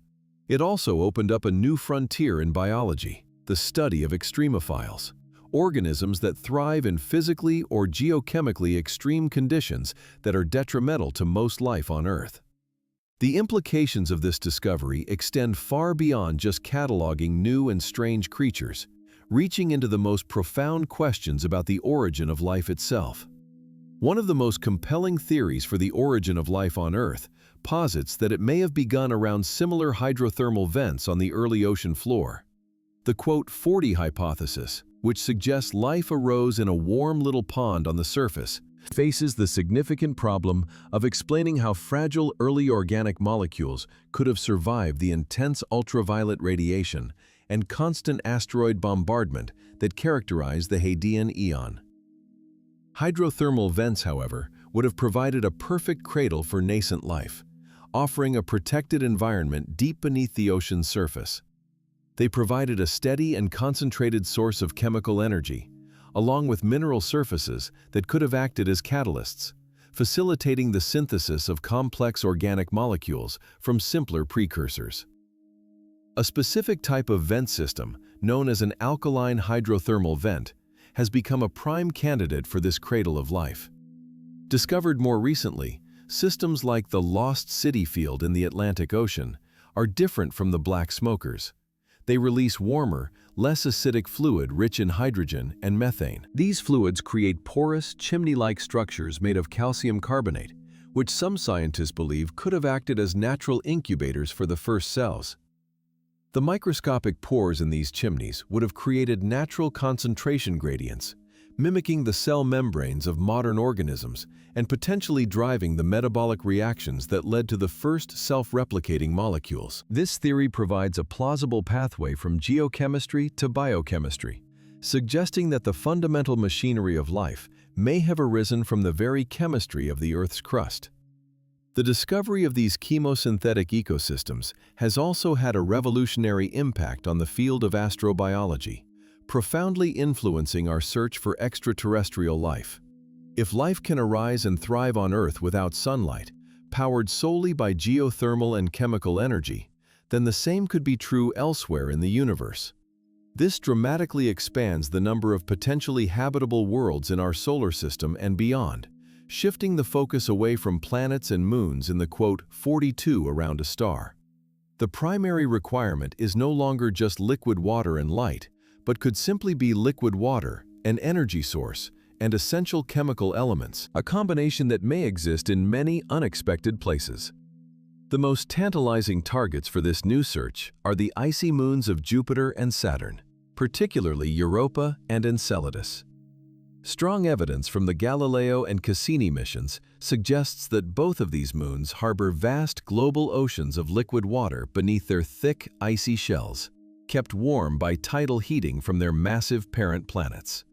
It also opened up a new frontier in biology, the study of extremophiles, organisms that thrive in physically or geochemically extreme conditions that are detrimental to most life on Earth. The implications of this discovery extend far beyond just cataloging new and strange creatures, reaching into the most profound questions about the origin of life itself. One of the most compelling theories for the origin of life on Earth posits that it may have begun around similar hydrothermal vents on the early ocean floor. The quote 40 hypothesis, which suggests life arose in a warm little pond on the surface, faces the significant problem of explaining how fragile early organic molecules could have survived the intense ultraviolet radiation and constant asteroid bombardment that characterized the Hadean Eon. Hydrothermal vents, however, would have provided a perfect cradle for nascent life, offering a protected environment deep beneath the ocean's surface. They provided a steady and concentrated source of chemical energy, along with mineral surfaces that could have acted as catalysts, facilitating the synthesis of complex organic molecules from simpler precursors. A specific type of vent system, known as an alkaline hydrothermal vent, has become a prime candidate for this cradle of life. Discovered more recently, systems like the Lost City field in the Atlantic Ocean are different from the black smokers. They release warmer, less acidic fluid rich in hydrogen and methane. These fluids create porous, chimney-like structures made of calcium carbonate, which some scientists believe could have acted as natural incubators for the first cells. The microscopic pores in these chimneys would have created natural concentration gradients, mimicking the cell membranes of modern organisms and potentially driving the metabolic reactions that led to the first self-replicating molecules. This theory provides a plausible pathway from geochemistry to biochemistry, suggesting that the fundamental machinery of life may have arisen from the very chemistry of the Earth's crust. The discovery of these chemosynthetic ecosystems has also had a revolutionary impact on the field of astrobiology, profoundly influencing our search for extraterrestrial life. If life can arise and thrive on Earth without sunlight, powered solely by geothermal and chemical energy, then the same could be true elsewhere in the universe. This dramatically expands the number of potentially habitable worlds in our solar system and beyond, shifting the focus away from planets and moons in the quote 42 around a star. The primary requirement is no longer just liquid water and light, but could simply be liquid water, an energy source, and essential chemical elements, a combination that may exist in many unexpected places. The most tantalizing targets for this new search are the icy moons of Jupiter and Saturn, particularly Europa and Enceladus. Strong evidence from the Galileo and Cassini missions suggests that both of these moons harbor vast global oceans of liquid water beneath their thick, icy shells, kept warm by tidal heating from their massive parent planets.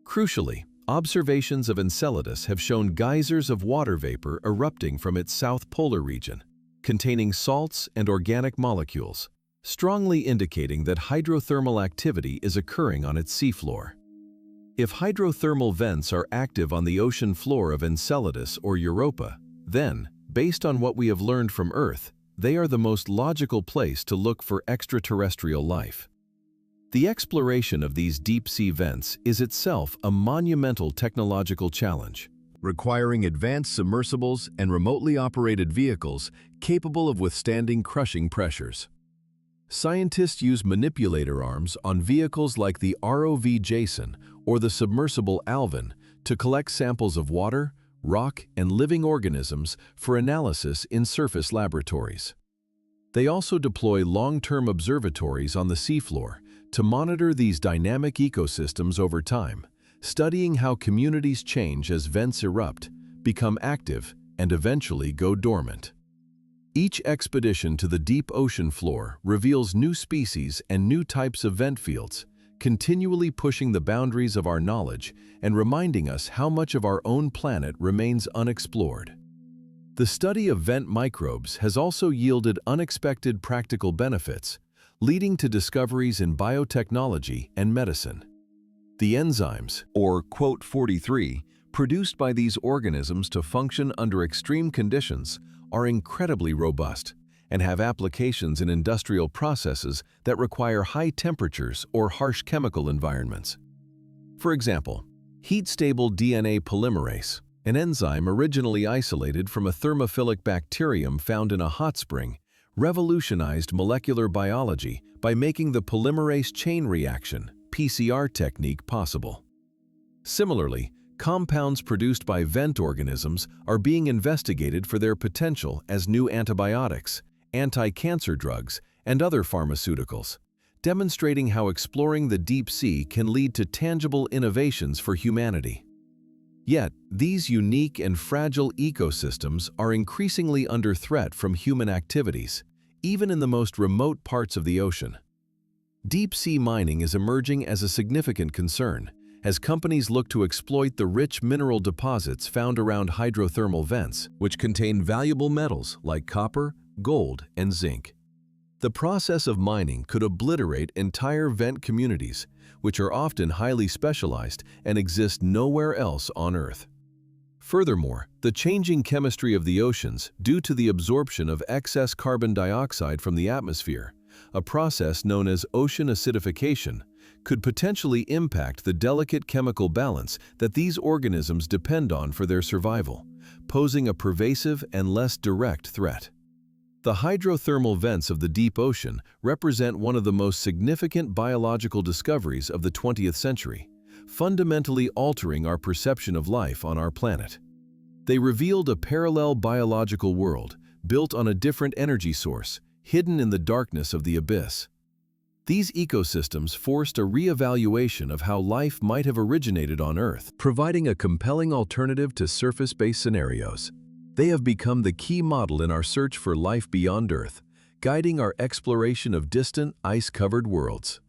Crucially, observations of Enceladus have shown geysers of water vapor erupting from its south polar region, containing salts and organic molecules, strongly indicating that hydrothermal activity is occurring on its seafloor. If hydrothermal vents are active on the ocean floor of Enceladus or Europa, then, based on what we have learned from Earth, they are the most logical place to look for extraterrestrial life. The exploration of these deep-sea vents is itself a monumental technological challenge, requiring advanced submersibles and remotely operated vehicles capable of withstanding crushing pressures. Scientists use manipulator arms on vehicles like the ROV Jason or the submersible Alvin to collect samples of water, rock, and living organisms for analysis in surface laboratories. They also deploy long-term observatories on the seafloor to monitor these dynamic ecosystems over time, studying how communities change as vents erupt, become active, and eventually go dormant. Each expedition to the deep ocean floor reveals new species and new types of vent fields, continually pushing the boundaries of our knowledge and reminding us how much of our own planet remains unexplored. The study of vent microbes has also yielded unexpected practical benefits, leading to discoveries in biotechnology and medicine. The enzymes, or quote 43, produced by these organisms to function under extreme conditions are incredibly robust and have applications in industrial processes that require high temperatures or harsh chemical environments. For example, heat-stable DNA polymerase, an enzyme originally isolated from a thermophilic bacterium found in a hot spring, revolutionized molecular biology by making the polymerase chain reaction (PCR) technique possible. Similarly, compounds produced by vent organisms are being investigated for their potential as new antibiotics, anti-cancer drugs, and other pharmaceuticals, demonstrating how exploring the deep sea can lead to tangible innovations for humanity. Yet, these unique and fragile ecosystems are increasingly under threat from human activities, even in the most remote parts of the ocean. Deep-sea mining is emerging as a significant concern, as companies look to exploit the rich mineral deposits found around hydrothermal vents, which contain valuable metals like copper, gold, and zinc. The process of mining could obliterate entire vent communities, which are often highly specialized and exist nowhere else on Earth. Furthermore, the changing chemistry of the oceans due to the absorption of excess carbon dioxide from the atmosphere, a process known as ocean acidification, could potentially impact the delicate chemical balance that these organisms depend on for their survival, posing a pervasive and less direct threat. The hydrothermal vents of the deep ocean represent one of the most significant biological discoveries of the 20th century, fundamentally altering our perception of life on our planet. They revealed a parallel biological world, built on a different energy source, hidden in the darkness of the abyss. These ecosystems forced a re-evaluation of how life might have originated on Earth, providing a compelling alternative to surface-based scenarios. They have become the key model in our search for life beyond Earth, guiding our exploration of distant, ice-covered worlds.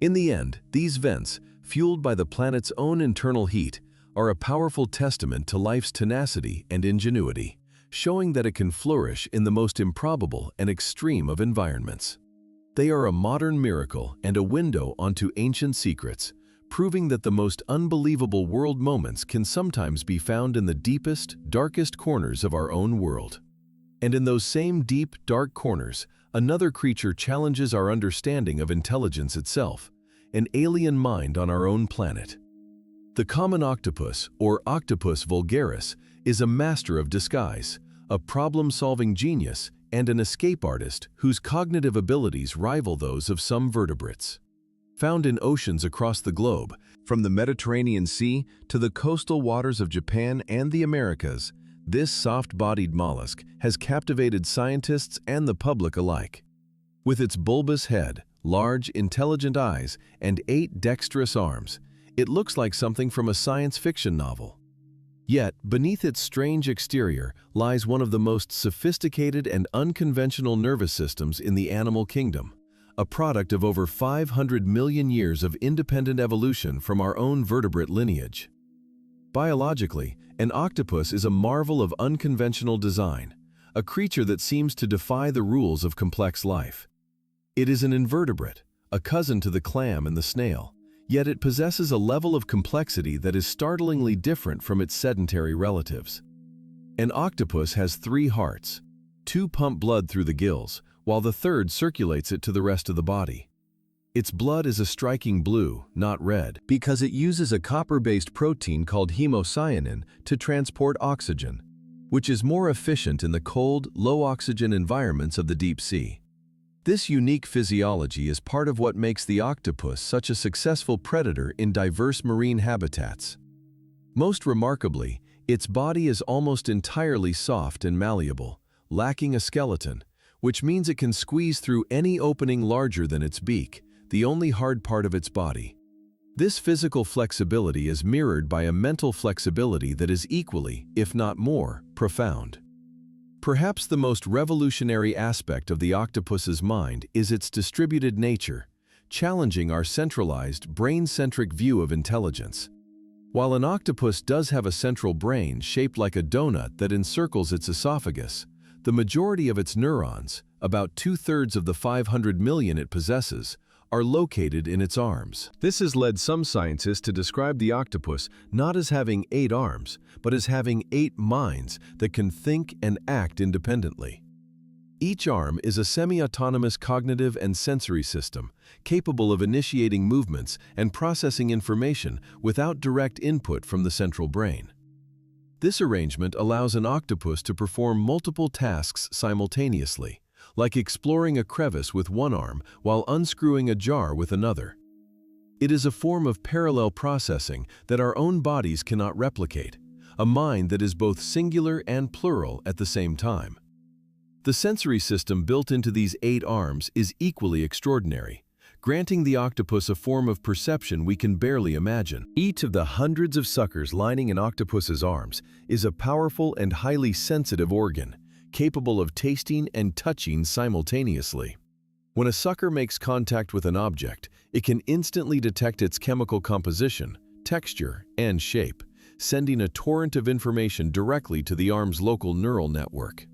In the end, these vents, fueled by the planet's own internal heat, are a powerful testament to life's tenacity and ingenuity, showing that it can flourish in the most improbable and extreme of environments. They are a modern miracle and a window onto ancient secrets, proving that the most unbelievable world moments can sometimes be found in the deepest, darkest corners of our own world. And in those same deep, dark corners, another creature challenges our understanding of intelligence itself, an alien mind on our own planet. The common octopus, or Octopus vulgaris, is a master of disguise, a problem-solving genius, and an escape artist whose cognitive abilities rival those of some vertebrates. Found in oceans across the globe, from the Mediterranean Sea to the coastal waters of Japan and the Americas, this soft-bodied mollusk has captivated scientists and the public alike. With its bulbous head, large, intelligent eyes, and 8 dexterous arms, it looks like something from a science fiction novel. Yet, beneath its strange exterior lies one of the most sophisticated and unconventional nervous systems in the animal kingdom, a product of over 500 million years of independent evolution from our own vertebrate lineage. Biologically, an octopus is a marvel of unconventional design, a creature that seems to defy the rules of complex life. It is an invertebrate, a cousin to the clam and the snail, yet it possesses a level of complexity that is startlingly different from its sedentary relatives. An octopus has 3 hearts. 2 pump blood through the gills, while the third circulates it to the rest of the body. Its blood is a striking blue, not red, because it uses a copper-based protein called hemocyanin to transport oxygen, which is more efficient in the cold, low-oxygen environments of the deep sea. This unique physiology is part of what makes the octopus such a successful predator in diverse marine habitats. Most remarkably, its body is almost entirely soft and malleable, lacking a skeleton, which means it can squeeze through any opening larger than its beak, the only hard part of its body. This physical flexibility is mirrored by a mental flexibility that is equally, if not more, profound. Perhaps the most revolutionary aspect of the octopus's mind is its distributed nature, challenging our centralized, brain-centric view of intelligence. While an octopus does have a central brain shaped like a donut that encircles its esophagus, the majority of its neurons, about 2/3 of the 500 million it possesses, are located in its arms. This has led some scientists to describe the octopus not as having 8 arms, but as having 8 minds that can think and act independently. Each arm is a semi-autonomous cognitive and sensory system, capable of initiating movements and processing information without direct input from the central brain. This arrangement allows an octopus to perform multiple tasks simultaneously, like exploring a crevice with one arm while unscrewing a jar with another. It is a form of parallel processing that our own bodies cannot replicate, a mind that is both singular and plural at the same time. The sensory system built into these 8 arms is equally extraordinary, granting the octopus a form of perception we can barely imagine. Each of the hundreds of suckers lining an octopus's arms is a powerful and highly sensitive organ, capable of tasting and touching simultaneously. When a sucker makes contact with an object, it can instantly detect its chemical composition, texture, and shape, sending a torrent of information directly to the arm's local neural network.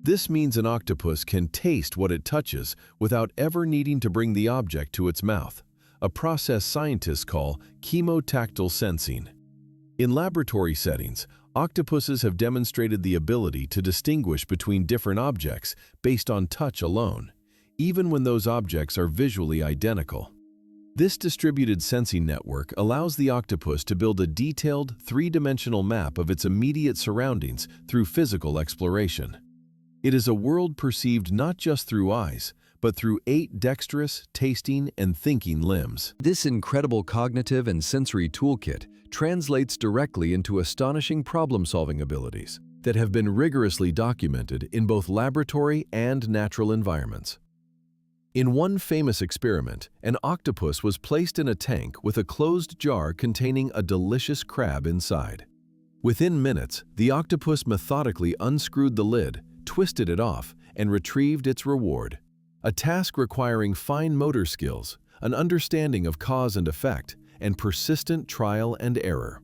This means an octopus can taste what it touches without ever needing to bring the object to its mouth, a process scientists call chemotactile sensing. In laboratory settings, octopuses have demonstrated the ability to distinguish between different objects based on touch alone, even when those objects are visually identical. This distributed sensing network allows the octopus to build a detailed, three-dimensional map of its immediate surroundings through physical exploration. It is a world perceived not just through eyes, but through 8 dexterous, tasting, and thinking limbs. This incredible cognitive and sensory toolkit translates directly into astonishing problem-solving abilities that have been rigorously documented in both laboratory and natural environments. In one famous experiment, an octopus was placed in a tank with a closed jar containing a delicious crab inside. Within minutes, the octopus methodically unscrewed the lid, twisted it off, and retrieved its reward. A task requiring fine motor skills, an understanding of cause and effect, and persistent trial and error.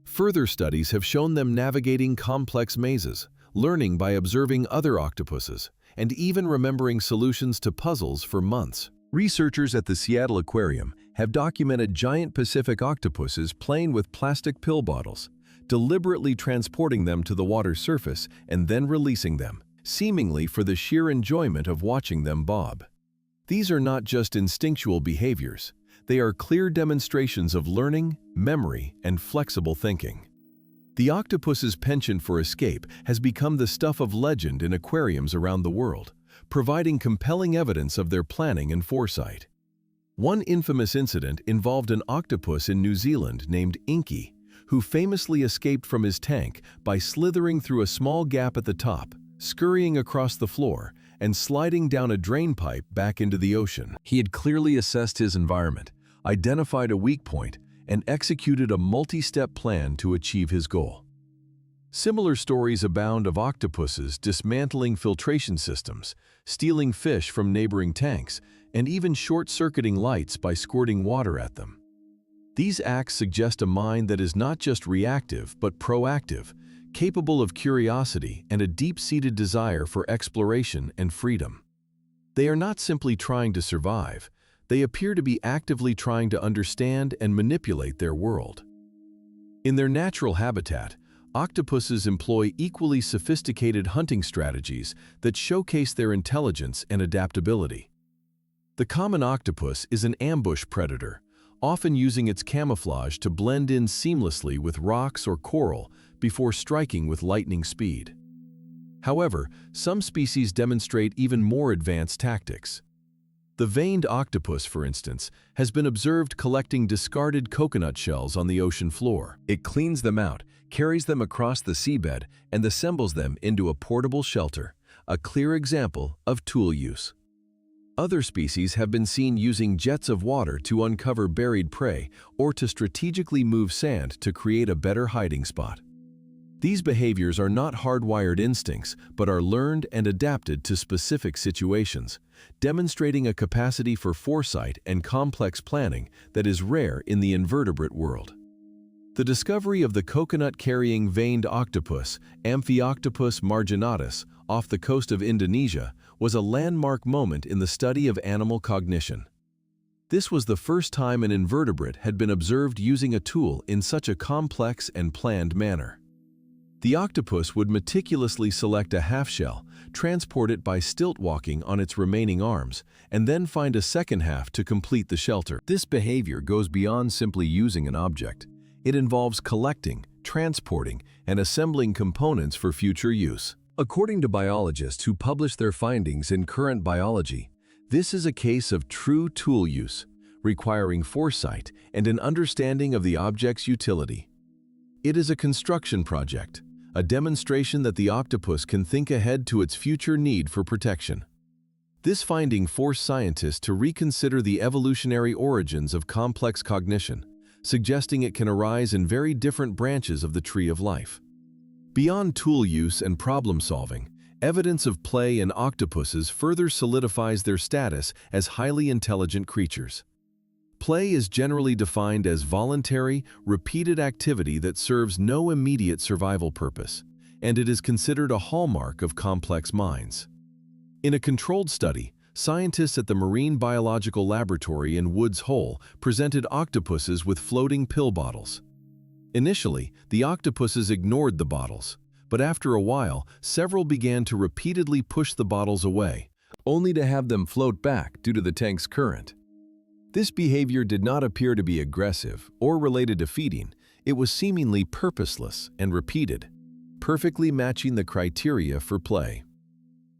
Further studies have shown them navigating complex mazes, learning by observing other octopuses, and even remembering solutions to puzzles for months. Researchers at the Seattle Aquarium have documented giant Pacific octopuses playing with plastic pill bottles, deliberately transporting them to the water's surface and then releasing them, seemingly for the sheer enjoyment of watching them bob. These are not just instinctual behaviors, they are clear demonstrations of learning, memory, and flexible thinking. The octopus's penchant for escape has become the stuff of legend in aquariums around the world, providing compelling evidence of their planning and foresight. One infamous incident involved an octopus in New Zealand named Inky, who famously escaped from his tank by slithering through a small gap at the top, scurrying across the floor, and sliding down a drain pipe back into the ocean. He had clearly assessed his environment, identified a weak point, and executed a multi-step plan to achieve his goal. Similar stories abound of octopuses dismantling filtration systems, stealing fish from neighboring tanks, and even short-circuiting lights by squirting water at them. These acts suggest a mind that is not just reactive but proactive, capable of curiosity and a deep-seated desire for exploration and freedom. They are not simply trying to survive, they appear to be actively trying to understand and manipulate their world. In their natural habitat, octopuses employ equally sophisticated hunting strategies that showcase their intelligence and adaptability. The common octopus is an ambush predator, often using its camouflage to blend in seamlessly with rocks or coral before striking with lightning speed. However, some species demonstrate even more advanced tactics. The veined octopus, for instance, has been observed collecting discarded coconut shells on the ocean floor. It cleans them out, carries them across the seabed, and assembles them into a portable shelter, a clear example of tool use. Other species have been seen using jets of water to uncover buried prey or to strategically move sand to create a better hiding spot. These behaviors are not hardwired instincts, but are learned and adapted to specific situations, demonstrating a capacity for foresight and complex planning that is rare in the invertebrate world. The discovery of the coconut-carrying veined octopus, Amphiooctopus marginatus, off the coast of Indonesia was a landmark moment in the study of animal cognition. This was the first time an invertebrate had been observed using a tool in such a complex and planned manner. The octopus would meticulously select a half-shell, transport it by stilt walking on its remaining arms, and then find a second half to complete the shelter. This behavior goes beyond simply using an object. It involves collecting, transporting, and assembling components for future use. According to biologists who publish their findings in Current Biology, this is a case of true tool use, requiring foresight and an understanding of the object's utility. It is a construction project, a demonstration that the octopus can think ahead to its future need for protection. This finding forced scientists to reconsider the evolutionary origins of complex cognition, suggesting it can arise in very different branches of the tree of life. Beyond tool use and problem solving, evidence of play in octopuses further solidifies their status as highly intelligent creatures. Play is generally defined as voluntary, repeated activity that serves no immediate survival purpose, and it is considered a hallmark of complex minds. In a controlled study, scientists at the Marine Biological Laboratory in Woods Hole presented octopuses with floating pill bottles. Initially, the octopuses ignored the bottles, but after a while, several began to repeatedly push the bottles away, only to have them float back due to the tank's current. This behavior did not appear to be aggressive or related to feeding. It was seemingly purposeless and repeated, perfectly matching the criteria for play.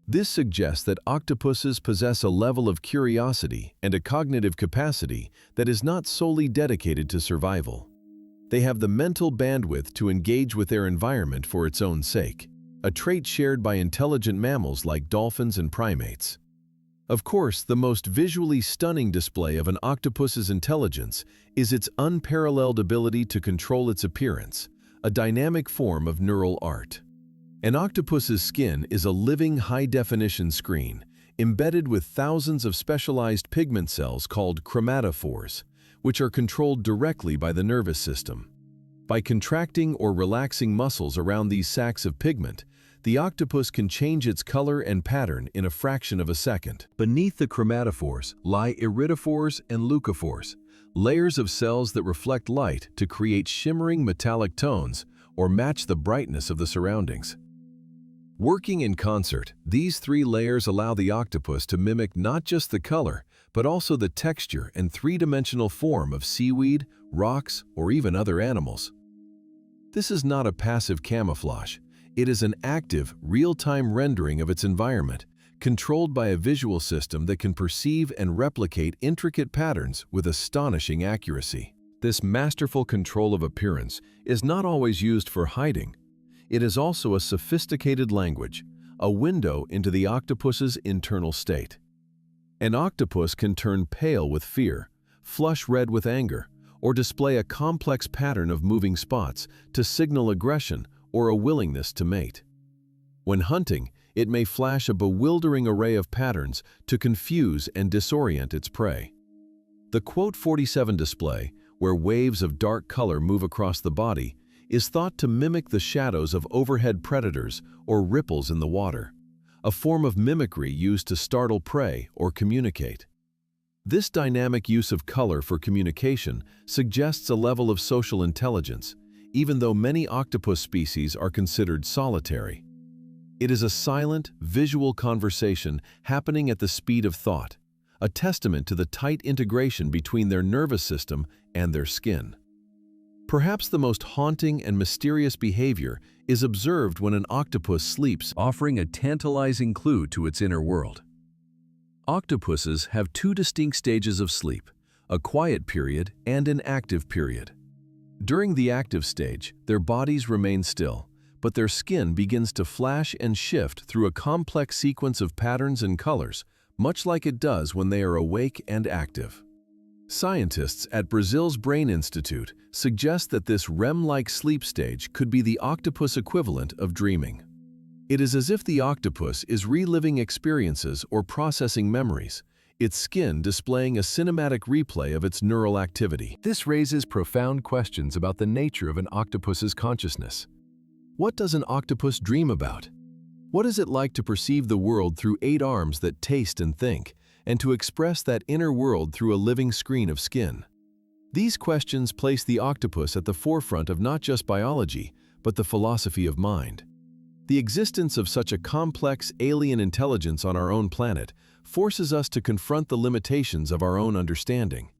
This suggests that octopuses possess a level of curiosity and a cognitive capacity that is not solely dedicated to survival. They have the mental bandwidth to engage with their environment for its own sake, a trait shared by intelligent mammals like dolphins and primates. Of course, the most visually stunning display of an octopus's intelligence is its unparalleled ability to control its appearance, a dynamic form of neural art. An octopus's skin is a living high-definition screen, embedded with thousands of specialized pigment cells called chromatophores, which are controlled directly by the nervous system. By contracting or relaxing muscles around these sacs of pigment, the octopus can change its color and pattern in a fraction of a second. Beneath the chromatophores lie iridophores and leucophores, layers of cells that reflect light to create shimmering metallic tones or match the brightness of the surroundings. Working in concert, these three layers allow the octopus to mimic not just the color, but also the texture and three-dimensional form of seaweed, rocks, or even other animals. This is not a passive camouflage. It is an active, real-time rendering of its environment, controlled by a visual system that can perceive and replicate intricate patterns with astonishing accuracy. This masterful control of appearance is not always used for hiding. It is also a sophisticated language, a window into the octopus's internal state. An octopus can turn pale with fear, flush red with anger, or display a complex pattern of moving spots to signal aggression or a willingness to mate. When hunting, it may flash a bewildering array of patterns to confuse and disorient its prey. The Quote 47 display, where waves of dark color move across the body, is thought to mimic the shadows of overhead predators or ripples in the water, a form of mimicry used to startle prey or communicate. This dynamic use of color for communication suggests a level of social intelligence, even though many octopus species are considered solitary. It is a silent, visual conversation happening at the speed of thought, a testament to the tight integration between their nervous system and their skin. Perhaps the most haunting and mysterious behavior is observed when an octopus sleeps, offering a tantalizing clue to its inner world. Octopuses have two distinct stages of sleep, a quiet period and an active period. During the active stage, their bodies remain still, but their skin begins to flash and shift through a complex sequence of patterns and colors, much like it does when they are awake and active. Scientists at Brazil's Brain Institute suggest that this REM-like sleep stage could be the octopus equivalent of dreaming. It is as if the octopus is reliving experiences or processing memories, its skin displaying a cinematic replay of its neural activity. This raises profound questions about the nature of an octopus's consciousness. What does an octopus dream about? What is it like to perceive the world through 8 arms that taste and think, and to express that inner world through a living screen of skin? These questions place the octopus at the forefront of not just biology, but the philosophy of mind. The existence of such a complex alien intelligence on our own planet forces us to confront the limitations of our own understanding.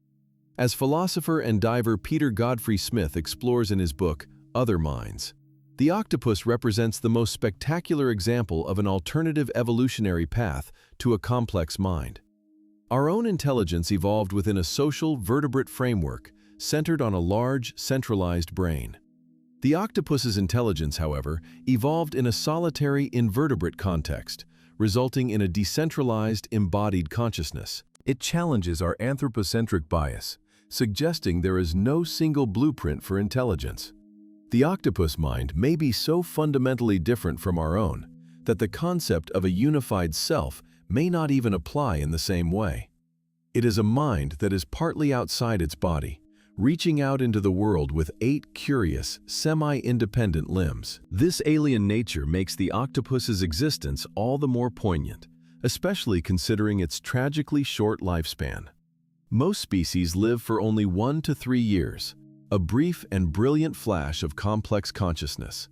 As philosopher and diver Peter Godfrey Smith explores in his book, Other Minds, the octopus represents the most spectacular example of an alternative evolutionary path to a complex mind. Our own intelligence evolved within a social, vertebrate framework centered on a large, centralized brain. The octopus's intelligence, however, evolved in a solitary, invertebrate context, resulting in a decentralized, embodied consciousness. It challenges our anthropocentric bias, suggesting there is no single blueprint for intelligence. The octopus mind may be so fundamentally different from our own that the concept of a unified self may not even apply in the same way. It is a mind that is partly outside its body, reaching out into the world with 8 curious, semi-independent limbs. This alien nature makes the octopus's existence all the more poignant, especially considering its tragically short lifespan. Most species live for only 1 to 3 years, a brief and brilliant flash of complex consciousness.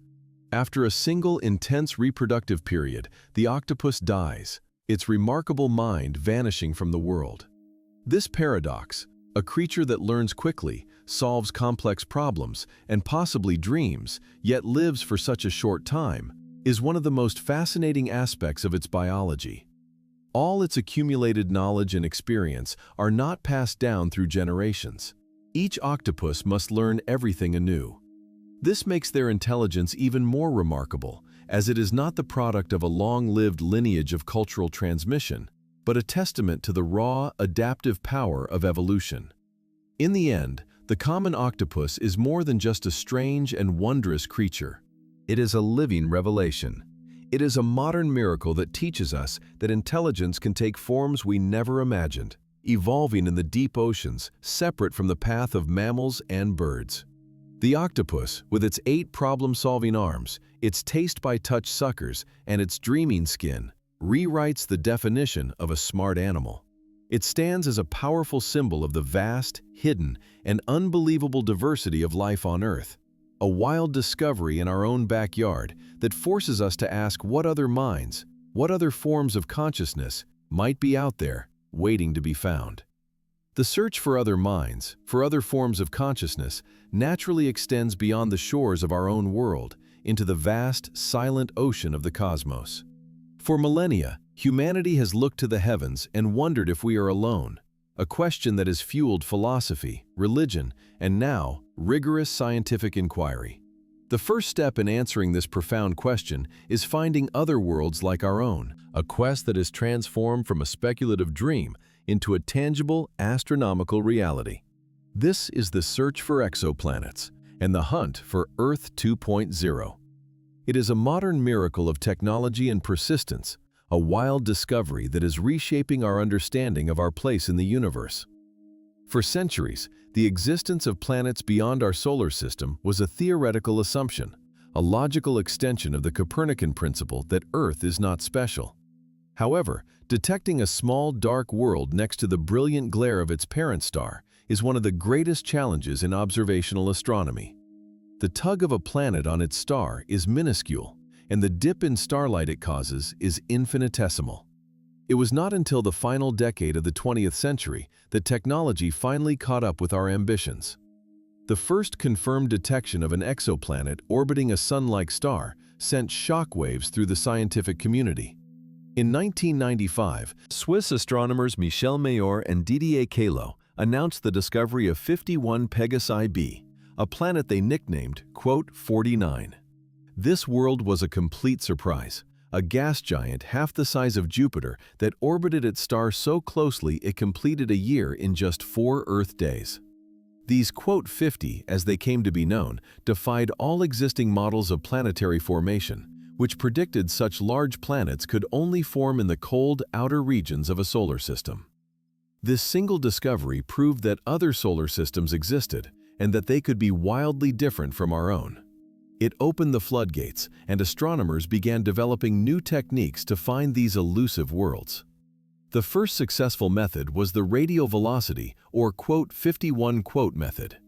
After a single intense reproductive period, the octopus dies, its remarkable mind vanishing from the world. This paradox, a creature that learns quickly, solves complex problems, and possibly dreams, yet lives for such a short time, is one of the most fascinating aspects of its biology. All its accumulated knowledge and experience are not passed down through generations. Each octopus must learn everything anew. This makes their intelligence even more remarkable, as it is not the product of a long-lived lineage of cultural transmission, but a testament to the raw, adaptive power of evolution. In the end, the common octopus is more than just a strange and wondrous creature. It is a living revelation. It is a modern miracle that teaches us that intelligence can take forms we never imagined, evolving in the deep oceans, separate from the path of mammals and birds. The octopus, with its 8 problem-solving arms, its taste-by-touch suckers, and its dreaming skin, rewrites the definition of a smart animal. It stands as a powerful symbol of the vast, hidden, and unbelievable diversity of life on Earth, a wild discovery in our own backyard that forces us to ask what other minds, what other forms of consciousness might be out there, waiting to be found. The search for other minds, for other forms of consciousness, naturally extends beyond the shores of our own world into the vast, silent ocean of the cosmos. For millennia, humanity has looked to the heavens and wondered if we are alone, a question that has fueled philosophy, religion, and now, rigorous scientific inquiry. The first step in answering this profound question is finding other worlds like our own, a quest that is transformed from a speculative dream into a tangible, astronomical reality. This is the search for exoplanets and the hunt for Earth 2.0. It is a modern miracle of technology and persistence, a wild discovery that is reshaping our understanding of our place in the universe. For centuries, the existence of planets beyond our solar system was a theoretical assumption, a logical extension of the Copernican principle that Earth is not special. However, detecting a small dark world next to the brilliant glare of its parent star is one of the greatest challenges in observational astronomy. The tug of a planet on its star is minuscule, and the dip in starlight it causes is infinitesimal. It was not until the final decade of the 20th century that technology finally caught up with our ambitions. The first confirmed detection of an exoplanet orbiting a sun-like star sent shockwaves through the scientific community. In 1995, Swiss astronomers Michel Mayor and Didier Queloz announced the discovery of 51 Pegasi b, a planet they nicknamed, quote, 49. This world was a complete surprise, a gas giant half the size of Jupiter that orbited its star so closely it completed a year in just 4 Earth days. These, quote, 50, as they came to be known, defied all existing models of planetary formation, which predicted such large planets could only form in the cold outer regions of a solar system. This single discovery proved that other solar systems existed and that they could be wildly different from our own. It opened the floodgates, and astronomers began developing new techniques to find these elusive worlds. The first successful method was the radial velocity, or quote 51 quote method.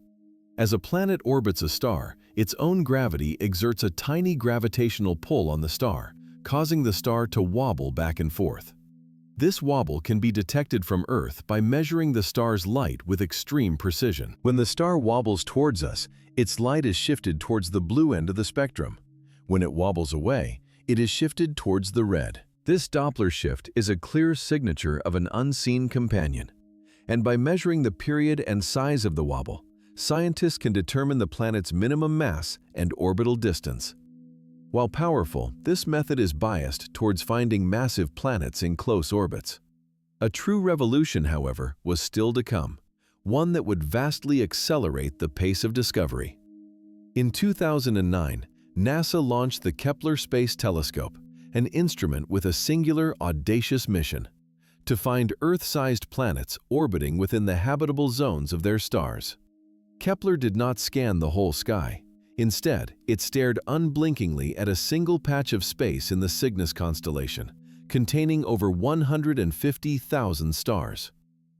As a planet orbits a star, its own gravity exerts a tiny gravitational pull on the star, causing the star to wobble back and forth. This wobble can be detected from Earth by measuring the star's light with extreme precision. When the star wobbles towards us, its light is shifted towards the blue end of the spectrum. When it wobbles away, it is shifted towards the red. This Doppler shift is a clear signature of an unseen companion. And by measuring the period and size of the wobble, scientists can determine the planet's minimum mass and orbital distance. While powerful, this method is biased towards finding massive planets in close orbits. A true revolution, however, was still to come, one that would vastly accelerate the pace of discovery. In 2009, NASA launched the Kepler Space Telescope, an instrument with a singular, audacious mission: to find Earth-sized planets orbiting within the habitable zones of their stars. Kepler did not scan the whole sky. Instead, it stared unblinkingly at a single patch of space in the Cygnus constellation, containing over 150,000 stars.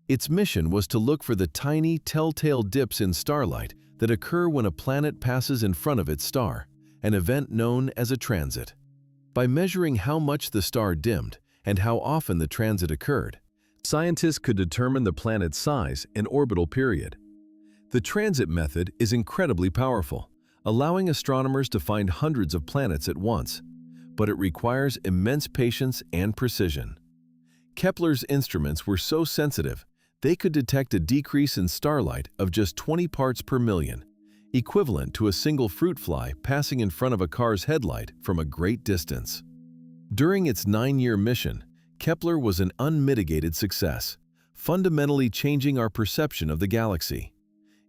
Its mission was to look for the tiny, telltale dips in starlight that occur when a planet passes in front of its star, an event known as a transit. By measuring how much the star dimmed and how often the transit occurred, scientists could determine the planet's size and orbital period. The transit method is incredibly powerful, allowing astronomers to find hundreds of planets at once, but it requires immense patience and precision. Kepler's instruments were so sensitive, they could detect a decrease in starlight of just 20 parts per million, equivalent to a single fruit fly passing in front of a car's headlight from a great distance. During its 9-year mission, Kepler was an unmitigated success, fundamentally changing our perception of the galaxy.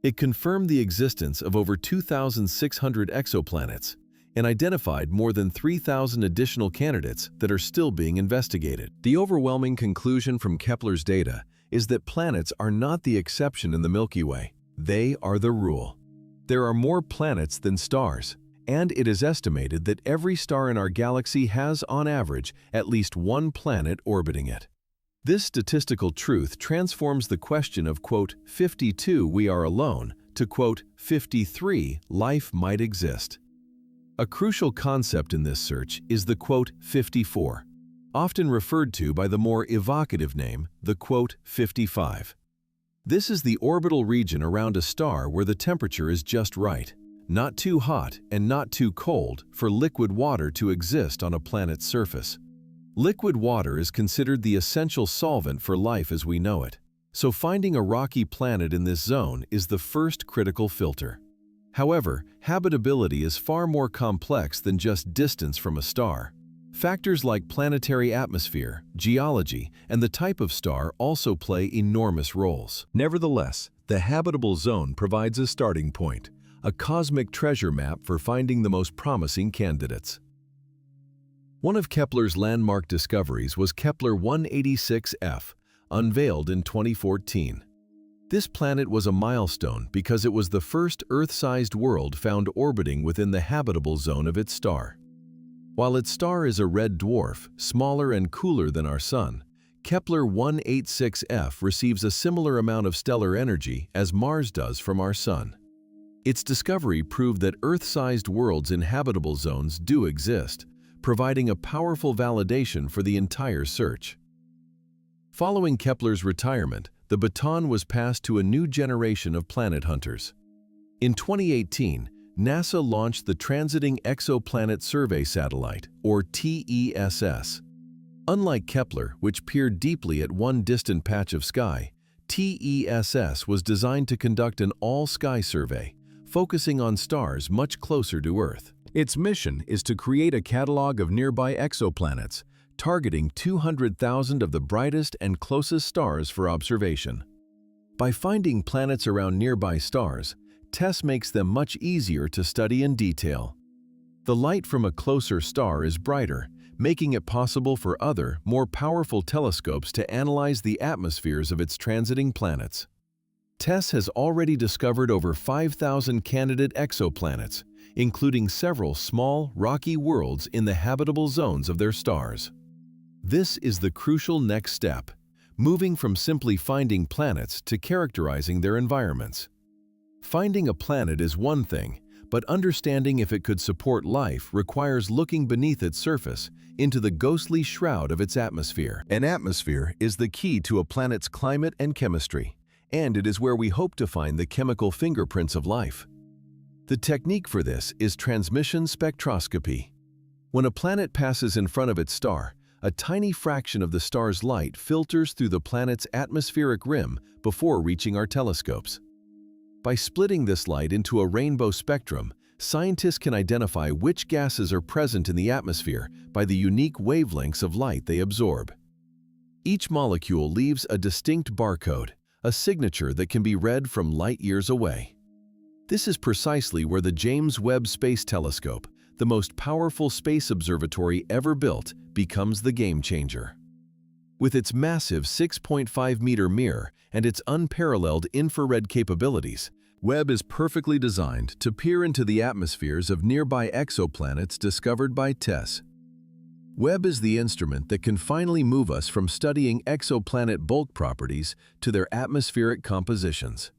It confirmed the existence of over 2,600 exoplanets and identified more than 3,000 additional candidates that are still being investigated. The overwhelming conclusion from Kepler's data is that planets are not the exception in the Milky Way. They are the rule. There are more planets than stars, and it is estimated that every star in our galaxy has, on average, at least one planet orbiting it. This statistical truth transforms the question of, quote, 52 we are alone, to, quote, 53 life might exist. A crucial concept in this search is the, quote, 54, often referred to by the more evocative name, the, quote, 55. This is the orbital region around a star where the temperature is just right, not too hot and not too cold for liquid water to exist on a planet's surface. Liquid water is considered the essential solvent for life as we know it, so finding a rocky planet in this zone is the first critical filter. However, habitability is far more complex than just distance from a star. Factors like planetary atmosphere, geology, and the type of star also play enormous roles. Nevertheless, the habitable zone provides a starting point, a cosmic treasure map for finding the most promising candidates. One of Kepler's landmark discoveries was Kepler 186f, unveiled in 2014. This planet was a milestone because it was the first Earth-sized world found orbiting within the habitable zone of its star. While its star is a red dwarf, smaller and cooler than our Sun, Kepler 186f receives a similar amount of stellar energy as Mars does from our Sun. Its discovery proved that Earth-sized worlds in habitable zones do exist, providing a powerful validation for the entire search. Following Kepler's retirement, the baton was passed to a new generation of planet hunters. In 2018, NASA launched the Transiting Exoplanet Survey Satellite, or TESS. Unlike Kepler, which peered deeply at one distant patch of sky, TESS was designed to conduct an all-sky survey, focusing on stars much closer to Earth. Its mission is to create a catalog of nearby exoplanets, targeting 200,000 of the brightest and closest stars for observation. By finding planets around nearby stars, TESS makes them much easier to study in detail. The light from a closer star is brighter, making it possible for other, more powerful telescopes to analyze the atmospheres of its transiting planets. TESS has already discovered over 5,000 candidate exoplanets, including several small, rocky worlds in the habitable zones of their stars. This is the crucial next step, moving from simply finding planets to characterizing their environments. Finding a planet is one thing, but understanding if it could support life requires looking beneath its surface into the ghostly shroud of its atmosphere. An atmosphere is the key to a planet's climate and chemistry, and it is where we hope to find the chemical fingerprints of life. The technique for this is transmission spectroscopy. When a planet passes in front of its star, a tiny fraction of the star's light filters through the planet's atmospheric rim before reaching our telescopes. By splitting this light into a rainbow spectrum, scientists can identify which gases are present in the atmosphere by the unique wavelengths of light they absorb. Each molecule leaves a distinct barcode, a signature that can be read from light years away. This is precisely where the James Webb Space Telescope, the most powerful space observatory ever built, becomes the game changer. With its massive 6.5-meter mirror and its unparalleled infrared capabilities, Webb is perfectly designed to peer into the atmospheres of nearby exoplanets discovered by TESS. Webb is the instrument that can finally move us from studying exoplanet bulk properties to their atmospheric compositions.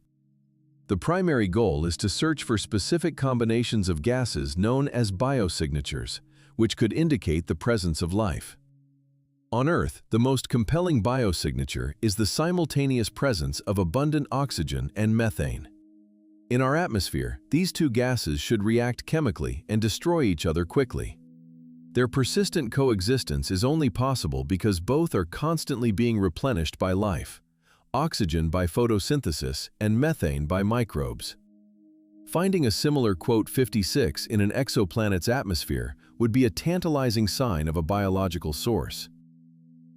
The primary goal is to search for specific combinations of gases known as biosignatures, which could indicate the presence of life. On Earth, the most compelling biosignature is the simultaneous presence of abundant oxygen and methane. In our atmosphere, these two gases should react chemically and destroy each other quickly. Their persistent coexistence is only possible because both are constantly being replenished by life, oxygen by photosynthesis and methane by microbes. Finding a similar '56 in an exoplanet's atmosphere would be a tantalizing sign of a biological source.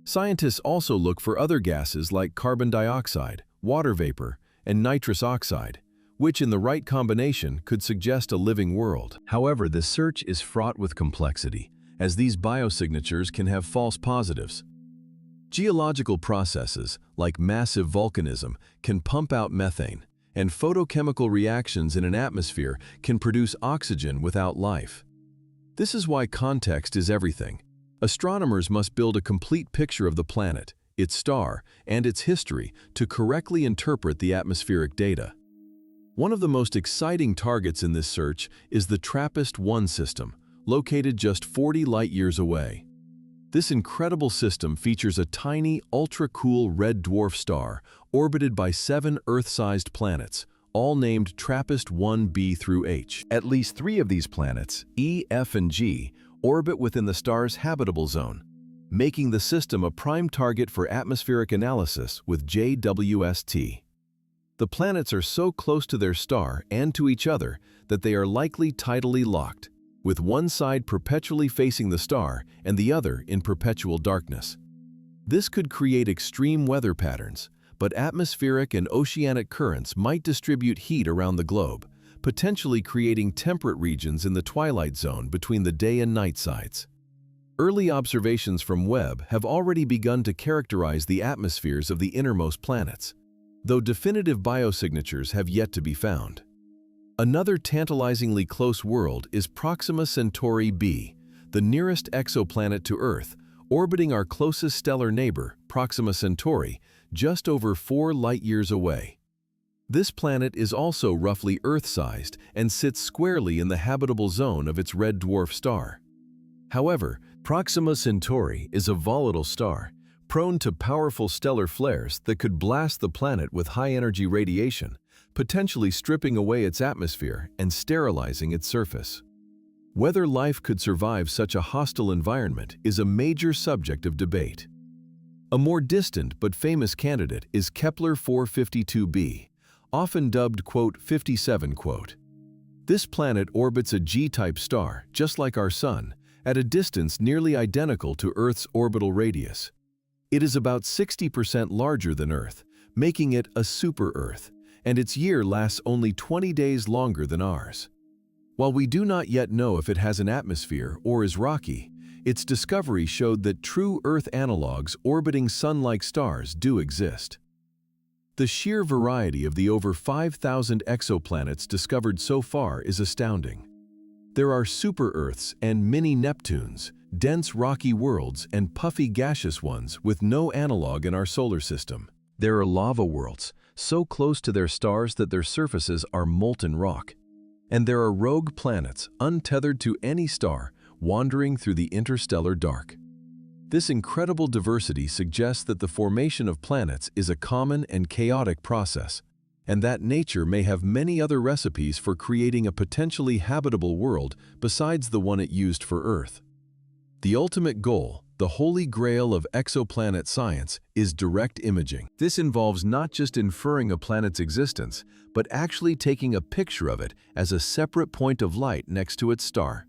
Scientists also look for other gases like carbon dioxide, water vapor, and nitrous oxide, which in the right combination could suggest a living world. However, this search is fraught with complexity, as these biosignatures can have false positives. Geological processes, like massive volcanism, can pump out methane, and photochemical reactions in an atmosphere can produce oxygen without life. This is why context is everything. Astronomers must build a complete picture of the planet, its star, and its history to correctly interpret the atmospheric data. One of the most exciting targets in this search is the TRAPPIST-1 system, located just 40 light-years away. This incredible system features a tiny, ultra-cool red dwarf star orbited by 7 Earth-sized planets, all named TRAPPIST-1b through H. At least 3 of these planets, E, F, and G, orbit within the star's habitable zone, making the system a prime target for atmospheric analysis with JWST. The planets are so close to their star and to each other that they are likely tidally locked, with one side perpetually facing the star and the other in perpetual darkness. This could create extreme weather patterns, but atmospheric and oceanic currents might distribute heat around the globe, potentially creating temperate regions in the twilight zone between the day and night sides. Early observations from Webb have already begun to characterize the atmospheres of the innermost planets, though definitive biosignatures have yet to be found. Another tantalizingly close world is Proxima Centauri b, the nearest exoplanet to Earth, orbiting our closest stellar neighbor, Proxima Centauri, just over 4 light-years away. This planet is also roughly Earth-sized and sits squarely in the habitable zone of its red dwarf star. However, Proxima Centauri is a volatile star, prone to powerful stellar flares that could blast the planet with high-energy radiation, potentially stripping away its atmosphere and sterilizing its surface. Whether life could survive such a hostile environment is a major subject of debate. A more distant but famous candidate is Kepler 452b, often dubbed '57. This planet orbits a G-type star, just like our Sun, at a distance nearly identical to Earth's orbital radius. It is about 60% larger than Earth, making it a super-Earth, and its year lasts only 20 days longer than ours. While we do not yet know if it has an atmosphere or is rocky, its discovery showed that true Earth analogs orbiting Sun-like stars do exist. The sheer variety of the over 5,000 exoplanets discovered so far is astounding. There are super-Earths and mini-Neptunes, dense rocky worlds, and puffy gaseous ones with no analog in our solar system. There are lava worlds, so close to their stars that their surfaces are molten rock. And there are rogue planets, untethered to any star, wandering through the interstellar dark. This incredible diversity suggests that the formation of planets is a common and chaotic process, and that nature may have many other recipes for creating a potentially habitable world besides the one it used for Earth. The ultimate goal, the holy grail of exoplanet science, is direct imaging. This involves not just inferring a planet's existence, but actually taking a picture of it as a separate point of light next to its star.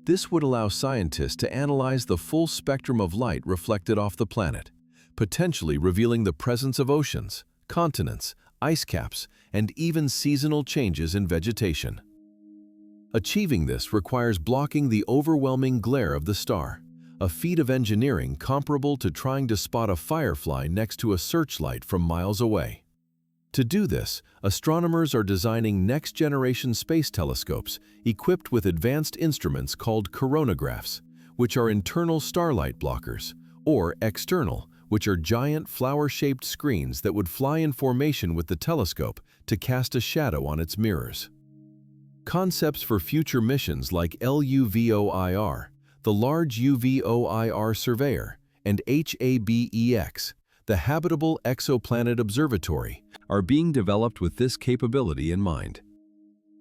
This would allow scientists to analyze the full spectrum of light reflected off the planet, potentially revealing the presence of oceans, continents, ice caps, and even seasonal changes in vegetation. Achieving this requires blocking the overwhelming glare of the star, a feat of engineering comparable to trying to spot a firefly next to a searchlight from miles away. To do this, astronomers are designing next-generation space telescopes equipped with advanced instruments called coronagraphs, which are internal starlight blockers, or external, which are giant flower-shaped screens that would fly in formation with the telescope to cast a shadow on its mirrors. Concepts for future missions like LUVOIR, the Large UVOIR Surveyor, and HABEX, the Habitable Exoplanet Observatory, are being developed with this capability in mind.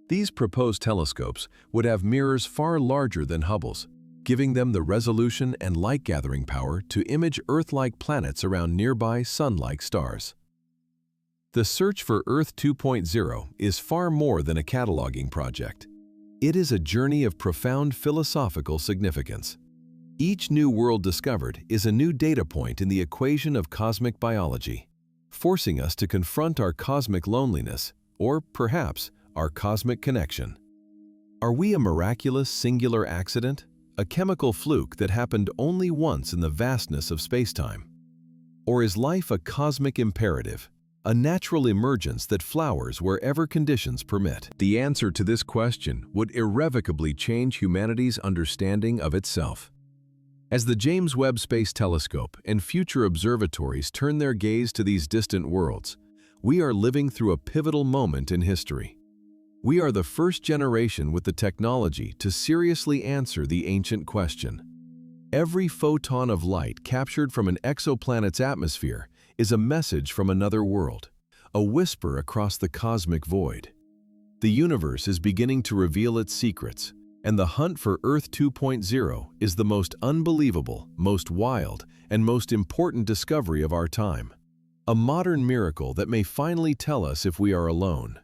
These proposed telescopes would have mirrors far larger than Hubble's, giving them the resolution and light-gathering power to image Earth-like planets around nearby Sun-like stars. The search for Earth 2.0 is far more than a cataloging project. It is a journey of profound philosophical significance. Each new world discovered is a new data point in the equation of cosmic biology, forcing us to confront our cosmic loneliness, or perhaps our cosmic connection. Are we a miraculous singular accident, a chemical fluke that happened only once in the vastness of spacetime? Or is life a cosmic imperative, a natural emergence that flowers wherever conditions permit? The answer to this question would irrevocably change humanity's understanding of itself. As the James Webb Space Telescope and future observatories turn their gaze to these distant worlds, we are living through a pivotal moment in history. We are the first generation with the technology to seriously answer the ancient question. Every photon of light captured from an exoplanet's atmosphere is a message from another world, a whisper across the cosmic void. The universe is beginning to reveal its secrets, and the hunt for Earth 2.0 is the most unbelievable, most wild, and most important discovery of our time. A modern miracle that may finally tell us if we are alone.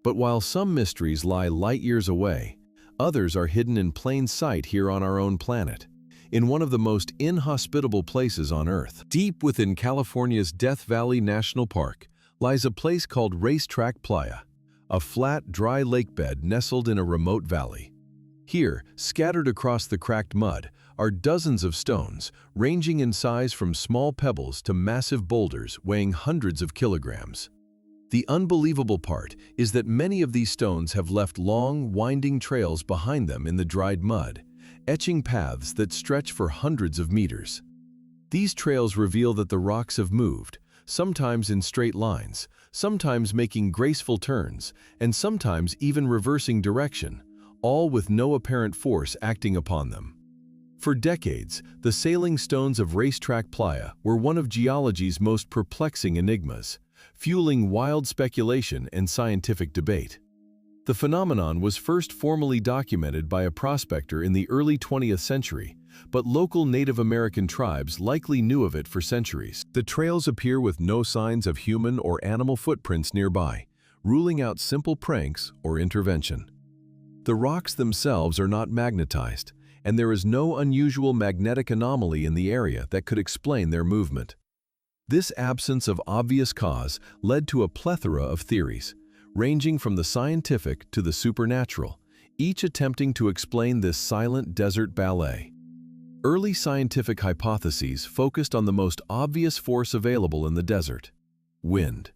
But while some mysteries lie light years away, others are hidden in plain sight here on our own planet, in one of the most inhospitable places on Earth. Deep within California's Death Valley National Park lies a place called Racetrack Playa, a flat, dry lakebed nestled in a remote valley. Here, scattered across the cracked mud, are dozens of stones, ranging in size from small pebbles to massive boulders weighing hundreds of kilograms. The unbelievable part is that many of these stones have left long, winding trails behind them in the dried mud, etching paths that stretch for hundreds of meters. These trails reveal that the rocks have moved, sometimes in straight lines, sometimes making graceful turns, and sometimes even reversing direction, all with no apparent force acting upon them. For decades, the sailing stones of Racetrack Playa were one of geology's most perplexing enigmas, fueling wild speculation and scientific debate. The phenomenon was first formally documented by a prospector in the early 20th century, but local Native American tribes likely knew of it for centuries. The trails appear with no signs of human or animal footprints nearby, ruling out simple pranks or intervention. The rocks themselves are not magnetized, and there is no unusual magnetic anomaly in the area that could explain their movement. This absence of obvious cause led to a plethora of theories, ranging from the scientific to the supernatural, each attempting to explain this silent desert ballet. Early scientific hypotheses focused on the most obvious force available in the desert: wind.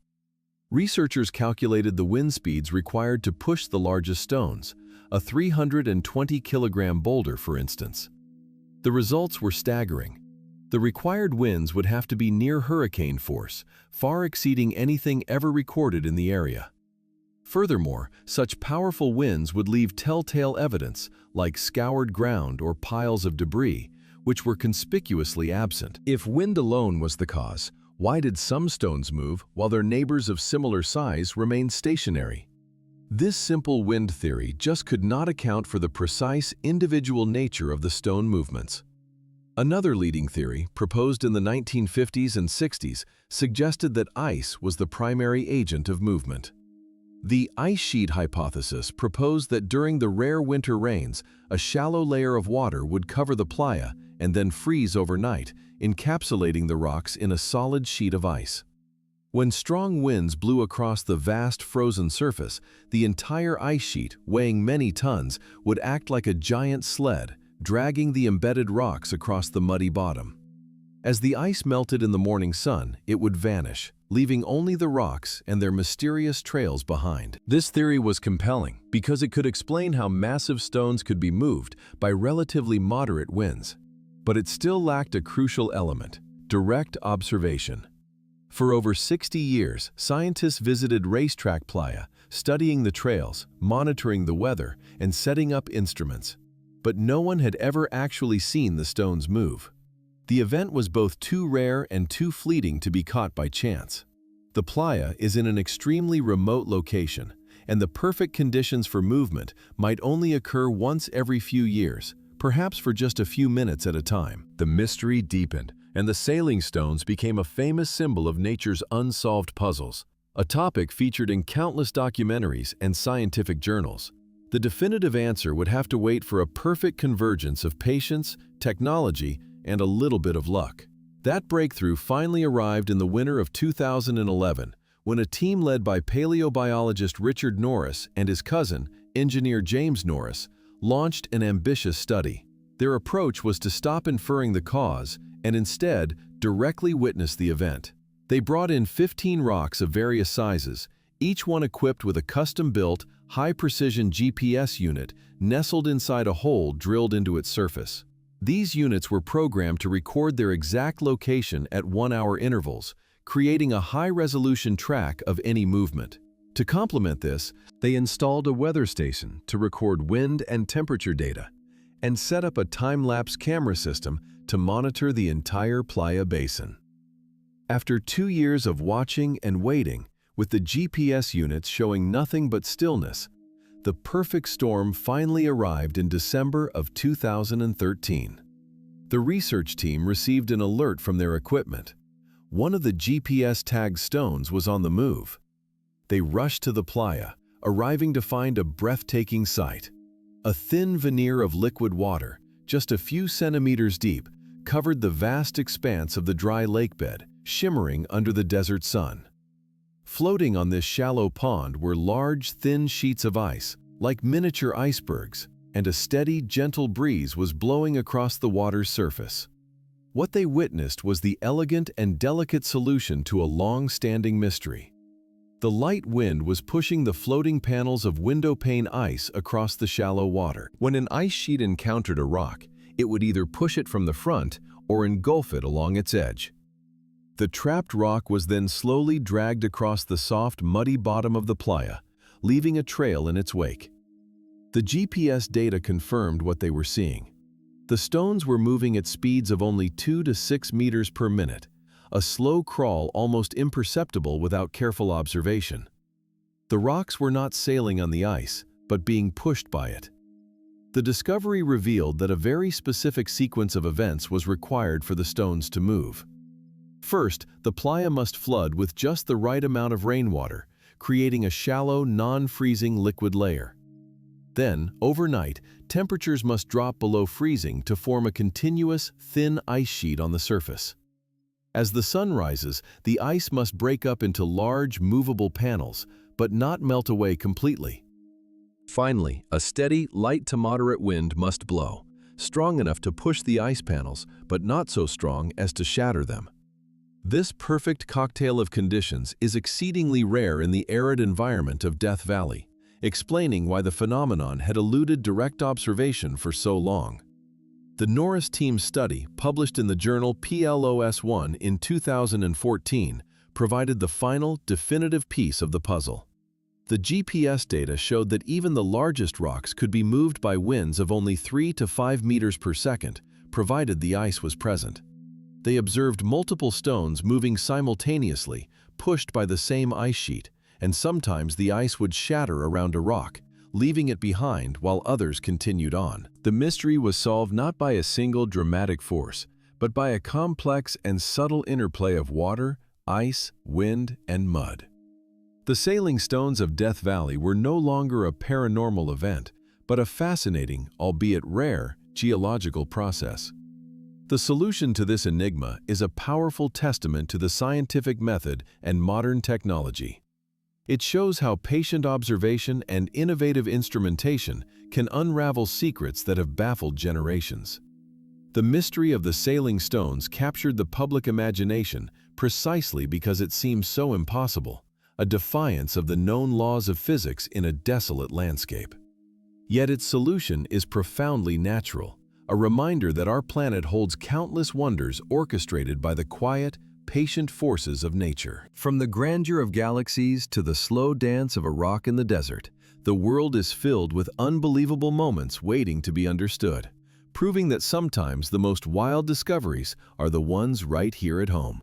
Researchers calculated the wind speeds required to push the largest stones, a 320-kilogram boulder, for instance. The results were staggering. The required winds would have to be near hurricane force, far exceeding anything ever recorded in the area. Furthermore, such powerful winds would leave telltale evidence, like scoured ground or piles of debris, which were conspicuously absent. If wind alone was the cause, why did some stones move while their neighbors of similar size remained stationary? This simple wind theory just could not account for the precise individual nature of the stone movements. Another leading theory, proposed in the 1950s and 60s, suggested that ice was the primary agent of movement. The ice sheet hypothesis proposed that during the rare winter rains, a shallow layer of water would cover the playa and then freeze overnight, encapsulating the rocks in a solid sheet of ice. When strong winds blew across the vast frozen surface, the entire ice sheet, weighing many tons, would act like a giant sled, dragging the embedded rocks across the muddy bottom. As the ice melted in the morning sun, it would vanish, leaving only the rocks and their mysterious trails behind. This theory was compelling because it could explain how massive stones could be moved by relatively moderate winds. But it still lacked a crucial element: direct observation. For over 60 years, scientists visited racetrack playa, studying the trails, monitoring the weather, and setting up instruments. But no one had ever actually seen the stones move. The event was both too rare and too fleeting to be caught by chance. The playa is in an extremely remote location, and the perfect conditions for movement might only occur once every few years, perhaps for just a few minutes at a time. The mystery deepened, and the sailing stones became a famous symbol of nature's unsolved puzzles, a topic featured in countless documentaries and scientific journals. The definitive answer would have to wait for a perfect convergence of patience, technology, and a little bit of luck. That breakthrough finally arrived in the winter of 2011, when a team led by paleobiologist Richard Norris and his cousin, engineer James Norris, launched an ambitious study. Their approach was to stop inferring the cause and instead directly witness the event. They brought in 15 rocks of various sizes, each one equipped with a custom-built, high-precision GPS unit nestled inside a hole drilled into its surface. These units were programmed to record their exact location at 1-hour intervals, creating a high-resolution track of any movement. To complement this, they installed a weather station to record wind and temperature data, and set up a time-lapse camera system to monitor the entire playa basin. After 2 years of watching and waiting, with the GPS units showing nothing but stillness, the perfect storm finally arrived in December of 2013. The research team received an alert from their equipment. One of the GPS-tagged stones was on the move. They rushed to the playa, arriving to find a breathtaking sight. A thin veneer of liquid water, just a few centimeters deep, covered the vast expanse of the dry lakebed, shimmering under the desert sun. Floating on this shallow pond were large, thin sheets of ice, like miniature icebergs, and a steady, gentle breeze was blowing across the water's surface. What they witnessed was the elegant and delicate solution to a long-standing mystery. The light wind was pushing the floating panels of windowpane ice across the shallow water. When an ice sheet encountered a rock, it would either push it from the front or engulf it along its edge. The trapped rock was then slowly dragged across the soft, muddy bottom of the playa, leaving a trail in its wake. The GPS data confirmed what they were seeing. The stones were moving at speeds of only 2 to 6 meters per minute, a slow crawl almost imperceptible without careful observation. The rocks were not sailing on the ice, but being pushed by it. The discovery revealed that a very specific sequence of events was required for the stones to move. First, the playa must flood with just the right amount of rainwater, creating a shallow, non-freezing liquid layer. Then, overnight, temperatures must drop below freezing to form a continuous, thin ice sheet on the surface. As the sun rises, the ice must break up into large, movable panels, but not melt away completely. Finally, a steady, light to moderate wind must blow, strong enough to push the ice panels, but not so strong as to shatter them. This perfect cocktail of conditions is exceedingly rare in the arid environment of Death Valley, explaining why the phenomenon had eluded direct observation for so long. The Norris team's study, published in the journal PLOS1 in 2014, provided the final, definitive piece of the puzzle. The GPS data showed that even the largest rocks could be moved by winds of only 3 to 5 meters per second, provided the ice was present. They observed multiple stones moving simultaneously, pushed by the same ice sheet, and sometimes the ice would shatter around a rock, leaving it behind while others continued on. The mystery was solved not by a single dramatic force, but by a complex and subtle interplay of water, ice, wind, and mud. The sailing stones of Death Valley were no longer a paranormal event, but a fascinating, albeit rare, geological process. The solution to this enigma is a powerful testament to the scientific method and modern technology. It shows how patient observation and innovative instrumentation can unravel secrets that have baffled generations. The mystery of the sailing stones captured the public imagination precisely because it seemed so impossible, a defiance of the known laws of physics in a desolate landscape. Yet its solution is profoundly natural, a reminder that our planet holds countless wonders orchestrated by the quiet, patient forces of nature. From the grandeur of galaxies to the slow dance of a rock in the desert, the world is filled with unbelievable moments waiting to be understood, proving that sometimes the most wild discoveries are the ones right here at home.